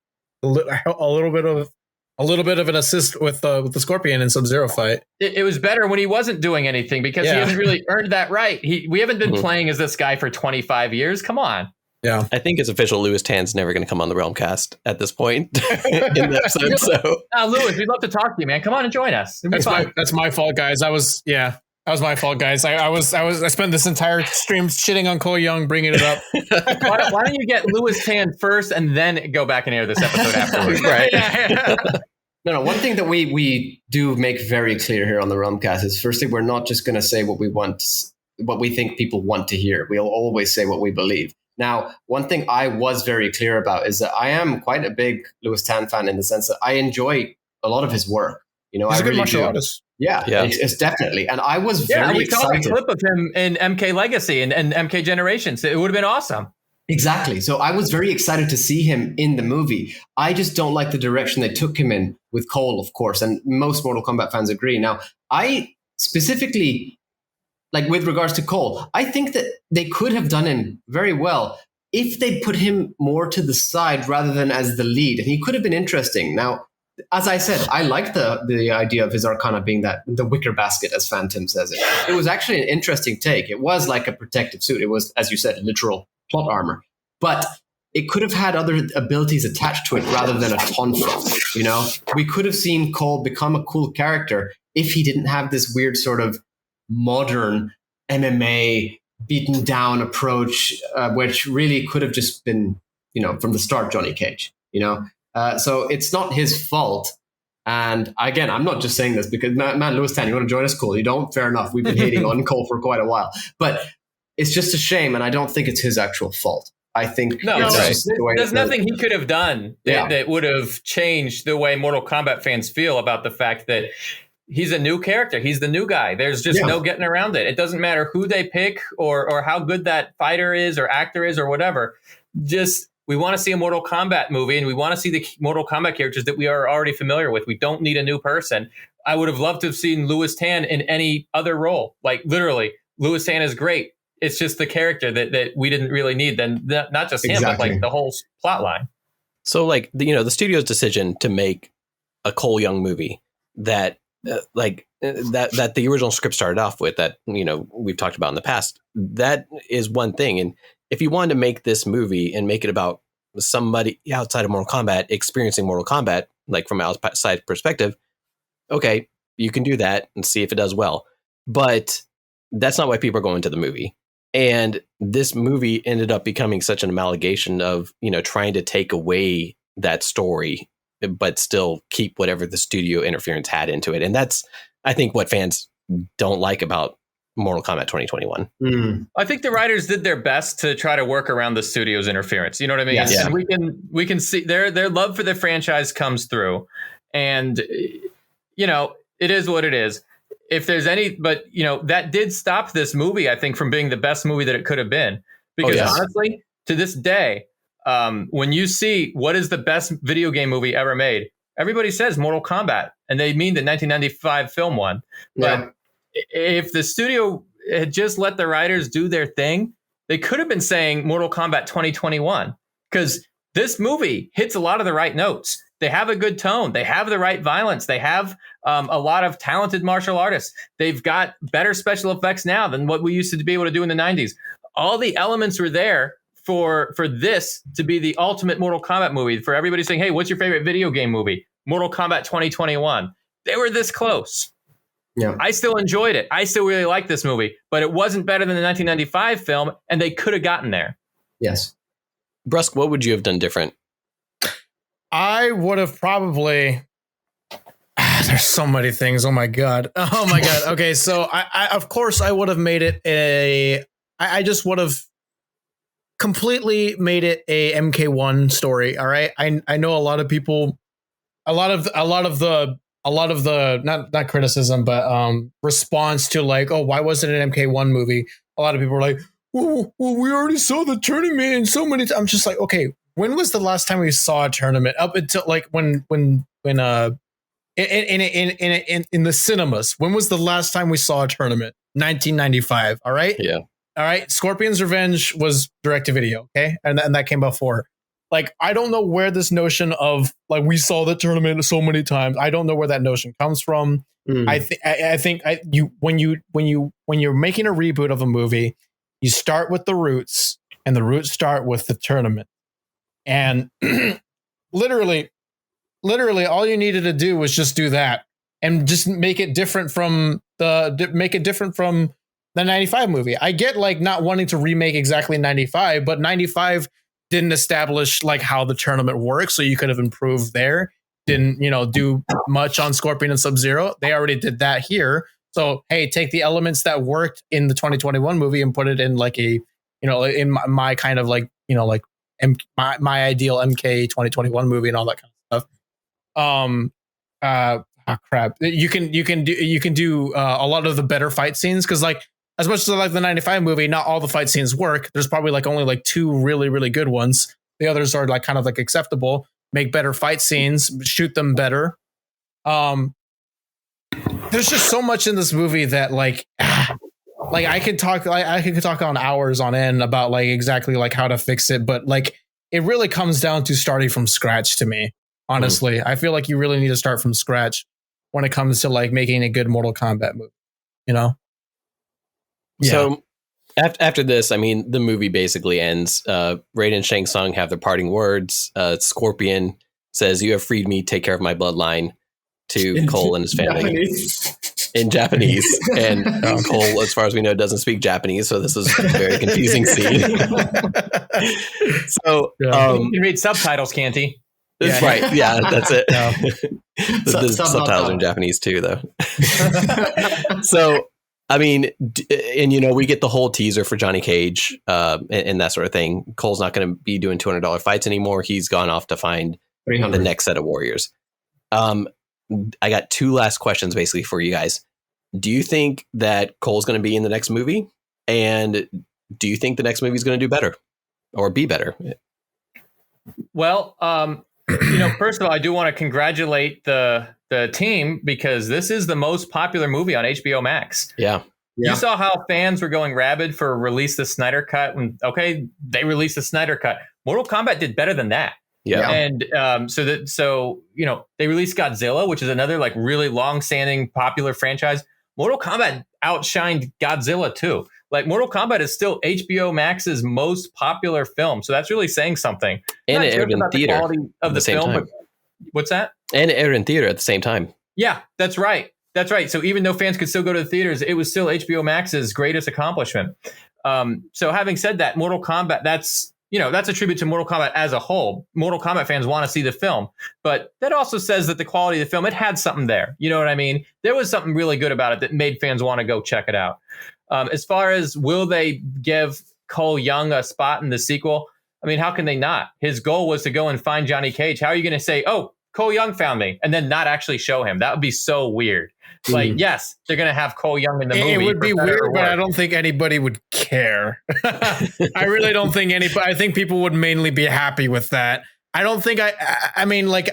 a little bit of an assist with the Scorpion and Sub-Zero fight. It was better when he wasn't doing anything because he hasn't really earned that right. We haven't been playing as this guy for 25 years. Come on. Yeah, I think it's official. Lewis Tan's never going to come on the Realm Cast at this point in the episode. So, Lewis, we'd love to talk to you, man. Come on and join us. That's my fault, guys. That was my fault, guys. I spent this entire stream shitting on Cole Young, bringing it up. Why don't you get Lewis Tan first and then go back and air this episode afterwards? Right. No. One thing that we do make very clear here on the Realm Cast is, firstly, we're not just going to say what we think people want to hear. We'll always say what we believe. Now, one thing I was very clear about is that I am quite a big Lewis Tan fan in the sense that I enjoy a lot of his work. He's a good martial artist. Yeah. It's definitely. And I was very excited. We saw a clip of him in MK Legacy and MK Generations. It would have been awesome. Exactly. So I was very excited to see him in the movie. I just don't like the direction they took him in with Cole, of course. And most Mortal Kombat fans agree. Now, I specifically... with regards to Cole, I think that they could have done him very well if they put him more to the side rather than as the lead. And he could have been interesting. Now, as I said, I like the idea of his Arcana being the wicker basket, as Phantom says it. It was actually an interesting take. It was like a protective suit. It was, as you said, literal plot armor. But it could have had other abilities attached to it rather than a tonfa. We could have seen Cole become a cool character if he didn't have this weird sort of modern MMA beaten down approach, which really could have just been, from the start, Johnny Cage, so it's not his fault. And again, I'm not just saying this because man, Lewis Tan, you want to join us? Cool. You don't? Fair enough. We've been hating on Cole for quite a while, but it's just a shame. And I don't think it's his actual fault. I think there's nothing he could have done that would have changed the way Mortal Kombat fans feel about the fact that he's a new character. He's the new guy. There's just no getting around it. It doesn't matter who they pick or how good that fighter is or actor is or whatever. Just, we want to see a Mortal Kombat movie and we want to see the Mortal Kombat characters that we are already familiar with. We don't need a new person. I would have loved to have seen Lewis Tan in any other role. Literally, Lewis Tan is great. It's just the character that we didn't really need. Then not just him, but the whole plot line. So the studio's decision to make a Cole Young movie that that the original script started off with, that we've talked about in the past, that is one thing. And if you wanted to make this movie and make it about somebody outside of Mortal Kombat experiencing Mortal Kombat, like from an outside perspective, okay, you can do that and see if it does well. But that's not why people are going to the movie. And this movie ended up becoming such an amalgamation of, trying to take away that story, but still keep whatever the studio interference had into it. And that's, I think, what fans don't like about Mortal Kombat 2021. I think the writers did their best to try to work around the studio's interference. You know what I mean? Yes. And we can see their love for the franchise comes through, and it is what it is. If there's any, but that did stop this movie, I think, from being the best movie that it could have been. Because honestly, to this day, when you see what is the best video game movie ever made, everybody says Mortal Kombat, and they mean the 1995 film one. Yeah. But if the studio had just let the writers do their thing, they could have been saying Mortal Kombat 2021, because this movie hits a lot of the right notes. They have a good tone. They have the right violence. They have a lot of talented martial artists. They've got better special effects now than what we used to be able to do in the 90s. All the elements were there for this to be the ultimate Mortal Kombat movie. For everybody saying, hey, what's your favorite video game movie? Mortal Kombat 2021. They were this close. Yeah. I still enjoyed it. I still really like this movie, but it wasn't better than the 1995 film, and they could have gotten there. Yes. Brusk, what would you have done different? I would have probably. There's so many things. Oh my god. Okay, so I of course I would have made it I just would have completely made it a MK1 story. All right. I know a lot of people, a lot of the not criticism, but response to like, oh, why wasn't it an MK1 movie? A lot of people were like, well, we already saw the tournament and so many times. I'm just like, okay, when was the last time we saw a tournament? Up until like when in the cinemas, when was the last time we saw a tournament? 1995. All right. Yeah. All right. Scorpion's Revenge was direct to video. Okay. And that came before. Like, I don't know where this notion of like, we saw the tournament so many times. I don't know where that notion comes from. I think when you're making a reboot of a movie, you start with the roots, and the roots start with the tournament. And literally all you needed to do was just do that and just make it different from the 95 movie. I get like not wanting to remake exactly 95, but 95 didn't establish like how the tournament works, so you could have improved there. Didn't, do much on Scorpion and Sub-Zero. They already did that here. So, hey, take the elements that worked in the 2021 movie and put it in like a, in my kind of like, my ideal MK 2021 movie and all that kind of stuff. Crap. You can do a lot of the better fight scenes, because like, as much as I like the 95 movie, not all the fight scenes work. There's probably like only like 2 really, really good ones. The others are like kind of like acceptable. Make better fight scenes, shoot them better. There's just so much in this movie that like I could talk on hours on end about like exactly like how to fix it, but like it really comes down to starting from scratch to me. Honestly, I feel like you really need to start from scratch when it comes to like making a good Mortal Kombat movie. Yeah. So after this, I mean, the movie basically ends. Raiden and Shang Tsung have their parting words. Scorpion says, "You have freed me. Take care of my bloodline." To Cole and his family in Japanese. And Cole, as far as we know, doesn't speak Japanese, so this is a very confusing scene. So he can read subtitles, can't he? That's right. Yeah, that's it. The subtitles are in Japanese too, though. So, I mean, and we get the whole teaser for Johnny Cage and that sort of thing. Cole's not going to be doing $200 fights anymore. He's gone off to find the next set of warriors. I got 2 last questions basically for you guys. Do you think that Cole's going to be in the next movie? And do you think the next movie is going to do better or be better? Well, first of all, I do want to congratulate the team, because this is the most popular movie on HBO Max. Yeah. You saw how fans were going rabid for release the Snyder Cut. Okay, they released the Snyder Cut. Mortal Kombat did better than that. Yeah. And they released Godzilla, which is another like really long-standing popular franchise. Mortal Kombat outshined Godzilla too. Like Mortal Kombat is still HBO Max's most popular film, so that's really saying something. And Not it aired just in about the theater quality of the same film, time. but what's that? And it aired in theater at the same time. Yeah, that's right. That's right. So even though fans could still go to the theaters, it was still HBO Max's greatest accomplishment. So having said that, Mortal Kombat, that's a tribute to Mortal Kombat as a whole. Mortal Kombat fans want to see the film, but that also says that the quality of the film, it had something there. You know what I mean? There was something really good about it that made fans want to go check it out. As far as will they give Cole Young a spot in the sequel? I mean, how can they not? His goal was to go and find Johnny Cage. How are you going to say, oh, Cole Young found me, and then not actually show him? That would be so weird. Like, yes, they're going to have Cole Young in the movie. It would be weird, but I don't think anybody would care. I really don't think anybody. I think people would mainly be happy with that. I don't think I mean, like,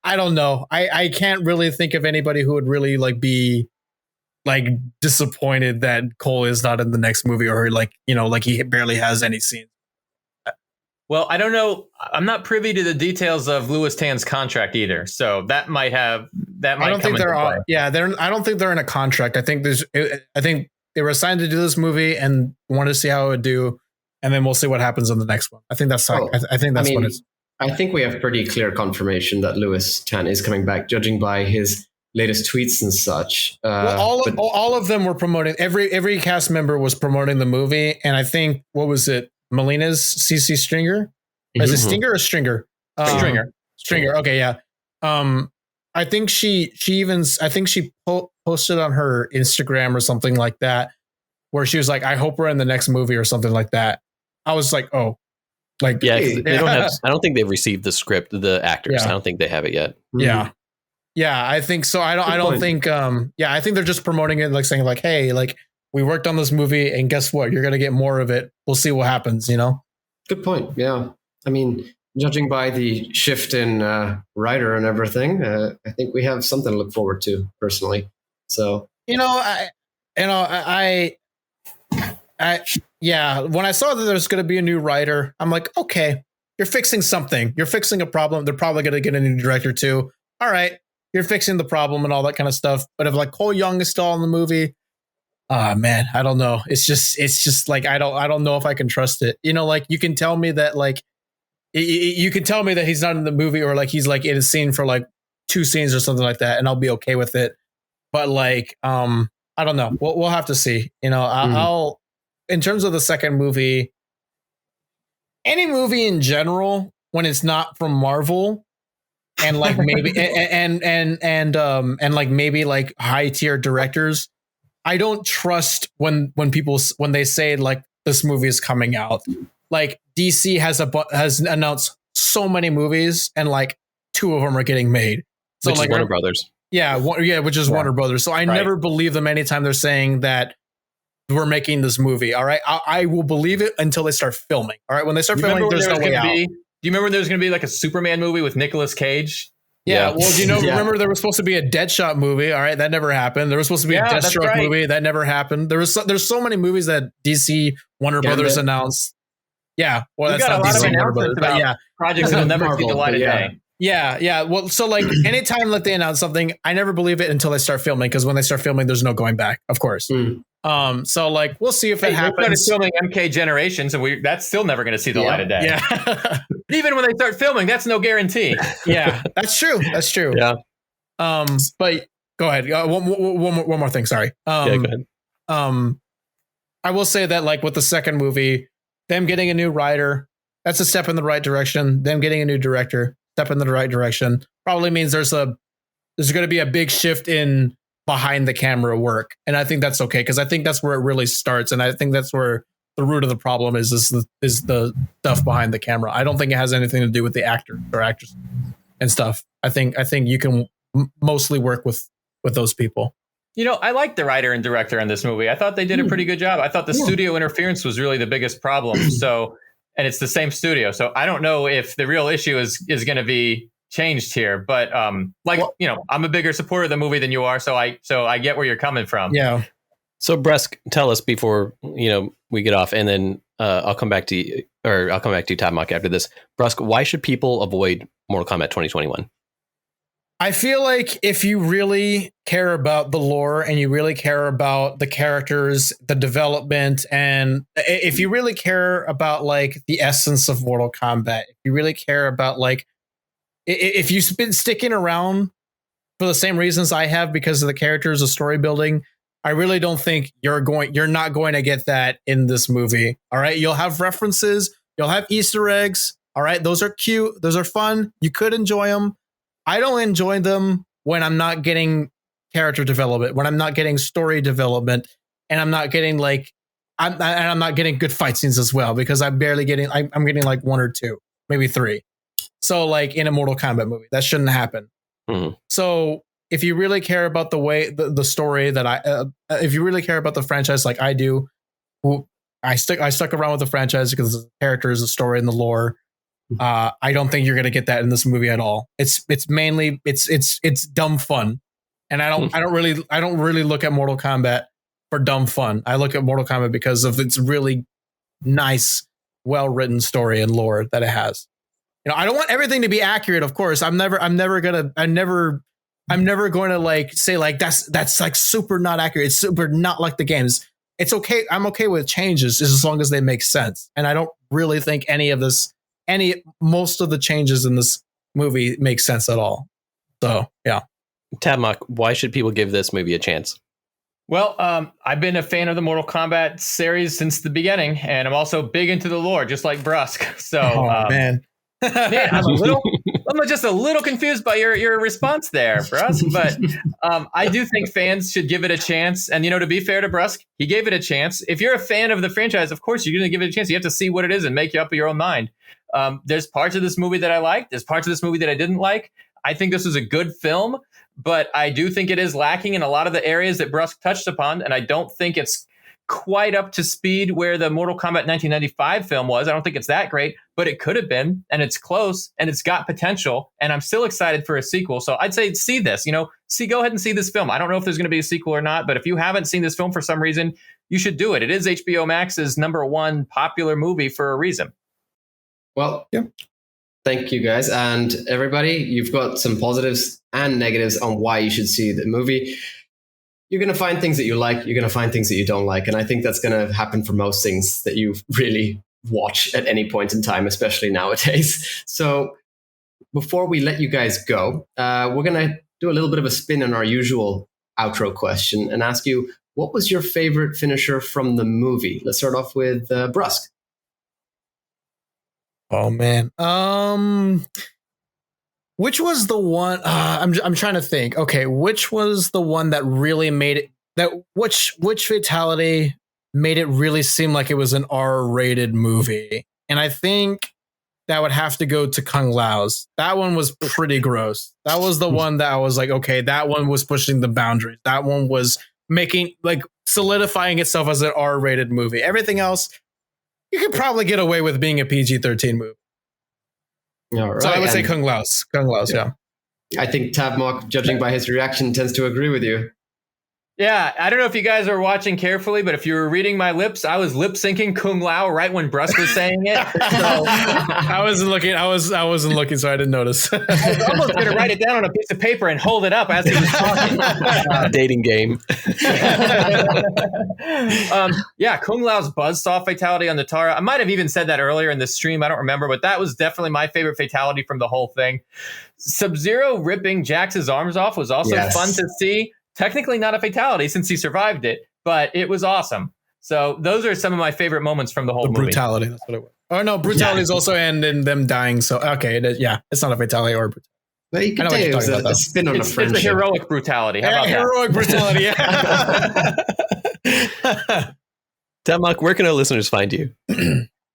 I don't know. I can't really think of anybody who would really like be like disappointed that Cole is not in the next movie, or like, you know, like he barely has any scenes. Well, I don't know. I'm not privy to the details of Louis Tan's contract either, so that might have that. Might I don't think they're all. Yeah, I don't think they're in a contract. I think I think they were assigned to do this movie and wanted to see how it would do, and then we'll see what happens on the next one. I think that's. I think that's what it's. I think we have pretty clear confirmation that Louis Tan is coming back, judging by his latest tweets and such. Well, all of them were promoting. Every cast member was promoting the movie, and I think what was it? Melina's CC Stringer. Is it Stinger or Stringer? Stringer. Okay, yeah. I think she posted on her Instagram or something like that, where she was like, "I hope we're in the next movie" or something like that. I was like, "Oh, like yeah." They don't have. I don't think they've received the script. The actors. Yeah. I don't think they have it yet. Yeah. Yeah, I think so. I don't think. I think they're just promoting it, like saying, like, "Hey, like we worked on this movie, and guess what? You're gonna get more of it. We'll see what happens." You know. Good point. Yeah, I mean, judging by the shift in writer and everything, I think we have something to look forward to personally. So when I saw that there's going to be a new writer, I'm like, okay, you're fixing something. You're fixing a problem. They're probably going to get a new director too. All right, you're fixing the problem and all that kind of stuff. But if like Cole Young is still in the movie, man, I don't know. It's just like I don't know if I can trust it. You know, like you can tell me that like you can tell me that he's not in the movie, or like he's like in a scene for like 2 scenes or something like that, and I'll be okay with it. But like, I don't know. We'll have to see. You know, I'll in terms of the second movie, any movie in general when it's not from Marvel, and like maybe and like maybe like high tier directors, I don't trust when they say like this movie is coming out. Like DC has announced so many movies, and like 2 of them are getting made. So which like is Warner Brothers. Yeah, which is Warner Brothers. So I never believe them anytime they're saying that we're making this movie. All right, I will believe it until they start filming. All right, when they start filming, there's no way out. Do you remember there was going to be like a Superman movie with Nicolas Cage? Yeah. Well, do you know? Remember there was supposed to be a Deadshot movie. All right, that never happened. There was supposed to be a Deathstroke movie. That never happened. There's so many movies that DC Warner Brothers announced. Yeah, well, that's not DC Warner Brothers, but yeah, projects that'll never see the light of day. Yeah. Well, so like anytime that they announce something, I never believe it until they start filming, because when they start filming, there's no going back, of course. So like we'll see if it happens. Started filming MK Generations, and that's still never going to see the light of day. Yeah. Even when they start filming, that's no guarantee. Yeah, that's true. Yeah. But go ahead. One more thing. Sorry. Yeah, go ahead. I will say that like with the second movie, them getting a new writer, that's a step in the right direction. Them getting a new director, step in the right direction. Probably means there's going to be a big shift in behind the camera work, and I think that's okay, because I think that's where it really starts, and I think that's where the root of the problem is the stuff behind the camera. I don't think it has anything to do with the actor or actress and stuff. I think you can mostly work with those people. You know, I like the writer and director in this movie. I thought they did a pretty good job. I thought the studio interference was really the biggest problem. So, and it's the same studio. So I don't know if the real issue is going to be changed here. But I'm a bigger supporter of the movie than you are. So I get where you're coming from. Yeah. So Brusk, tell us before we get off, and then I'll come back to you, or I'll come back to you, Tadmok, after this. Brusk, why should people avoid Mortal Kombat 2021? I feel like if you really care about the lore and you really care about the characters, the development, and if you really care about like the essence of Mortal Kombat, if you really care about like if you've been sticking around for the same reasons I have because of the characters, the story building, I really don't think you're not going to get that in this movie. All right, you'll have references, you'll have Easter eggs. All right, those are cute, those are fun. You could enjoy them. I don't enjoy them when I'm not getting character development, when I'm not getting story development, and I'm not getting like I'm not getting good fight scenes as well because I'm getting like one or two, maybe three. So like in a Mortal Kombat movie, that shouldn't happen. Mm-hmm. So if you really care about the way the story that if you really care about the franchise like I do, I stuck around with the franchise because the characters, the story, and the lore. I don't think you're going to get that in this movie at all. It's mainly it's dumb fun, and I don't really look at Mortal Kombat for dumb fun. I look at Mortal Kombat because of its really nice, well written story and lore that it has. You know, I don't want everything to be accurate. Of course, I'm never going to like say like that's like super not accurate. It's super not like the games. It's okay. I'm okay with changes as long as they make sense. And I don't really think most of the changes in this movie make sense at all. So yeah. Tabmock, why should people give this movie a chance? Well, I've been a fan of the Mortal Kombat series since the beginning, and I'm also big into the lore, just like Brusk. So, man, I'm just a little confused by your response there, Brusk. But I do think fans should give it a chance. And, you know, to be fair to Brusk, he gave it a chance. If you're a fan of the franchise, of course, you're going to give it a chance. You have to see what it is and make you up your own mind. There's parts of this movie that I liked. There's parts of this movie that I didn't like. I think this was a good film, but I do think it is lacking in a lot of the areas that Brusk touched upon. And I don't think it's quite up to speed where the Mortal Kombat 1995 film was. I don't think it's that great, but it could have been, and it's close, and it's got potential. And I'm still excited for a sequel. So I'd say see this, go ahead and see this film. I don't know if there's going to be a sequel or not, but if you haven't seen this film for some reason, you should do it. It is HBO Max's #1 popular movie for a reason. Well, yeah. Thank you guys. And everybody, you've got some positives and negatives on why you should see the movie. You're going to find things that you like. You're going to find things that you don't like. And I think that's going to happen for most things that you really watch at any point in time, especially nowadays. So before we let you guys go, we're going to do a little bit of a spin on our usual outro question and ask you, what was your favorite finisher from the movie? Let's start off with Brusk. Oh man. Which was the one? I'm trying to think. Okay, which was the one that really made it? Which fatality made it really seem like it was an R-rated movie? And I think that would have to go to Kung Lao's. That one was pretty gross. That was the one that I was like, okay, that one was pushing the boundaries. That one was solidifying itself as an R-rated movie. Everything else, you could probably get away with being a PG-13 movie. All right. So I would say Kung Lao's. Yeah. I think Tabmock, judging by his reaction, tends to agree with you. Yeah, I don't know if you guys are watching carefully, but if you were reading my lips, I was lip syncing Kung Lao right when Brusk was saying it. So, I wasn't looking, so I didn't notice. I was almost going to write it down on a piece of paper and hold it up as he was talking. Dating game. Yeah, Kung Lao's buzzsaw fatality on the Tara. I might have even said that earlier in the stream. I don't remember, but that was definitely my favorite fatality from the whole thing. Sub-Zero ripping Jax's arms off was also fun to see. Technically not a fatality since he survived it, but it was awesome. So those are some of my favorite moments from the whole movie. Brutality, that's what it was. Oh no, brutality is also and in them dying. So okay, it's not a fatality or brutality. Well, you can say it was a spin on a friendship. It's a heroic brutality. How about heroic brutality. Tabmock, where can our listeners find you?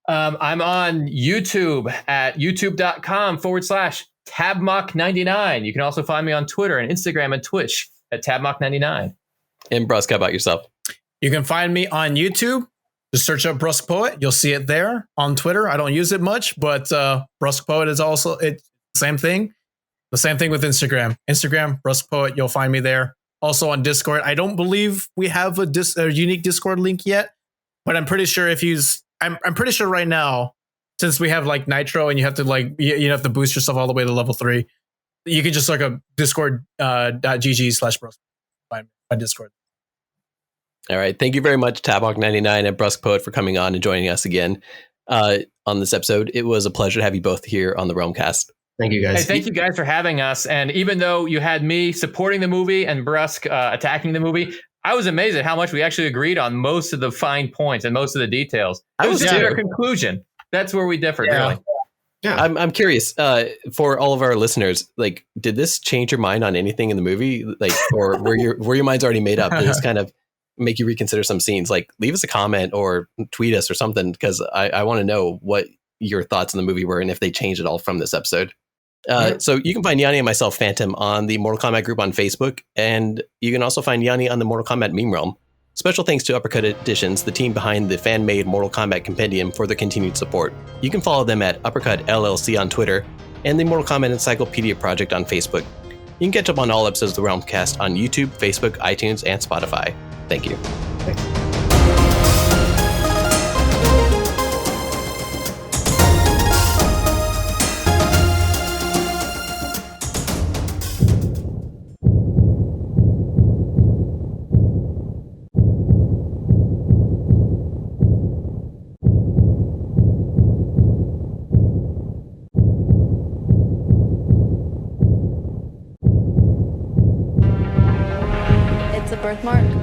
I'm on YouTube at youtube.com/Tabmock99. You can also find me on Twitter and Instagram and Twitch at Tabmock99. And Brusk, how about yourself? You can find me on YouTube. Just search up BruskPoet. You'll see it there. On Twitter, I don't use it much, but BruskPoet is also the same thing. The same thing with Instagram. Instagram, BruskPoet. You'll find me there. Also on Discord. I don't believe we have a unique Discord link yet, but I'm pretty sure I'm pretty sure right now, since we have like Nitro and you have to you have to boost yourself all the way to level 3. you can just look up discord.gg/bros my Discord. All right. Thank you very much, Tabok99 and BruskPoet, for coming on and joining us again on this episode. It was a pleasure to have you both here on the Realm Kast. Thank you, guys. Hey, thank you guys for having us. And even though you had me supporting the movie and Brusk attacking the movie, I was amazed at how much we actually agreed on most of the fine points and most of the details. It was just our conclusion. That's where we differed, really. Yeah. I'm curious, for all of our listeners, like, did this change your mind on anything in the movie? Like, or were your minds already made up? Did this kind of make you reconsider some scenes? Like, leave us a comment or tweet us or something, because I want to know what your thoughts on the movie were and if they changed at all from this episode. So you can find Yanni and myself, Phantom, on the Mortal Kombat group on Facebook, and you can also find Yanni on the Mortal Kombat meme realm. Special thanks to Uppercut Editions, the team behind the fan-made Mortal Kombat Compendium, for their continued support. You can follow them at Uppercut LLC on Twitter and the Mortal Kombat Encyclopedia Project on Facebook. You can catch up on all episodes of the Realm Kast on YouTube, Facebook, iTunes, and Spotify. Thank you. Thanks. It's a birthmark.